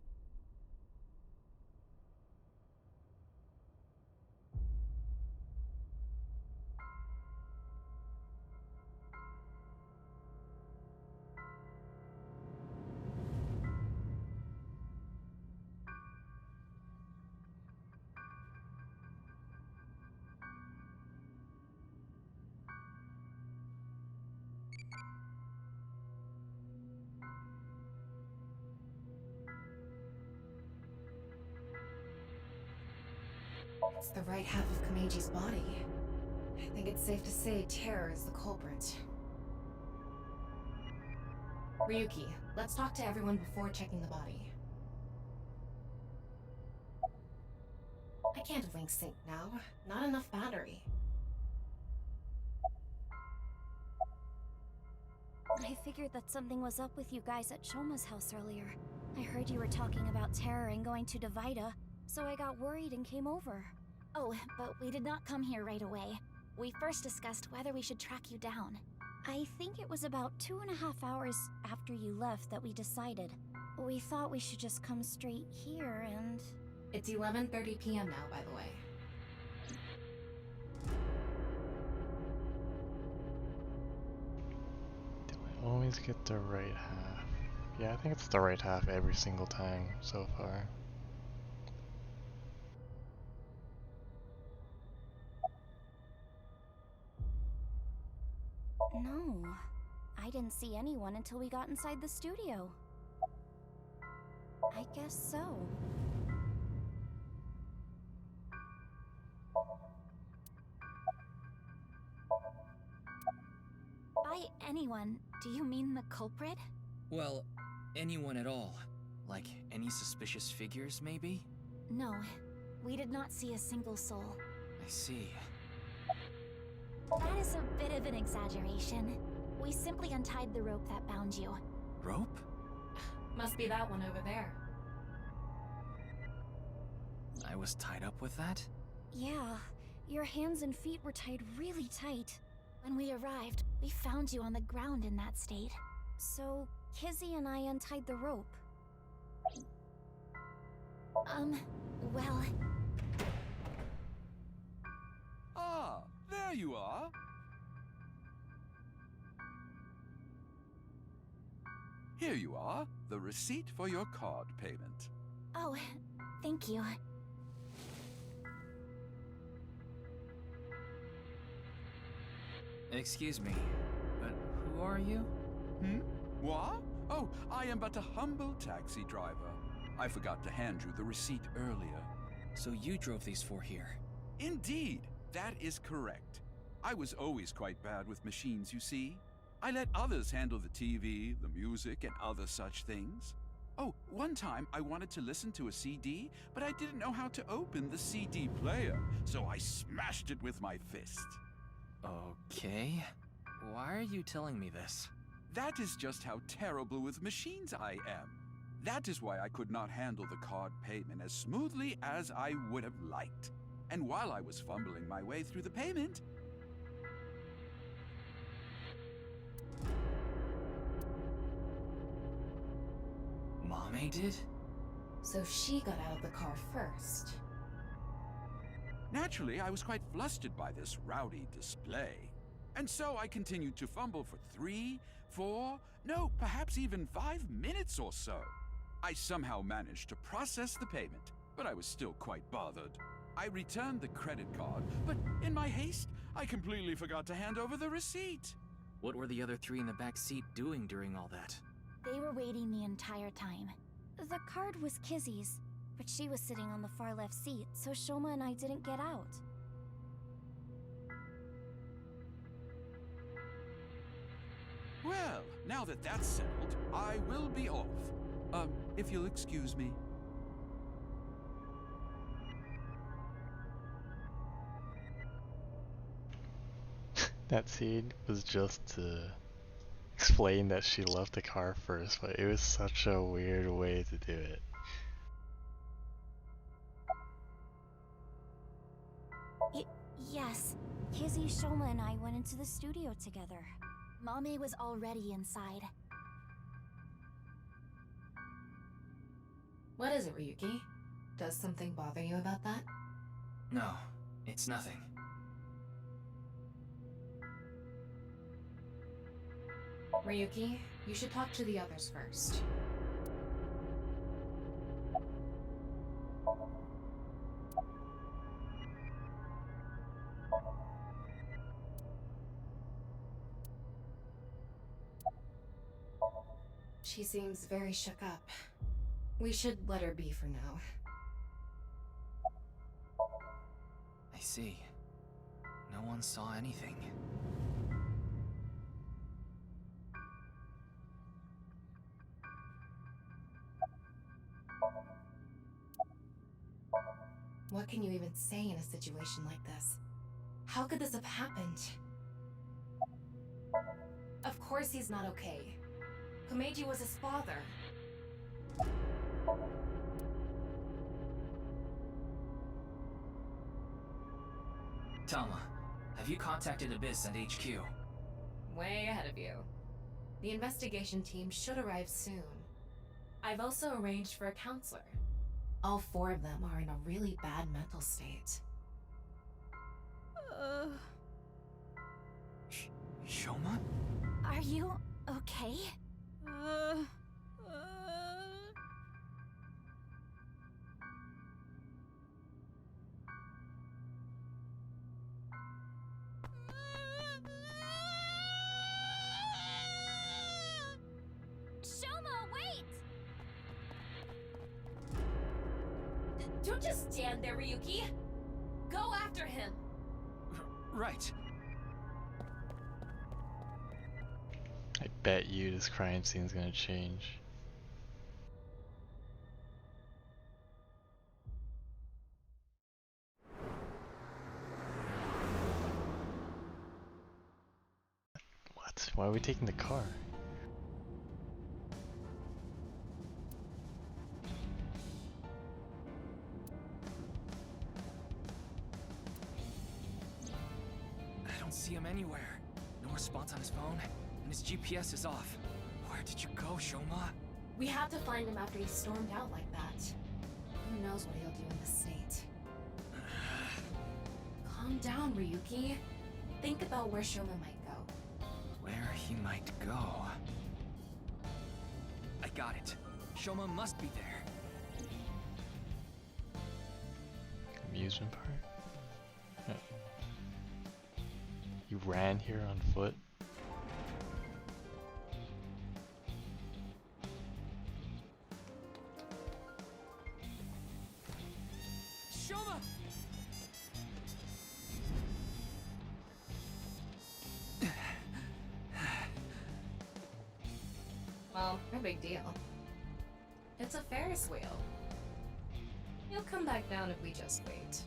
It's the right half of Komeiji's body. I think it's safe to say Terror is the culprit. Ryuki, let's talk to everyone before checking the body. I can't link sync now. Not enough battery. I figured that something was up with you guys at Shoma's house earlier. I heard you were talking about Terror and going to Devaita, so I got worried and came over. Oh, but we did not come here right away. We first discussed whether we should track you down. I think it was about 2.5 hours after you left that we decided. We thought we should just come straight here and... It's 11:30 p.m. now, by the way. Do I always get the right half? Yeah, I think it's the right half every single time so far. No, I didn't see anyone until we got inside the studio. I guess so. By anyone, do you mean the culprit? Well, anyone at all. Like, any suspicious figures, maybe? No, we did not see a single soul. I see. That is a bit of an exaggeration. We simply untied the rope that bound you. Rope? Must be that one over there. I was tied up with that? Yeah, your hands and feet were tied really tight. When we arrived, we found you on the ground in that state. So, Kizzy and I untied the rope. Well... Ah, there you are. Here you are, the receipt for your card payment. Oh, thank you. Excuse me, but who are you? What? Oh, I am but a humble taxi driver. I forgot to hand you the receipt earlier. So you drove these four here? Indeed, that is correct. I was always quite bad with machines, you see. I let others handle the TV, the music, and other such things. Oh, one time I wanted to listen to a CD, but I didn't know how to open the CD player, so I smashed it with my fist. Okay. Why are you telling me this? That is just how terrible with machines I am. That is why I could not handle the card payment as smoothly as I would have liked. And while I was fumbling my way through the payment... Mommy did? So she got out of the car first. Naturally, I was quite flustered by this rowdy display. And so I continued to fumble for 3, 4, no, perhaps even 5 minutes or so. I somehow managed to process the payment, but I was still quite bothered. I returned the credit card, but in my haste, I completely forgot to hand over the receipt. What were the other three in the back seat doing during all that? They were waiting the entire time. The card was Kizzy's, but she was sitting on the far left seat, so Shoma and I didn't get out. Well, now that that's settled, I will be off. If you'll excuse me. That scene was just to explain that she left the car first, but it was such a weird way to do it. Yes, Kizzy, Shoma, and I went into the studio together. Mommy was already inside. What is it, Ryuki? Does something bother you about that? No, it's nothing. Ryuki, you should talk to the others first. She seems very shook up. We should let her be for now. I see. No one saw anything. What can you even say in a situation like this? How could this have happened? Of course he's not okay. Komeiji was his father. Tama, have you contacted Abyss and HQ? Way ahead of you. The investigation team should arrive soon. I've also arranged for a counselor. All 4 of them are in a really bad mental state. Shoma? Are you okay? Don't just stand there, Ryuki! Go after him! Right. I bet you this crime scene's gonna change. What? Why are we taking the car? I don't see him anywhere. No response on his phone, and his GPS is off. Where did you go, Shoma? We had to find him after he stormed out like that. Who knows what he'll do in this state. Calm down, Ryuki. Think about where Shoma might go. Where he might go. I got it. Shoma must be there. Amusement park? Yeah. You ran here on foot? Shoma! Well, no big deal. It's a Ferris wheel. He'll come back down if we just wait.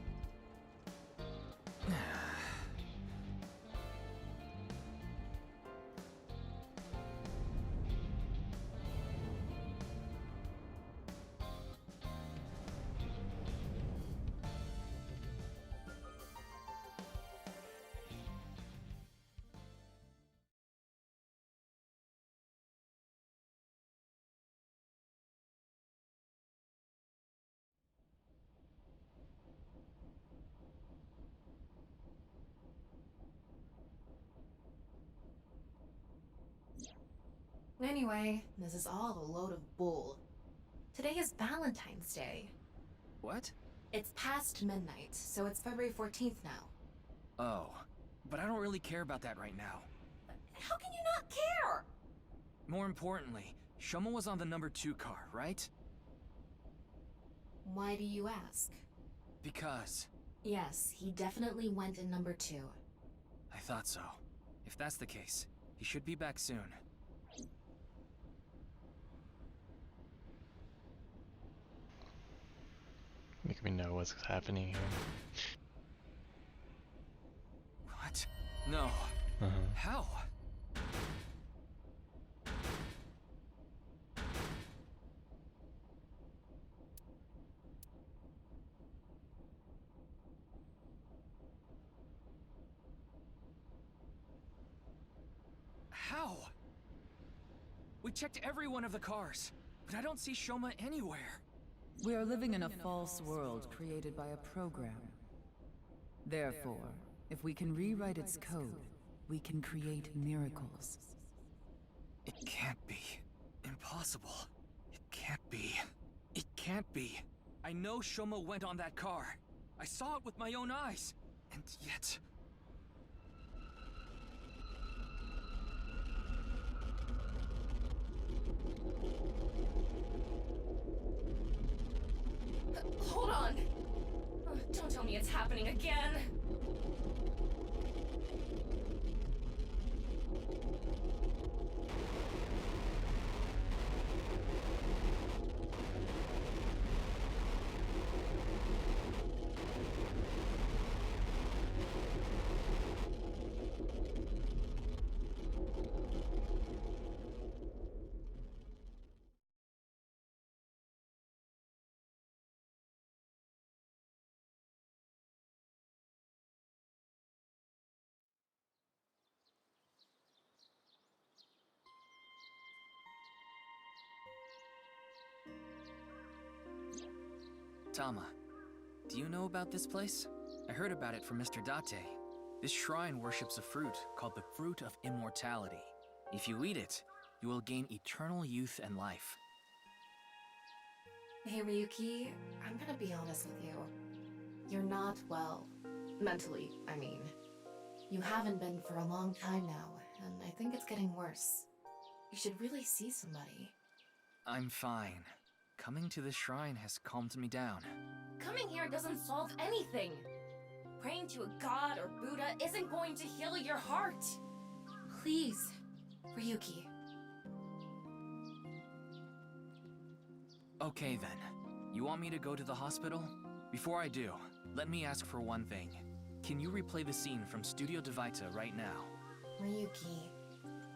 Anyway, this is all a load of bull. Today is Valentine's Day. What? It's past midnight, so it's February 14th now. Oh, but I don't really care about that right now. How can you not care? More importantly, Shoma was on the number 2 car, right? Why do you ask? Because Yes, he definitely went in number 2. I thought so. If that's the case, he should be back soon. Make me know what's happening here. What? No. How? How? We checked every one of the cars, but I don't see Shoma anywhere. We are living in a false world created by a program. Therefore, if we can rewrite its code, we can create miracles. It can't be. Impossible. It can't be. It can't be. I know Shoma went on that car. I saw it with my own eyes. And yet... Hold on! Don't tell me it's happening again! Tama, do you know about this place? I heard about it from Mr. Date. This shrine worships a fruit called the Fruit of Immortality. If you eat it, you will gain eternal youth and life. Hey Ryuki, I'm gonna be honest with you. You're not well. Mentally, I mean. You haven't been for a long time now, and I think it's getting worse. You should really see somebody. I'm fine. Coming to this shrine has calmed me down. Coming here doesn't solve anything. Praying to a god or Buddha isn't going to heal your heart. Please, Ryuki. Okay then. You want me to go to the hospital? Before I do, let me ask for one thing. Can you replay the scene from Studio Devita right now? Ryuki.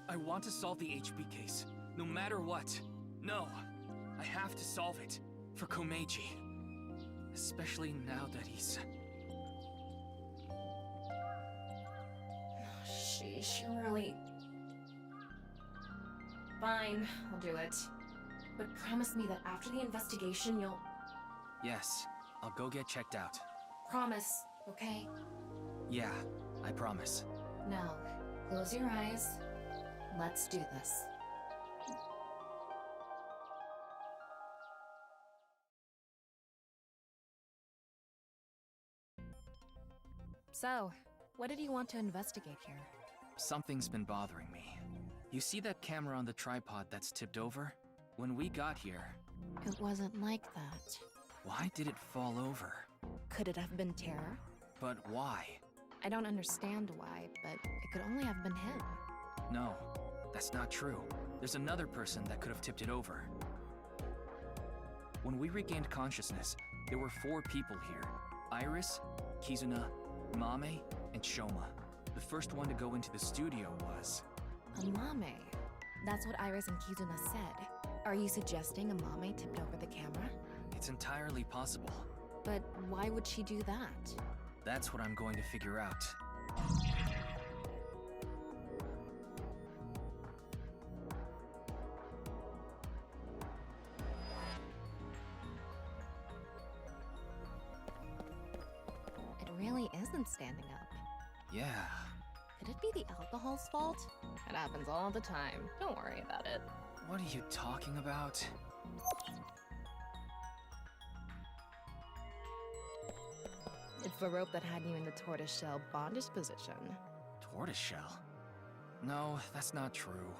I want to solve the HB case, no matter what. No, I have to solve it. For Komeiji. Especially now that he's... Sheesh, really... Fine, I'll do it. But promise me that after the investigation you'll... Yes, I'll go get checked out. Promise, okay? Yeah, I promise. Now, close your eyes. Let's do this. So, what did you want to investigate here? Something's been bothering me. You see that camera on the tripod that's tipped over? When we got here... It wasn't like that. Why did it fall over? Could it have been terror? But why? I don't understand why, but it could only have been him. No, that's not true. There's another person that could have tipped it over. When we regained consciousness, there were 4 people here. Iris, Kizuna, Mame, and Shoma. The first one to go into the studio was... Amame. That's what Iris and Kizuna said. Are you suggesting Amame tipped over the camera? It's entirely possible. But why would she do that? That's what I'm going to figure out. It really isn't standing up. Yeah. Could it be the alcohol's fault? It happens all the time. Don't worry about it. What are you talking about? It's the rope that had you in the tortoiseshell bondage position. Tortoiseshell? No, that's not true.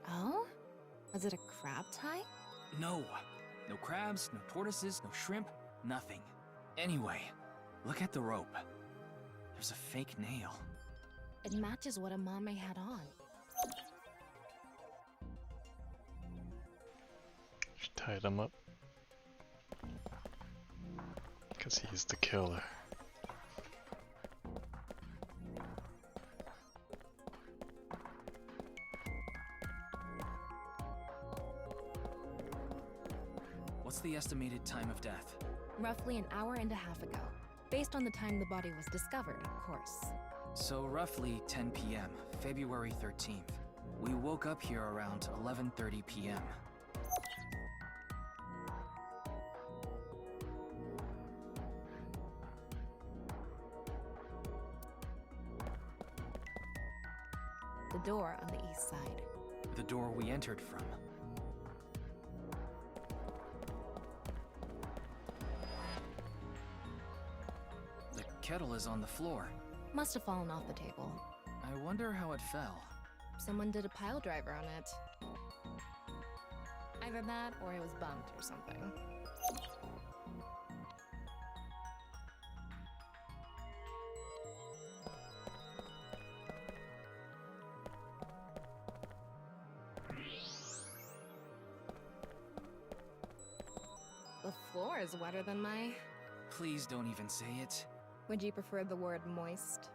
Oh? Was it a crab tie? No. No crabs, no tortoises, no shrimp, nothing. Anyway, look at the rope. There's a fake nail. It matches what Amame had on. She tied him up. Because he's the killer. What's the estimated time of death? Roughly an hour and a half ago. Based on the time the body was discovered, of course. So roughly 10 p.m., February 13th. We woke up here around 11:30 p.m. The door on the east side. The door we entered from. The kettle is on the floor. Must have fallen off the table. I wonder how it fell. Someone did a pile driver on it. Either that or it was bumped or something. The floor is wetter than my... Please don't even say it. Would you prefer the word moist?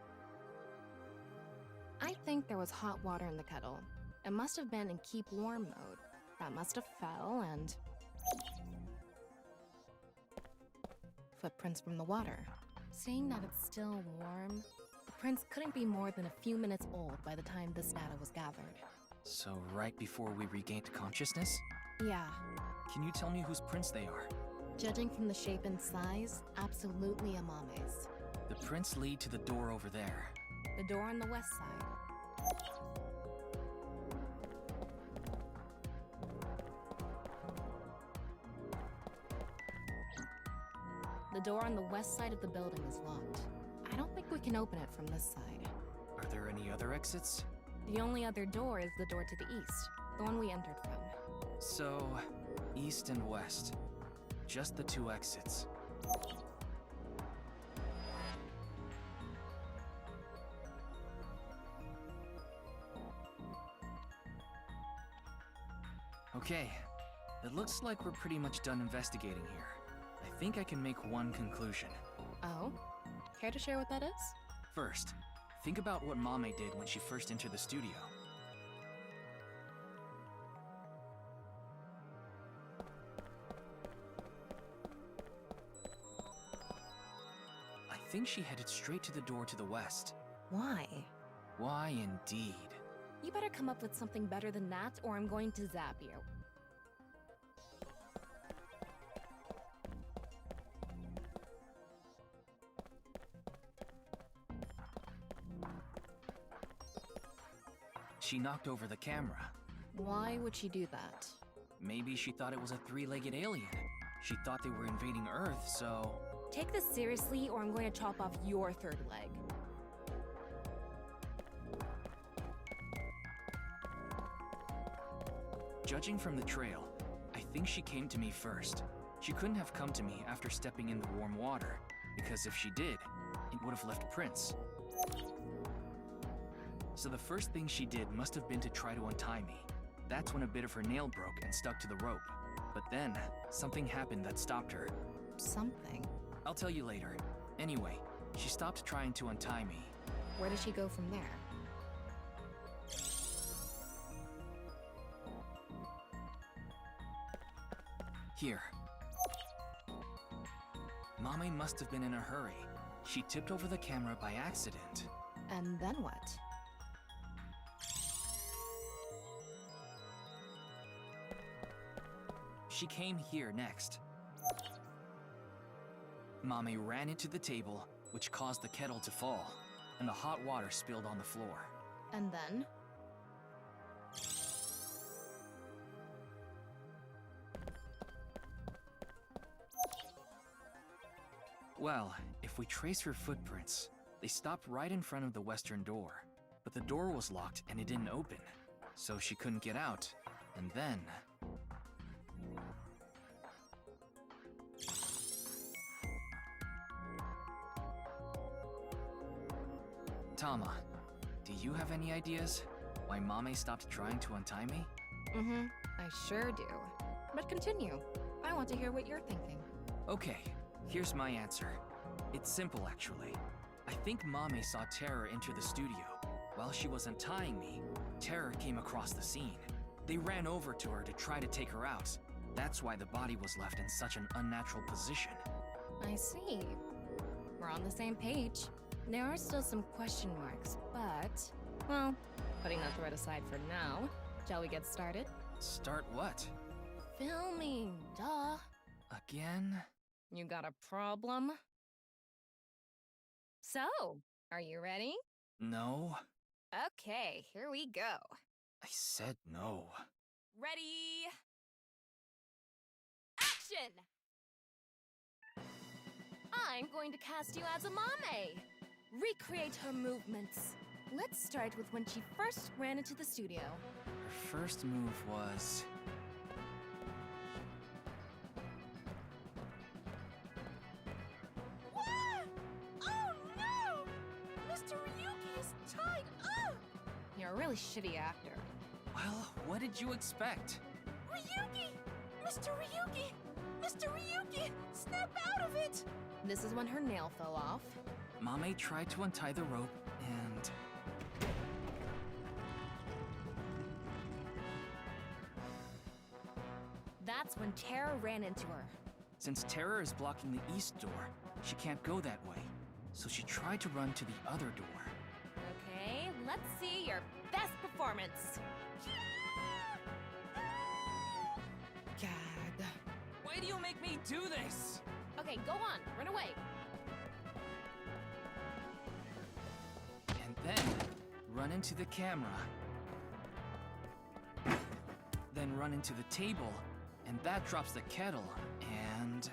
I think there was hot water in the kettle. It must have been in keep warm mode. That must have fell and... Footprints from the water. Saying that it's still warm, the prints couldn't be more than a few minutes old by the time this data was gathered. So right before we regained consciousness? Yeah. Can you tell me whose prints they are? Judging from the shape and size, absolutely Amame's. The prints lead to the door over there. The door on the west side. The door on the west side of the building is locked. I don't think we can open it from this side. Are there any other exits? The only other door is the door to the east, the one we entered from. So, east and west. Just the 2 exits. Okay, it looks like we're pretty much done investigating here. I think I can make one conclusion. Oh? Care to share what that is? First, think about what Mame did when she first entered the studio. I think she headed straight to the door to the west. Why? Why indeed? You better come up with something better than that, or I'm going to zap you. She knocked over the camera. Why would she do that? Maybe she thought it was a three-legged alien. She thought they were invading Earth, so... Take this seriously, or I'm going to chop off your third leg. Judging from the trail, I think she came to me first. She couldn't have come to me after stepping in the warm water, because if she did, it would have left prints. So the first thing she did must have been to try to untie me. That's when a bit of her nail broke and stuck to the rope. But then, something happened that stopped her. Something? I'll tell you later. Anyway, she stopped trying to untie me. Where did she go from there? Here. Mame must have been in a hurry. She tipped over the camera by accident. And then what? She came here next. Mame ran into the table, which caused the kettle to fall, and the hot water spilled on the floor. And then? Well, if we trace her footprints, they stopped right in front of the western door. But the door was locked and it didn't open, so she couldn't get out. And then... Tama, do you have any ideas why Mame stopped trying to untie me? Mm-hmm, I sure do. But continue. I want to hear what you're thinking. Okay, here's my answer. It's simple, actually. I think Mame saw Terror enter the studio. While she was untying me, Terror came across the scene. They ran over to her to try to take her out. That's why the body was left in such an unnatural position. I see. We're on the same page. There are still some question marks, but... Well, putting that thread aside for now, shall we get started? Start what? Filming, duh. Again? You got a problem? So, are you ready? No. Okay, here we go. I said no. Ready? Action! I'm going to cast you as a Mame. Recreate her movements. Let's start with when she first ran into the studio. Her first move was... What? Oh no! Mr. Ryuki is tied up! You're a really shitty actor. Well, what did you expect? Ryuki! Mr. Ryuki! Mr. Ryuki! Snap out of it! This is when her nail fell off. Mame tried to untie the rope, and... That's when Terror ran into her. Since Terror is blocking the east door, she can't go that way. So she tried to run to the other door. Okay, let's see your best performance. God. Why do you make me do this? Okay, go on, run away. And then, run into the camera. Then run into the table, and that drops the kettle, and...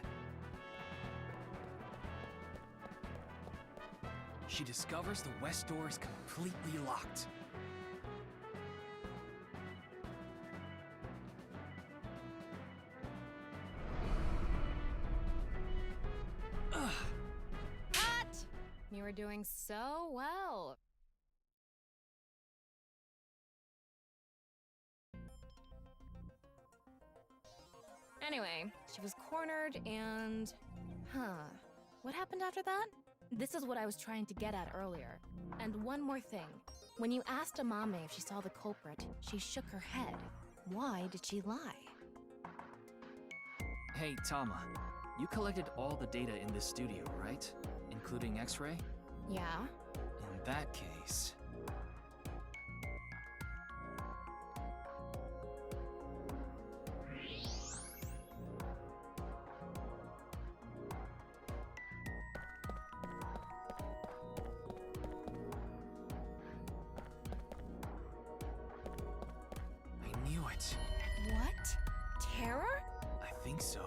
She discovers the west door is completely locked. Ugh. Cut! You were doing so well. Anyway, she was cornered and... What happened after that? This is what I was trying to get at earlier. And one more thing. When you asked Amame if she saw the culprit, she shook her head. Why did she lie? Hey, Tama. You collected all the data in this studio, right? Including X-ray? Yeah? In that case... I knew it. What? Terror? I think so.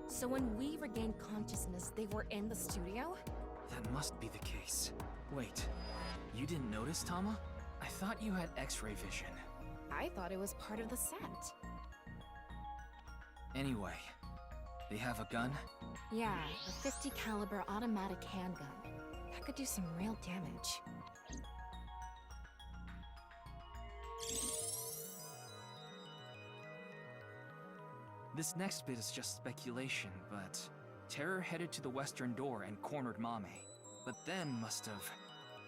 So when we regained consciousness, they were in the studio? That must be the case. Wait, you didn't notice, Tama? I thought you had X-ray vision. I thought it was part of the set. Anyway, they have a gun? Yeah, a 50 caliber automatic handgun. That could do some real damage. This next bit is just speculation, but Terror headed to the western door and cornered Mame, but then must have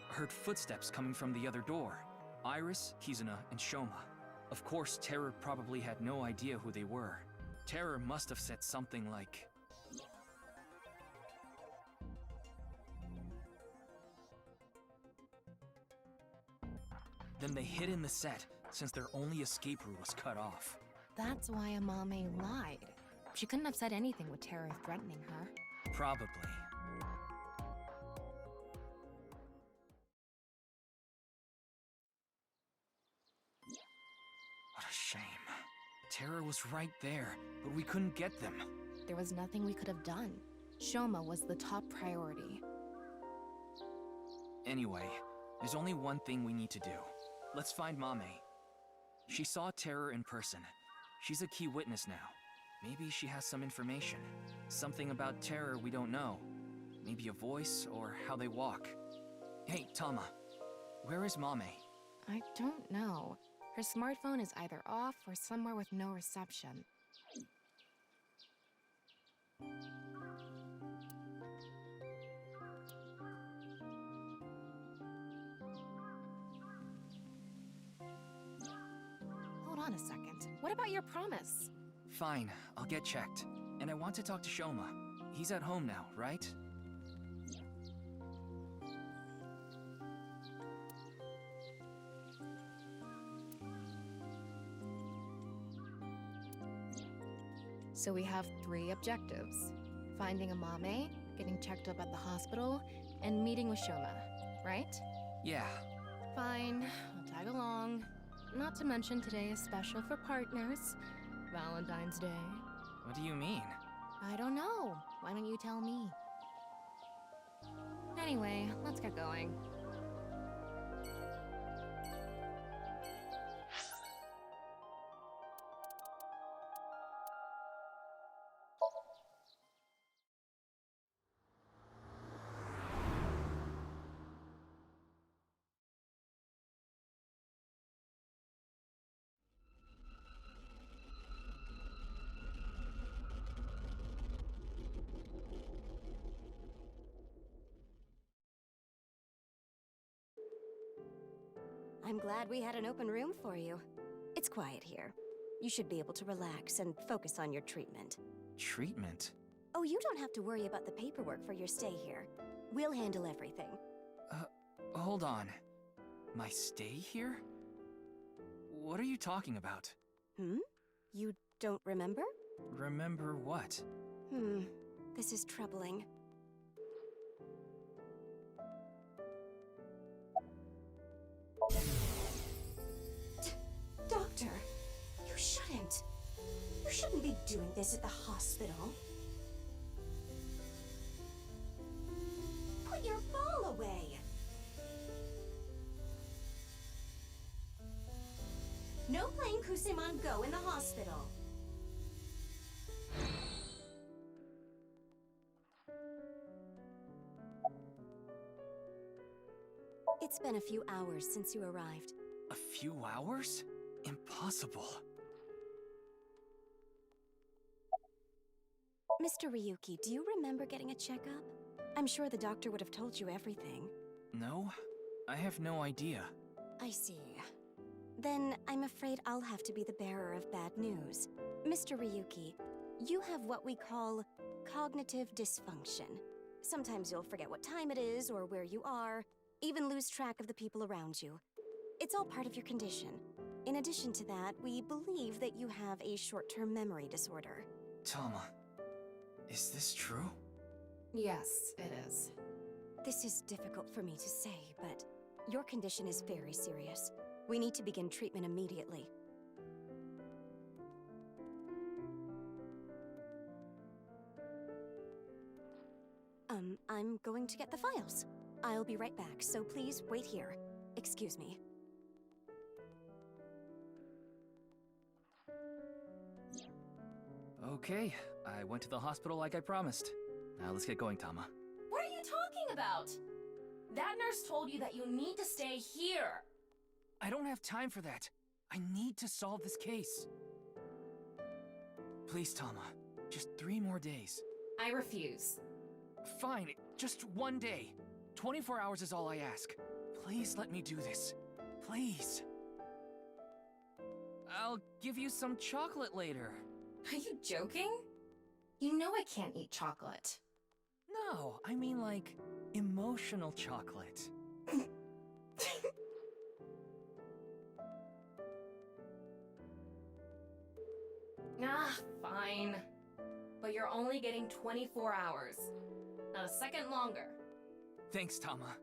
heard footsteps coming from the other door. Iris, Kizuna, and Shoma. Of course, Terror probably had no idea who they were. Terror must have said something like, then they hid in the set, since their only escape route was cut off. That's why Amame lied. She couldn't have said anything with Terror threatening her. Probably. What a shame. Terror was right there, but we couldn't get them. There was nothing we could have done. Shoma was the top priority. Anyway, there's only one thing we need to do. Let's find Mame. She saw Terror in person. She's a key witness now. Maybe she has some information. Something about Terror we don't know. Maybe a voice or how they walk. Hey, Tama. Where is Mame? I don't know. Her smartphone is either off or somewhere with no reception. Hold on a second. What about your promise? Fine, I'll get checked. And I want to talk to Shoma. He's at home now, right? So we have 3 objectives. Finding Amame, getting checked up at the hospital, and meeting with Shoma, right? Yeah. Fine, I'll tag along. Not to mention today is special for partners. Valentine's Day. What do you mean? I don't know. Why don't you tell me? Anyway, let's get going. I'm glad we had an open room for you. It's quiet here. You should be able to relax and focus on your treatment. Treatment? Oh, you don't have to worry about the paperwork for your stay here. We'll handle everything. Hold on. My stay here? What are you talking about? You don't remember? Remember what? This is troubling. Doctor, you shouldn't. You shouldn't be doing this at the hospital. Put your ball away. No playing Kusemon Go in the hospital. It's been a few hours since you arrived. A few hours? Impossible. Mr. Ryuki, do you remember getting a checkup? I'm sure the doctor would have told you everything. No, I have no idea. I see. Then I'm afraid I'll have to be the bearer of bad news. Mr. Ryuki, you have what we call cognitive dysfunction. Sometimes you'll forget what time it is or where you are, even lose track of the people around you. It's all part of your condition. In addition to that, we believe that you have a short-term memory disorder. Tama, is this true? Yes, it is. This is difficult for me to say, but your condition is very serious. We need to begin treatment immediately. I'm going to get the files. I'll be right back, so please wait here. Excuse me. Okay, I went to the hospital like I promised. Now let's get going, Tama. What are you talking about? That nurse told you that you need to stay here. I don't have time for that. I need to solve this case. Please, Tama. Just 3 more days. I refuse. Fine, just 1 day. 24 hours is all I ask. Please let me do this. Please. I'll give you some chocolate later. Are you joking? You know I can't eat chocolate. No, I mean like emotional chocolate. Ah, fine. But you're only getting 24 hours. Not a second longer. Thanks, Tama.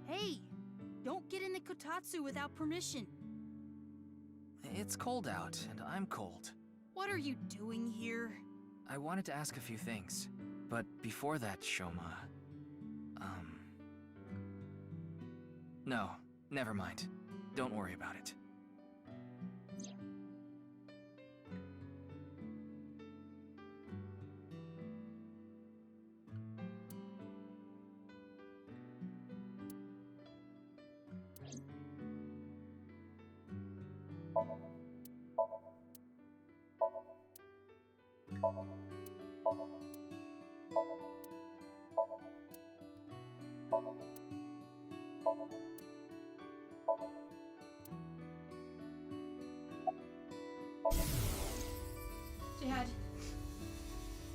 Hey! Don't get in the kotatsu without permission. It's cold out, and I'm cold. What are you doing here? I wanted to ask a few things, but before that, Shoma... No, never mind. Don't worry about it. Dad.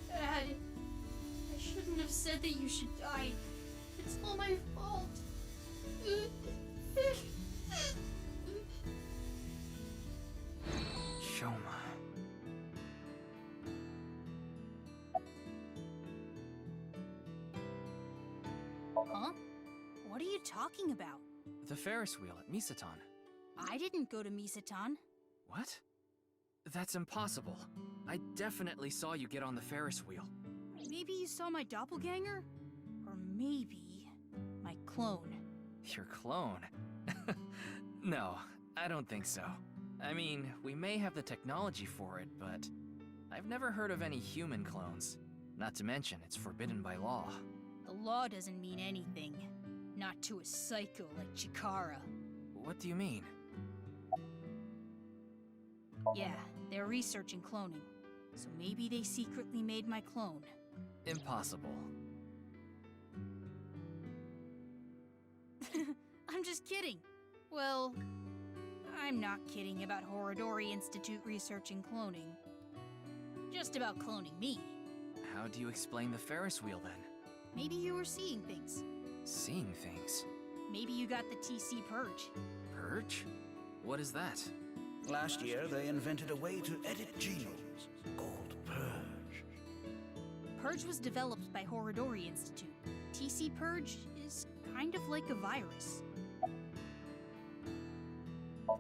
Dad. I shouldn't have said that you should die. It's all my fault. Shoma. Huh? What are you talking about? The Ferris wheel at Misatan. I didn't go to Misatan. What? That's impossible. I definitely saw you get on the Ferris wheel. Maybe you saw my doppelganger? Or maybe my clone. Your clone? No, I don't think so. I mean, we may have the technology for it, but I've never heard of any human clones. Not to mention, it's forbidden by law. The law doesn't mean anything. Not to a psycho like Chikara. What do you mean? Yeah, they're researching cloning. So maybe they secretly made my clone. Impossible. I'm just kidding. Well, I'm not kidding about Horodori Institute researching cloning. Just about cloning me. How do you explain the Ferris wheel then? Maybe you were seeing things. Seeing things? Maybe you got the TC Purge. Purge? What is that? Last year, they invented a way to edit genomes called Purge. Purge was developed by Horodori Institute. TC Purge is kind of like a virus.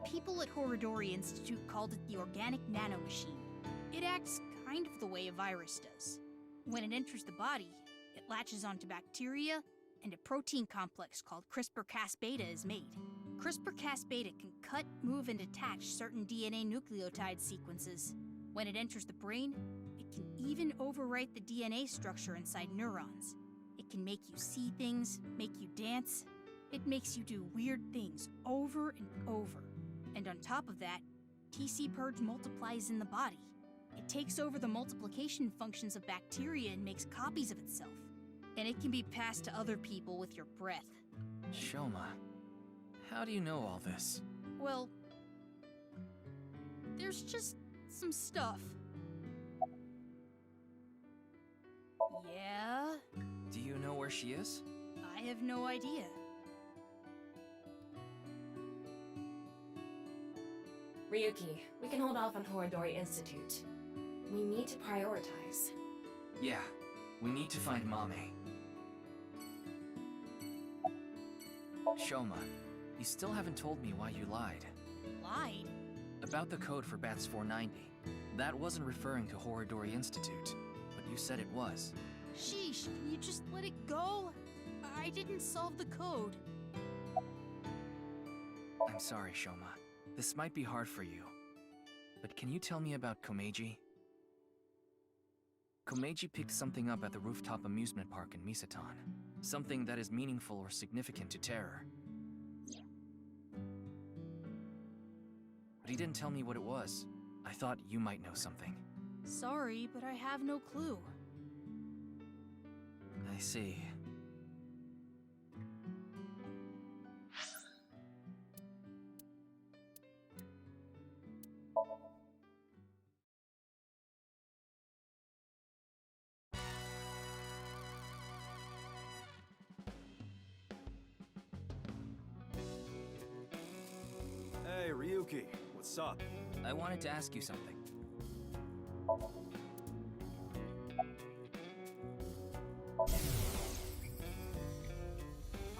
People at Horodori Institute called it the Organic Nanomachine. It acts kind of the way a virus does. When it enters the body, it latches onto bacteria, and a protein complex called CRISPR-Cas-beta is made. CRISPR-Cas-beta can cut, move, and attach certain DNA nucleotide sequences. When it enters the brain, it can even overwrite the DNA structure inside neurons. It can make you see things, make you dance. It makes you do weird things over and over. And on top of that, TC Purge multiplies in the body. It takes over the multiplication functions of bacteria and makes copies of itself. And it can be passed to other people with your breath. Shoma, how do you know all this? Well, there's just some stuff. Yeah? Do you know where she is? I have no idea. Ryuki, we can hold off on Horodori Institute. We need to prioritize. Yeah, we need to find Mame. Shoma, you still haven't told me why you lied. Lied? About the code for Bats 490. That wasn't referring to Horodori Institute, but you said it was. Sheesh, can you just let it go? I didn't solve the code. I'm sorry, Shoma. This might be hard for you. But can you tell me about Komeiji? Komeiji picked something up at the rooftop amusement park in Misatan. Something that is meaningful or significant to Terror. But he didn't tell me what it was. I thought you might know something. Sorry, but I have no clue. I see. Hey, Ryuki, what's up? I wanted to ask you something.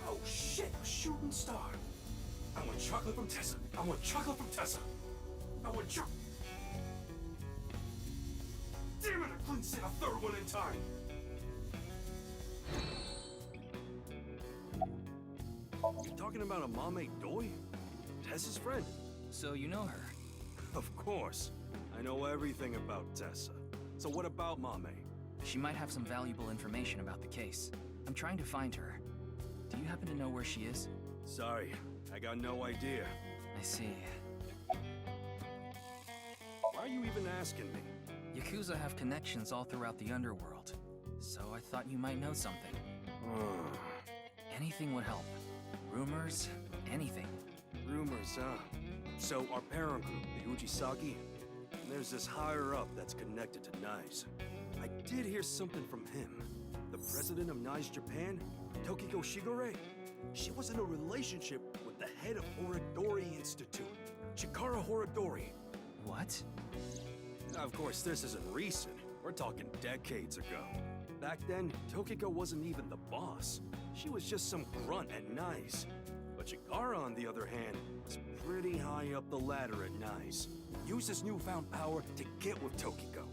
Oh shit, a shooting star. I want chocolate from Tessa. I want chocolate from Tessa. I want chocolate. Damn it, I couldn't say a third one in time. You talking about a Mame Doi? Tessa's friend? So you know her? Of course. I know everything about Tessa. So what about Mame? She might have some valuable information about the case. I'm trying to find her. Do you happen to know where she is? Sorry, I got no idea. I see. Why are you even asking me? Yakuza have connections all throughout the underworld. So I thought you might know something. Anything would help. Rumors, anything. Rumors, huh? So our parent group, the Ujisaki, there's this higher up that's connected to NICE. I did hear something from him. The president of NICE Japan, Tokiko Shigure. She was in a relationship with the head of Horodori Institute, Chikara Horodori. What? Of course, this isn't recent. We're talking decades ago. Back then, Tokiko wasn't even the boss. She was just some grunt at NICE. But Chikara, on the other hand, was pretty high up the ladder at NICE. Used his newfound power to get with Tokiko.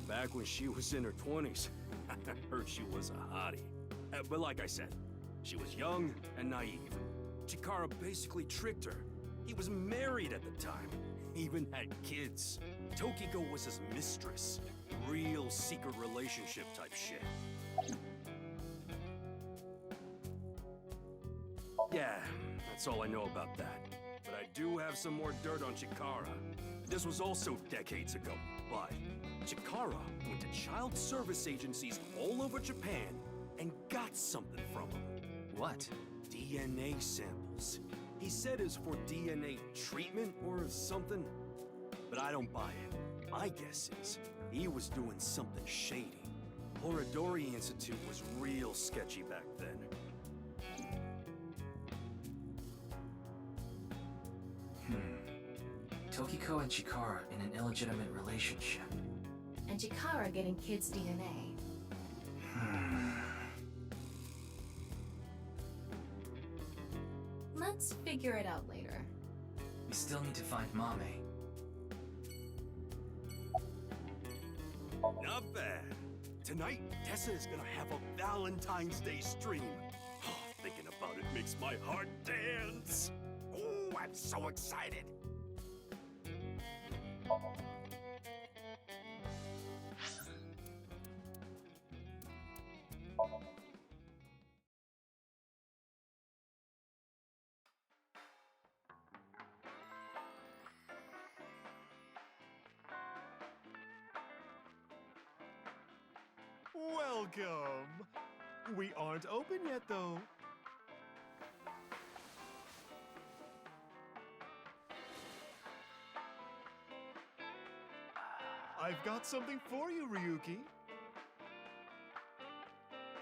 Back when she was in her 20s, I heard she was a hottie. But like I said, she was young and naive. Chikara basically tricked her. He was married at the time, even had kids. Tokiko was his mistress. Real secret relationship type shit. Yeah, that's all I know about that. But I do have some more dirt on Chikara. This was also decades ago, but Chikara went to child service agencies all over Japan and got something from them. What? DNA samples. He said it's for DNA treatment or something, but I don't buy it. My guess is he was doing something shady. Horodori Institute was real sketchy back then. Tokiko and Chikara in an illegitimate relationship. And Chikara getting kids' DNA. Let's figure it out later. We still need to find Mame. Not bad. Tonight, Tessa is gonna have a Valentine's Day stream. Thinking about it makes my heart dance. Oh, I'm so excited. Welcome! We aren't open yet, though. I've got something for you, Ryuki.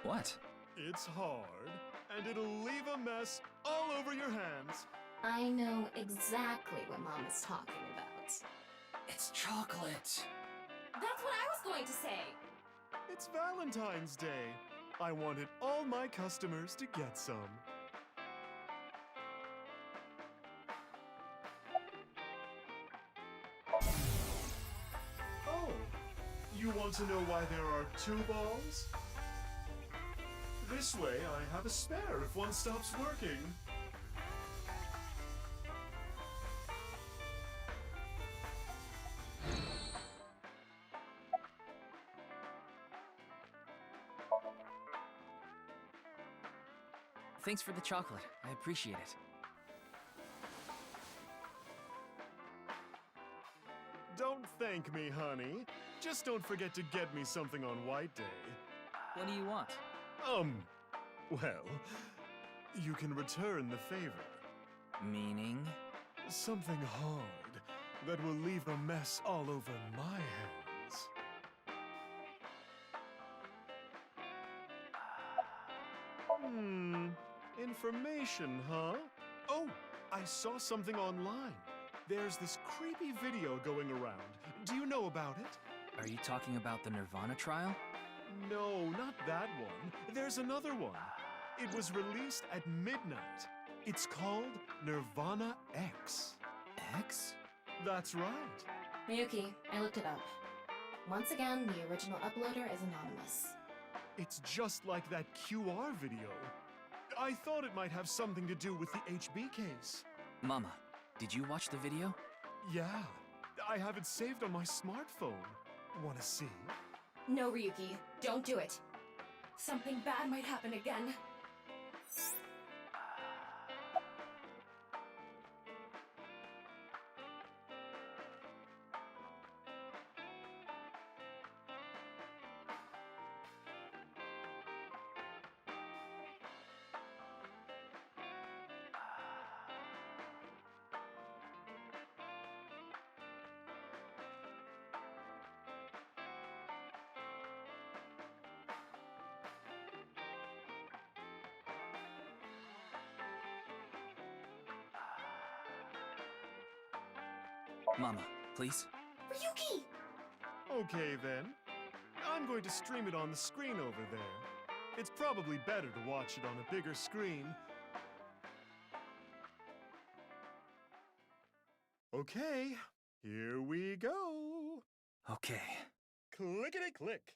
What? It's hard, and it'll leave a mess all over your hands. I know exactly what Mom is talking about. It's chocolate. That's what I was going to say! It's Valentine's Day. I wanted all my customers to get some. Oh, you want to know why there are 2 balls? This way, I have a spare if one stops working. Thanks for the chocolate. I appreciate it. Don't thank me, honey. Just don't forget to get me something on White Day. What do you want? Well, you can return the favor. Meaning? Something hard that will leave a mess all over my hands. Information, huh? Oh, I saw something online. There's this creepy video going around. Do you know about it? Are you talking about the Nirvana trial? No, not that one. There's another one. It was released at midnight. It's called Nirvana X. X? That's right. Miyuki, I looked it up. Once again, the original uploader is anonymous. It's just like that QR video. I thought it might have something to do with the HB case. Mama, did you watch the video? Yeah, I have it saved on my smartphone. Wanna see? No, Ryuki, don't do it. Something bad might happen again. Mama, please? Ryuki! Okay then. I'm going to stream it on the screen over there. It's probably better to watch it on a bigger screen. Okay, here we go. Okay. Clickety-click.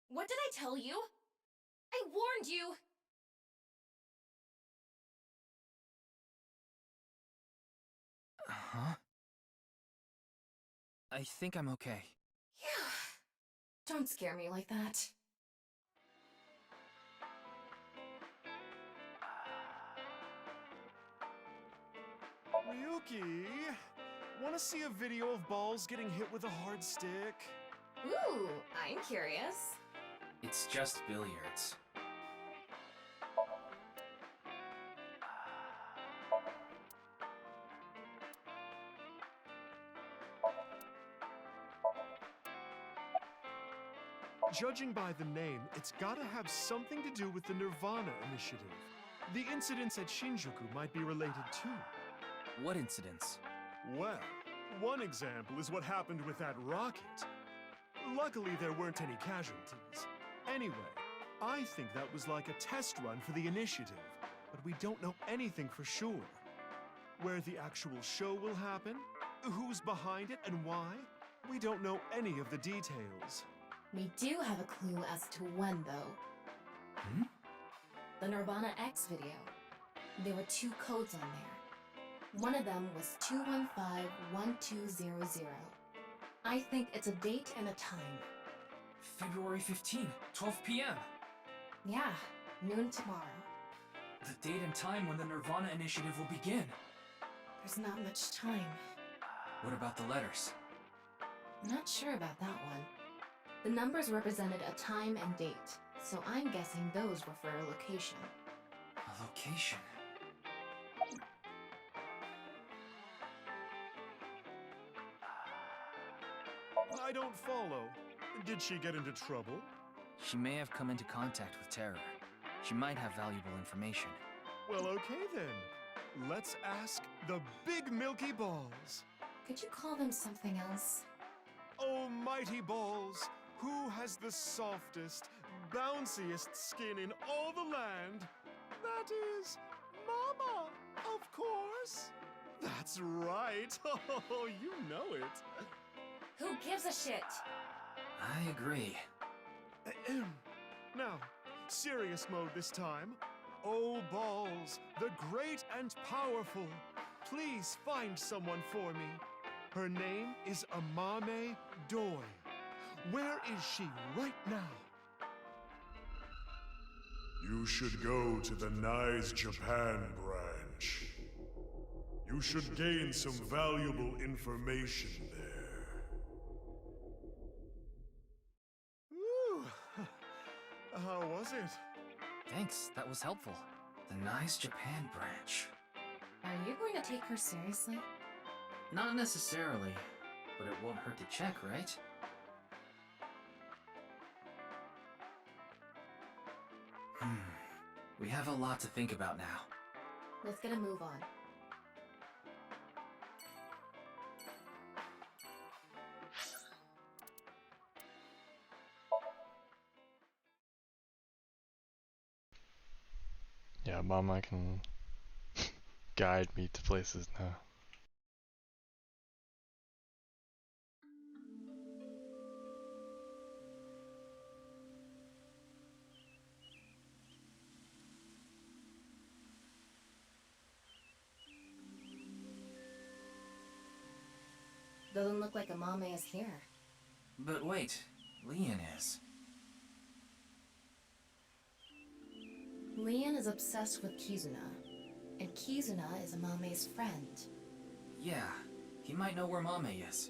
What did I tell you? I warned you! Huh? I think I'm okay. Yeah. Don't scare me like that. Ryuki, wanna see a video of balls getting hit with a hard stick? Ooh, I'm curious. It's just billiards. Judging by the name, it's gotta have something to do with the Nirvana initiative. The incidents at Shinjuku might be related too. What incidents? Well, one example is what happened with that rocket. Luckily, there weren't any casualties. Anyway, I think that was like a test run for the initiative, but we don't know anything for sure. Where the actual show will happen, who's behind it and why, we don't know any of the details. We do have a clue as to when, though. Hmm? The Nirvana X video. There were 2 codes on there. One of them was 215-1200. I think it's a date and a time. February 15, 12 p.m. Yeah, noon tomorrow. The date and time when the Nirvana initiative will begin. There's not much time. What about the letters? I'm not sure about that one. The numbers represented a time and date, so I'm guessing those were for a location. A location? I don't follow. Did she get into trouble? She may have come into contact with terror. She might have valuable information. Well, okay then. Let's ask the Big Milky Balls. Could you call them something else? Oh, mighty balls, who has the softest, bounciest skin in all the land? That is Mama, of course. That's right. Oh, you know it. Who gives a shit? I agree. Now, serious mode this time. Oh, balls, the great and powerful, please find someone for me. Her name is Amame Doi. Where is she right now? You should go to the Nice Japan branch. You should gain some valuable information there. Ooh, how was it? Thanks, that was helpful. The Nice Japan branch. Are you going to take her seriously? Not necessarily, but it won't hurt to check, right? We have a lot to think about now. Let's get a move on. Yeah, Mama can guide me to places now. Doesn't look like Amame is here. But wait, Leon is. Leon is obsessed with Kizuna, and Kizuna is Amame's friend. Yeah, he might know where Mame is.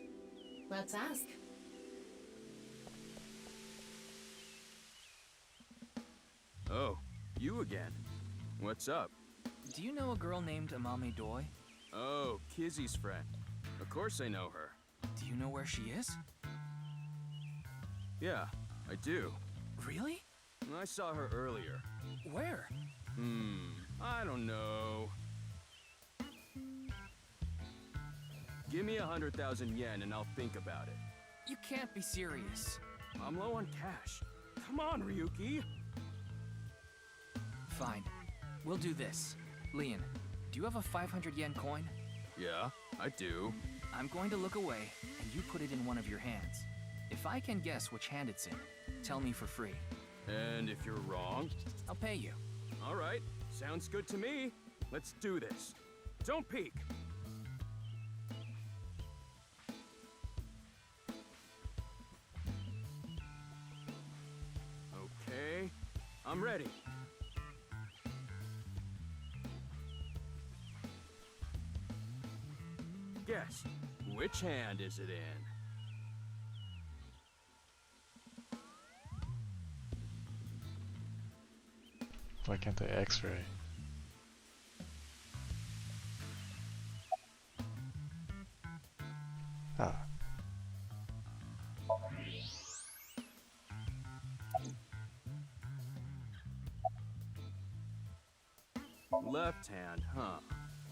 Let's ask. Oh, you again. What's up? Do you know a girl named Amame Doi? Oh, Kizzy's friend. Of course I know her. Do you know where she is? Yeah, I do. Really? I saw her earlier. Where? I don't know. Give me 100,000 yen and I'll think about it. You can't be serious. I'm low on cash. Come on, Ryuki. Fine. We'll do this. Leon, do you have a 500 yen coin? Yeah, I do. I'm going to look away, and you put it in one of your hands. If I can guess which hand it's in, tell me for free. And if you're wrong? I'll pay you. All right, sounds good to me. Let's do this. Don't peek. ready. Guess, which hand is it in? Why can't they X-ray? Ah. Left hand, huh?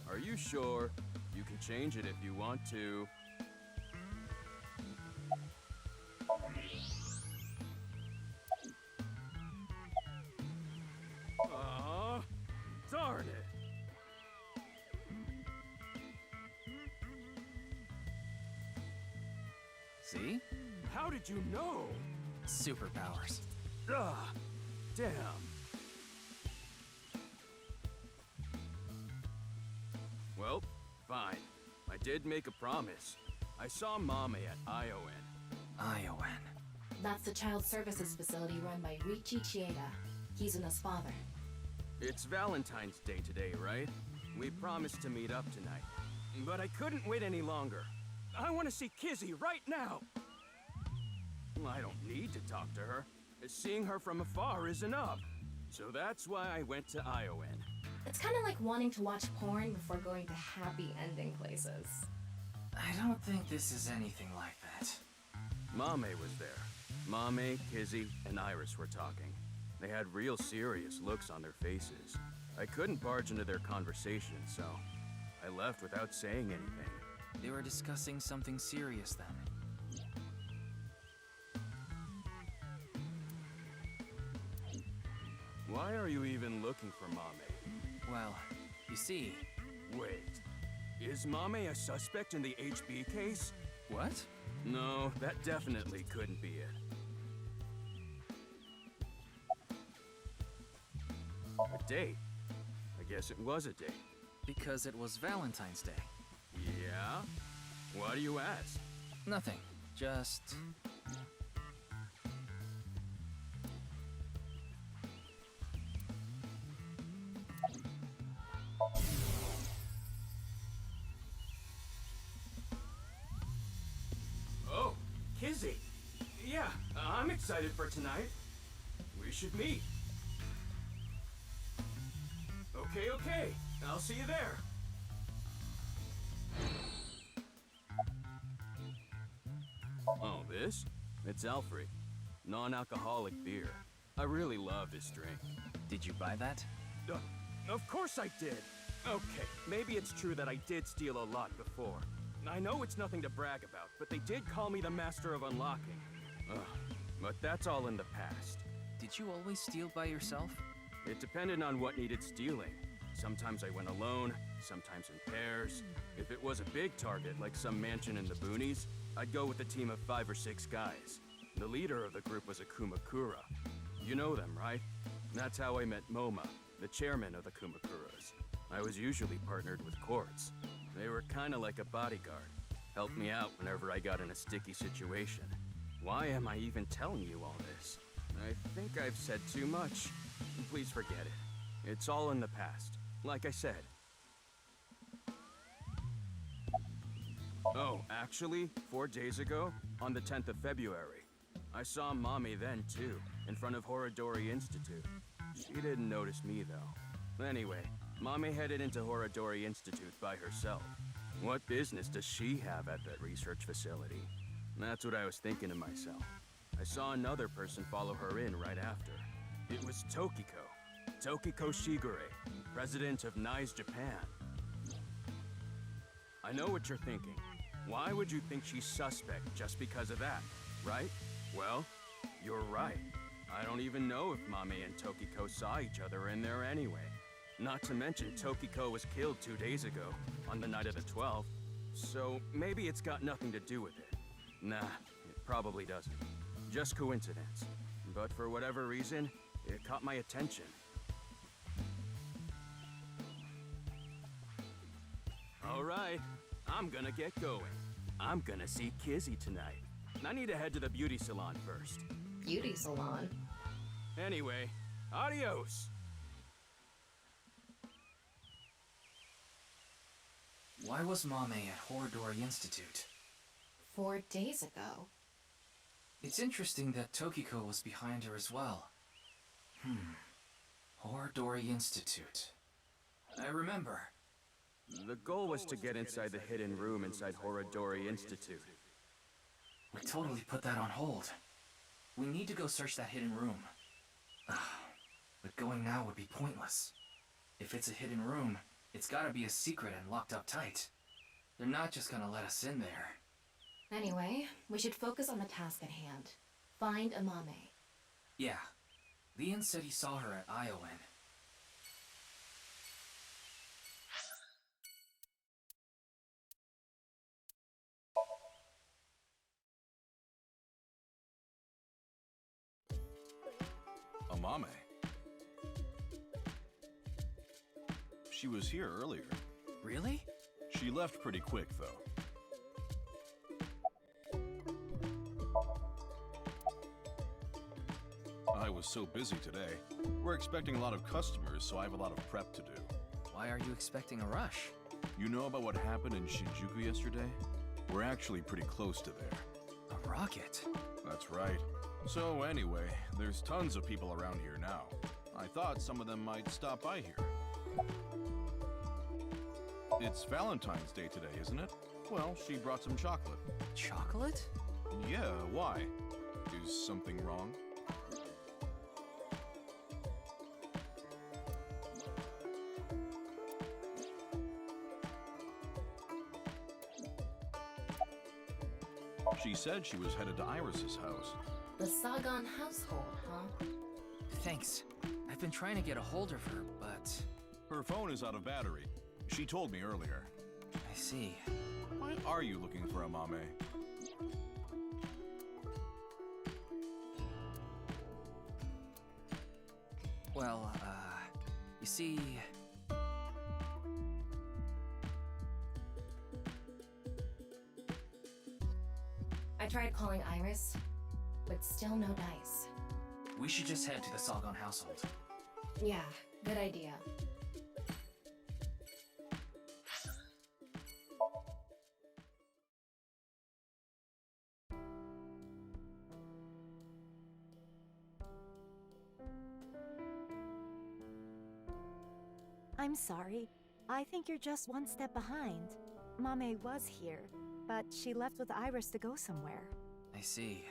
Are you sure? You can change it if you want to. Aw, darn it. See? How did you know? Superpowers. Ugh, damn. Well, fine. I did make a promise. I saw Mame at ION. ION. That's the child services facility run by Richie Chieda. Kizuna's father. It's Valentine's Day today, right? We promised to meet up tonight. But I couldn't wait any longer. I want to see Kizzy right now! I don't need to talk to her. Seeing her from afar is enough. So that's why I went to ION. It's kind of like wanting to watch porn before going to happy ending places. I don't think this is anything like that. Mame was there. Mame, Kizzy, and Iris were talking. They had real serious looks on their faces. I couldn't barge into their conversation, so I left without saying anything. They were discussing something serious then. Why are you even looking for Mame? Well, you see... Wait. Is Mame a suspect in the HB case? What? No, that definitely couldn't be it. A date? I guess it was a date. Because it was Valentine's Day. Yeah? Why do you ask? Nothing. Just... Oh, Kizzy. Yeah, I'm excited for tonight. We should meet. Okay. I'll see you there. Oh, this? It's Alfred. Non-alcoholic beer. I really love this drink. Did you buy that? Of course I did. Okay, maybe it's true that I did steal a lot before. I know it's nothing to brag about, but they did call me the master of unlocking. But that's all in the past. Did you always steal by yourself? It depended on what needed stealing. Sometimes I went alone, sometimes in pairs. If it was a big target, like some mansion in the boonies, I'd go with a team of 5 or 6 guys. The leader of the group was a Kumakura. You know them, right? That's how I met Moma, the chairman of the Kumakuras. I was usually partnered with Quartz. They were kinda like a bodyguard. Helped me out whenever I got in a sticky situation. Why am I even telling you all this? I think I've said too much. Please forget it. It's all in the past, like I said. Oh, actually, 4 days ago, on the 10th of February, I saw Mommy then, too, in front of Horadori Institute. She didn't notice me, though. Anyway, Mommy headed into Horadori Institute by herself. What business does she have at that research facility? That's what I was thinking to myself. I saw another person follow her in right after. It was Tokiko. Tokiko Shigure, president of NICE Japan. I know what you're thinking. Why would you think she's suspect just because of that, right? Well, you're right. I don't even know if Mame and Tokiko saw each other in there anyway. Not to mention Tokiko was killed 2 days ago, on the night of the 12th. So maybe it's got nothing to do with it. Nah, it probably doesn't. Just coincidence. But for whatever reason, it caught my attention. Alright, I'm gonna get going. I'm gonna see Kizzy tonight. I need to head to the beauty salon first. Beauty salon? Anyway, Adios! Why was Mame at Horodori Institute? 4 days ago. It's interesting that Tokiko was behind her as well. Horodori Institute. I remember. The goal was to get inside the hidden room inside Horodori Institute. We totally put that on hold. We need to go search that hidden room. But going now would be pointless. If it's a hidden room, it's gotta be a secret and locked up tight. They're not just gonna let us in there. Anyway, we should focus on the task at hand. Find Amame. Yeah. Leon said he saw her at Iowan. Amame. She was here earlier. Really? She left pretty quick, though. I was so busy today. We're expecting a lot of customers, so I have a lot of prep to do. Why are you expecting a rush? You know about what happened in Shinjuku yesterday? We're actually pretty close to there. A rocket? That's right. So anyway, there's tons of people around here now. I thought some of them might stop by here. It's Valentine's Day today, isn't it? Well, she brought some chocolate. Chocolate? Yeah, why? Is something wrong? She said she was headed to Iris's house. The Sagan household, huh? Thanks. I've been trying to get a hold of her, but... Her phone is out of battery. She told me earlier. I see. Why are you looking for Amame? Well, you see... I tried calling Iris, but still no dice. We should just head to the Sagan household. Yeah, good idea. I'm sorry. I think you're just one step behind. Mame was here, but she left with Iris to go somewhere. I see.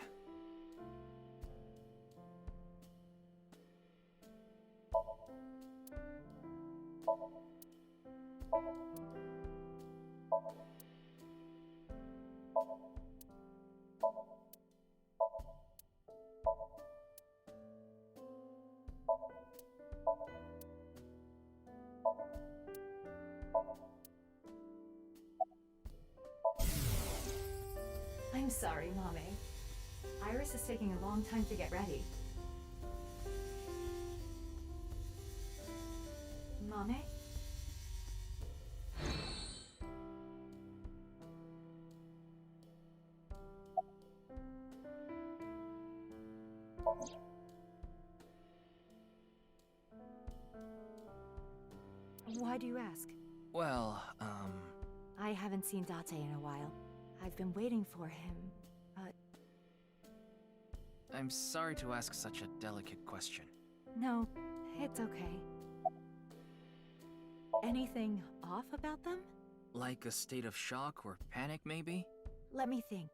I'm sorry, Mame. Iris is taking a long time to get ready. Mame? Why do you ask? Well, I haven't seen Date in a while. I've been waiting for him, but... I'm sorry to ask such a delicate question. No, it's okay. Anything off about them? Like a state of shock or panic, maybe? Let me think.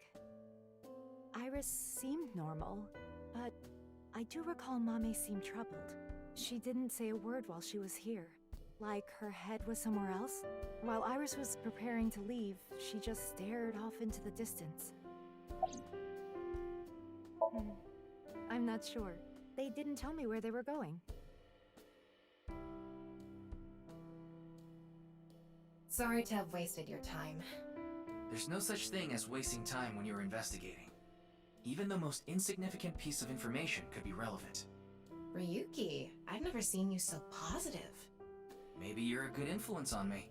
Iris seemed normal, but I do recall Mame seemed troubled. She didn't say a word while she was here. Like her head was somewhere else. While Iris was preparing to leave, she just stared off into the distance. I'm not sure. They didn't tell me where they were going. Sorry to have wasted your time. There's no such thing as wasting time when you're investigating. Even the most insignificant piece of information could be relevant. Ryuki, I've never seen you so positive. Maybe you're a good influence on me.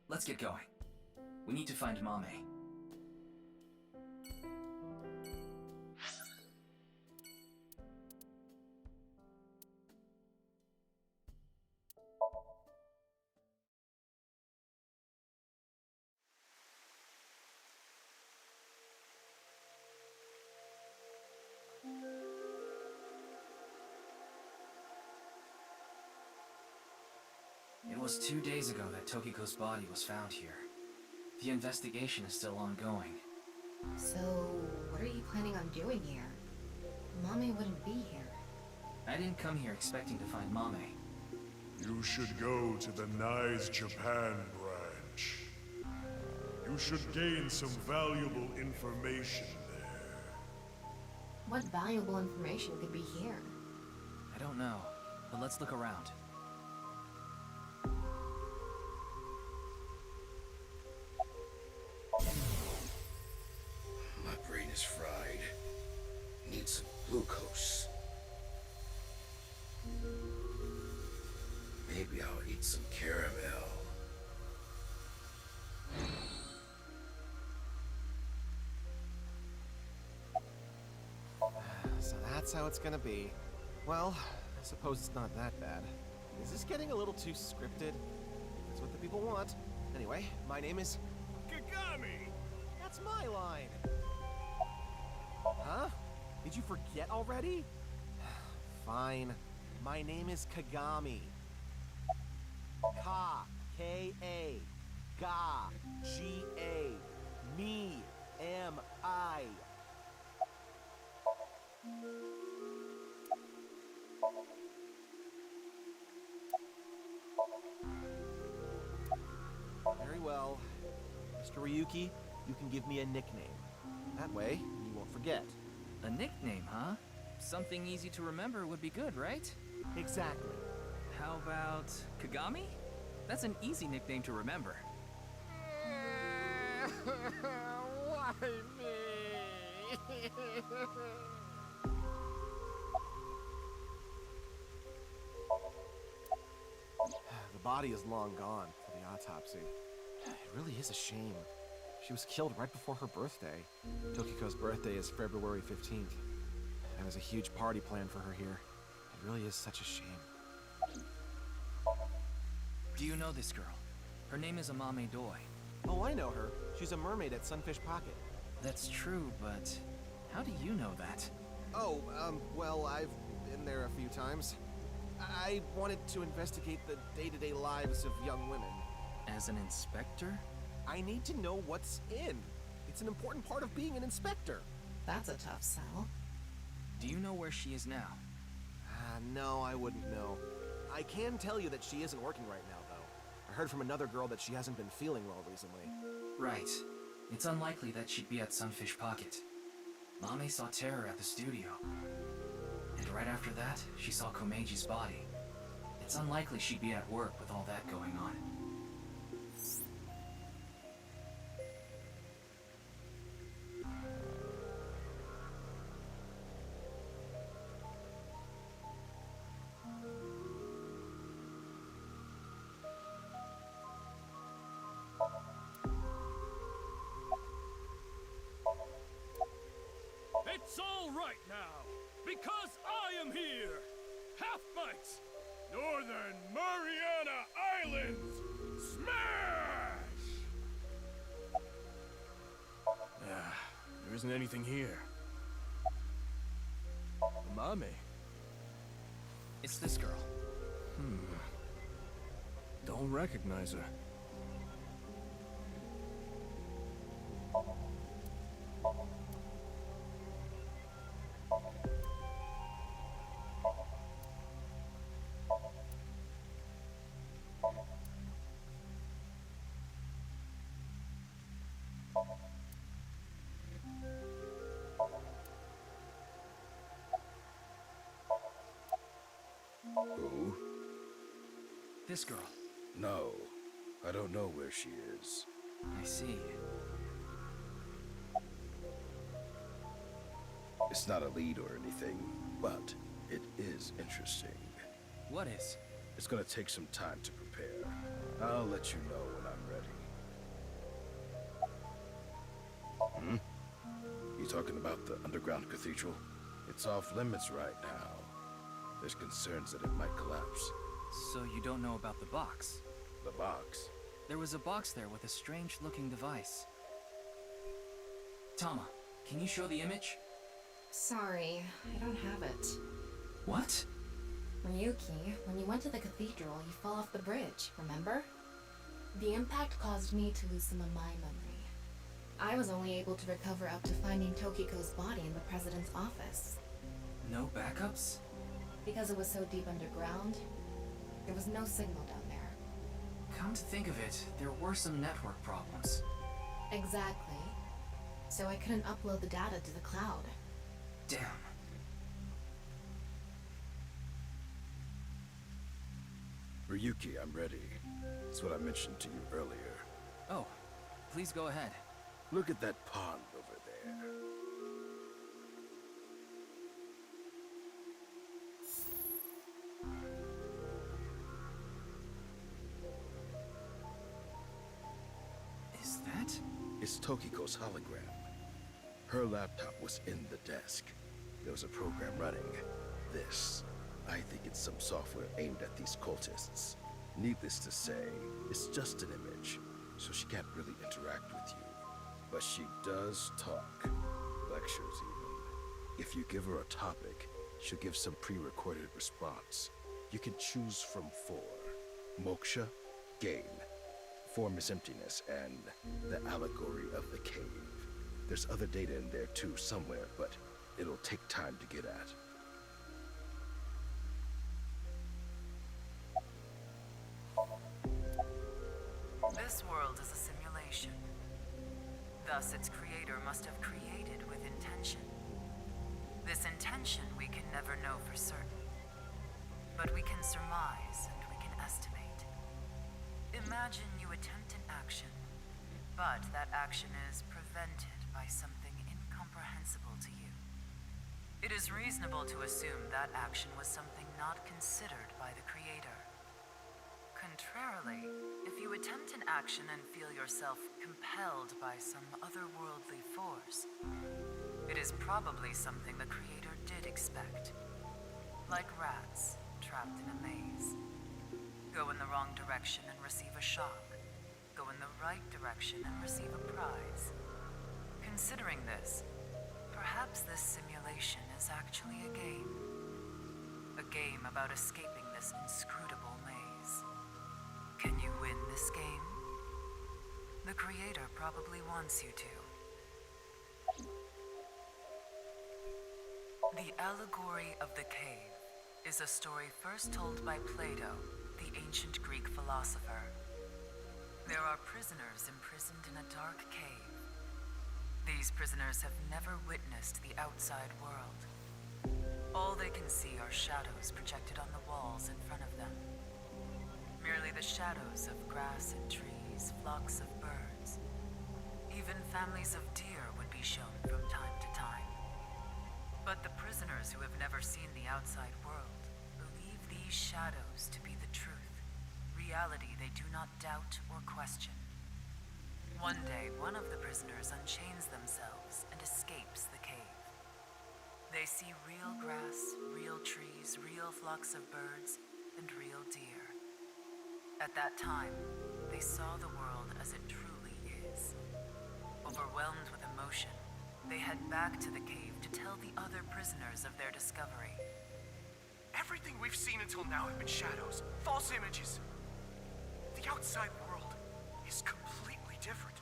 Let's get going. We need to find Mame. was 2 days ago that Tokiko's body was found here. The investigation is still ongoing. So, what are you planning on doing here? Mame wouldn't be here. I didn't come here expecting to find Mame. You should go to the NICE Japan branch. You should gain some valuable information there. What valuable information could be here? I don't know, but let's look around. My brain is fried. Need some glucose. Maybe I'll eat some caramel. So that's how it's gonna be. Well, I suppose it's not that bad. Is this getting a little too scripted? That's what the people want. Anyway, my name is... Kagami! That's my line! Huh? Did you forget already? Fine. My name is Kagami. Ka. K-A. Ga. G-A. Me. M-I. Very well. Mr. Ryuki, you can give me a nickname. That way, you won't forget. A nickname, huh? Something easy to remember would be good, right? Exactly. How about Kagami? That's an easy nickname to remember. Why me? The body is long gone for the autopsy. It really is a shame. She was killed right before her birthday. Tokiko's birthday is February 15th. There was a huge party planned for her here. It really is such a shame. Do you know this girl? Her name is Amame Doi. Oh, I know her. She's a mermaid at Sunfish Pocket. That's true, but how do you know that? Oh, well, I've been there a few times. I wanted to investigate the day-to-day lives of young women. As an inspector? I need to know what's in. It's an important part of being an inspector. That's a tough sell. Do you know where she is now? No, I wouldn't know. I can tell you that she isn't working right now, though. I heard from another girl that she hasn't been feeling well recently. Right. It's unlikely that she'd be at Sunfish Pocket. Mame saw Terror at the studio. And right after that, she saw Komeji's body. It's unlikely she'd be at work with all that going on. It's all right now, because I am here! Half-Bites! Northern Mariana Islands! Smash! There isn't anything here. Mame. It's this girl. Don't recognize her. Who? This girl. No, I don't know where she is. I see. It's not a lead or anything, but it is interesting. What is? It's gonna take some time to prepare. I'll let you know when I'm ready. You talking about the underground cathedral? It's off limits right now. There's concerns that it might collapse. So you don't know about the box? The box? There was a box there with a strange-looking device. Tama, can you show the image? Sorry, I don't have it. What? Ryuki, when you went to the cathedral, you fell off the bridge, remember? The impact caused me to lose some of my memory. I was only able to recover up to finding Tokiko's body in the president's office. No backups? Because it was so deep underground, there was no signal down there. Come to think of it, there were some network problems. Exactly. So I couldn't upload the data to the cloud. Damn. Ryuki, I'm ready. It's what I mentioned to you earlier. Oh, please go ahead. Look at that pond over there. Is that? It's Tokiko's hologram. Her laptop was in the desk. There was a program running. This. I think it's some software aimed at these cultists. Needless to say, it's just an image, so she can't really interact with you. But she does talk. Lectures even. If you give her a topic, she'll give some pre-recorded response. You can choose from 4. Moksha, gain. Form is emptiness, and the allegory of the cave. There's other data in there too somewhere, but it'll take time to get at. This world is a simulation. Thus, its creator must have created with intention. This intention we can never know for certain. But we can surmise and we can estimate. Imagine you attempt an action, but that action is prevented by something incomprehensible to you. It is reasonable to assume that action was something not considered by the creator. Contrarily, if you attempt an action and feel yourself compelled by some otherworldly force, it is probably something the creator did expect. Like rats trapped in a maze. Go in the wrong direction and receive a shock. Go in the right direction and receive a prize. Considering this, perhaps this simulation is actually a game. A game about escaping this inscrutable maze. Can you win this game? The creator probably wants you to. The Allegory of the Cave is a story first told by Plato, the ancient Greek philosopher. There are prisoners imprisoned in a dark cave. These prisoners have never witnessed the outside world. All they can see are shadows projected on the walls in front of them. Merely the shadows of grass and trees, flocks of birds. Even families of deer would be shown from time to time. But the prisoners who have never seen the outside world believe these shadows to be the truth, reality they do not doubt or question. One day, one of the prisoners unchains themselves and escapes the cave. They see real grass, real trees, real flocks of birds, and real deer. At that time, they saw the world as it truly is. Overwhelmed with emotion, they head back to the cave to tell the other prisoners of their discovery. Everything we've seen until now have been shadows, false images. The outside world is completely different.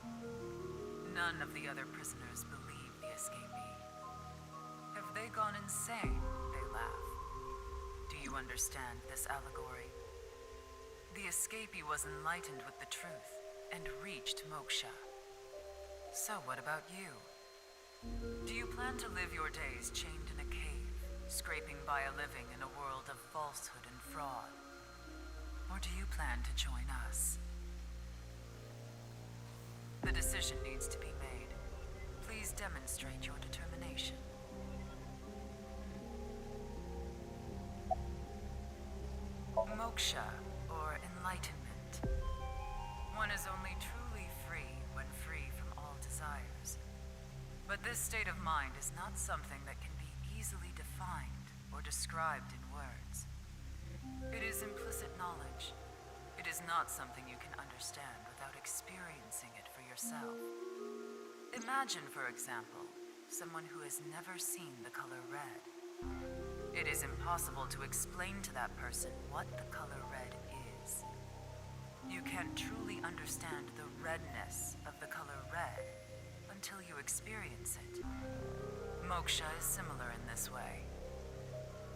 None of the other prisoners believe the escapee. Have they gone insane? They laugh. Do you understand this allegory? The escapee was enlightened with the truth and reached moksha. So what about you? Do you plan to live your days chained in a cave, scraping by a living in a world of falsehood and fraud? Or do you plan to join us? The decision needs to be made. Please demonstrate your determination. Moksha, or enlightenment. One is only truly free when free from all desires. But this state of mind is not something that can be easily defined or described in words. It is implicit knowledge. It is not something you can understand without experiencing it for yourself. Imagine, for example, someone who has never seen the color red. It is impossible to explain to that person what the color red is. You can't truly understand the redness of the color red until you experience it. Moksha is similar in this way.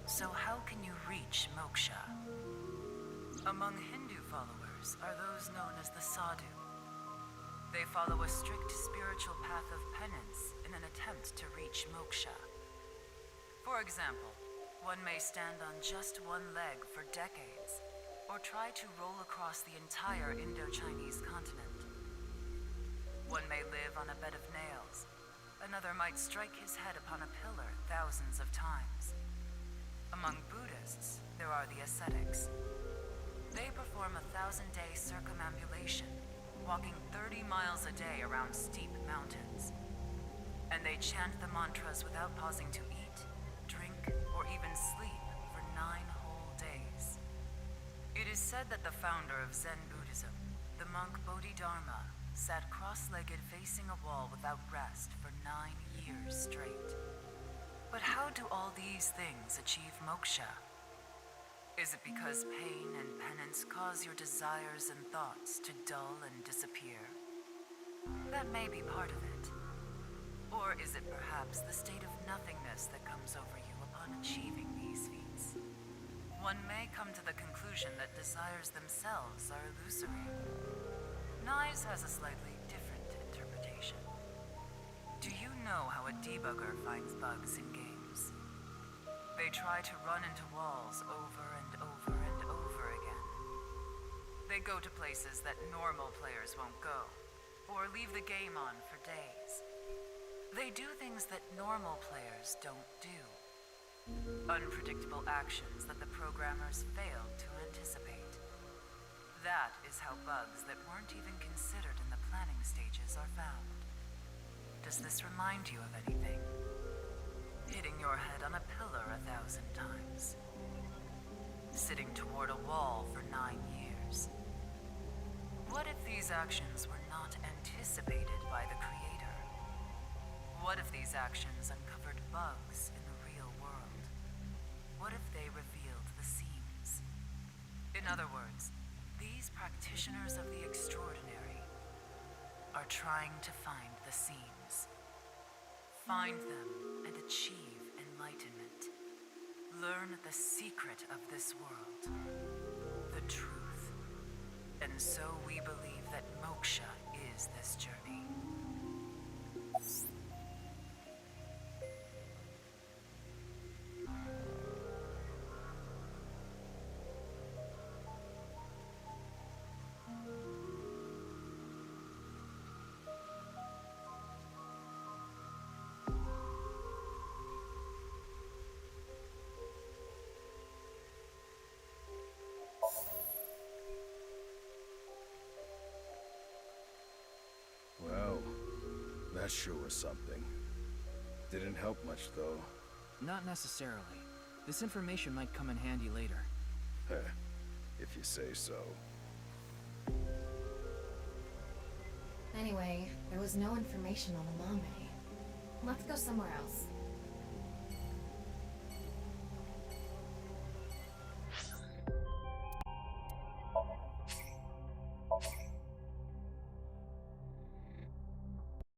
So how can you reach moksha? Among Hindu followers are those known as the sadhu. They follow a strict spiritual path of penance in an attempt to reach moksha. For example, one may stand on just one leg for decades, or try to roll across the entire Indo-Chinese continent. One may live on a bed of nails. Another might strike his head upon a pillar thousands of times. Among Buddhists, there are the ascetics. They perform a 1,000-day circumambulation, walking 30 miles a day around steep mountains. And they chant the mantras without pausing to eat, drink, or even sleep for 9 whole days. It is said that the founder of Zen Buddhism, the monk Bodhidharma, sat cross-legged facing a wall without rest for 9 years straight. But how do all these things achieve moksha? Is it because pain and penance cause your desires and thoughts to dull and disappear? That may be part of it. Or is it perhaps the state of nothingness that comes over you upon achieving these feats? One may come to the conclusion that desires themselves are illusory. Nyes has a slightly different interpretation. Do you know how a debugger finds bugs in games? They try to run into walls over and over and over again. They go to places that normal players won't go, or leave the game on for days. They do things that normal players don't do. Unpredictable actions that the programmers failed to anticipate. That is how bugs that weren't even considered in the planning stages are found. Does this remind you of anything? Hitting your head on a pillar 1,000 times. Sitting toward a wall for 9 years. What if these actions were not anticipated by the Creator? What if these actions uncovered bugs in the real world? What if they revealed the seams? In other words, these practitioners of the extraordinary are trying to find the seams. Find them and achieve enlightenment. Learn the secret of this world, the truth. And so we believe that moksha is this journey. Well, that sure was something. Didn't help much, though. Not necessarily. This information might come in handy later. Heh, if you say so. Anyway, there was no information on the Mame. Let's go somewhere else.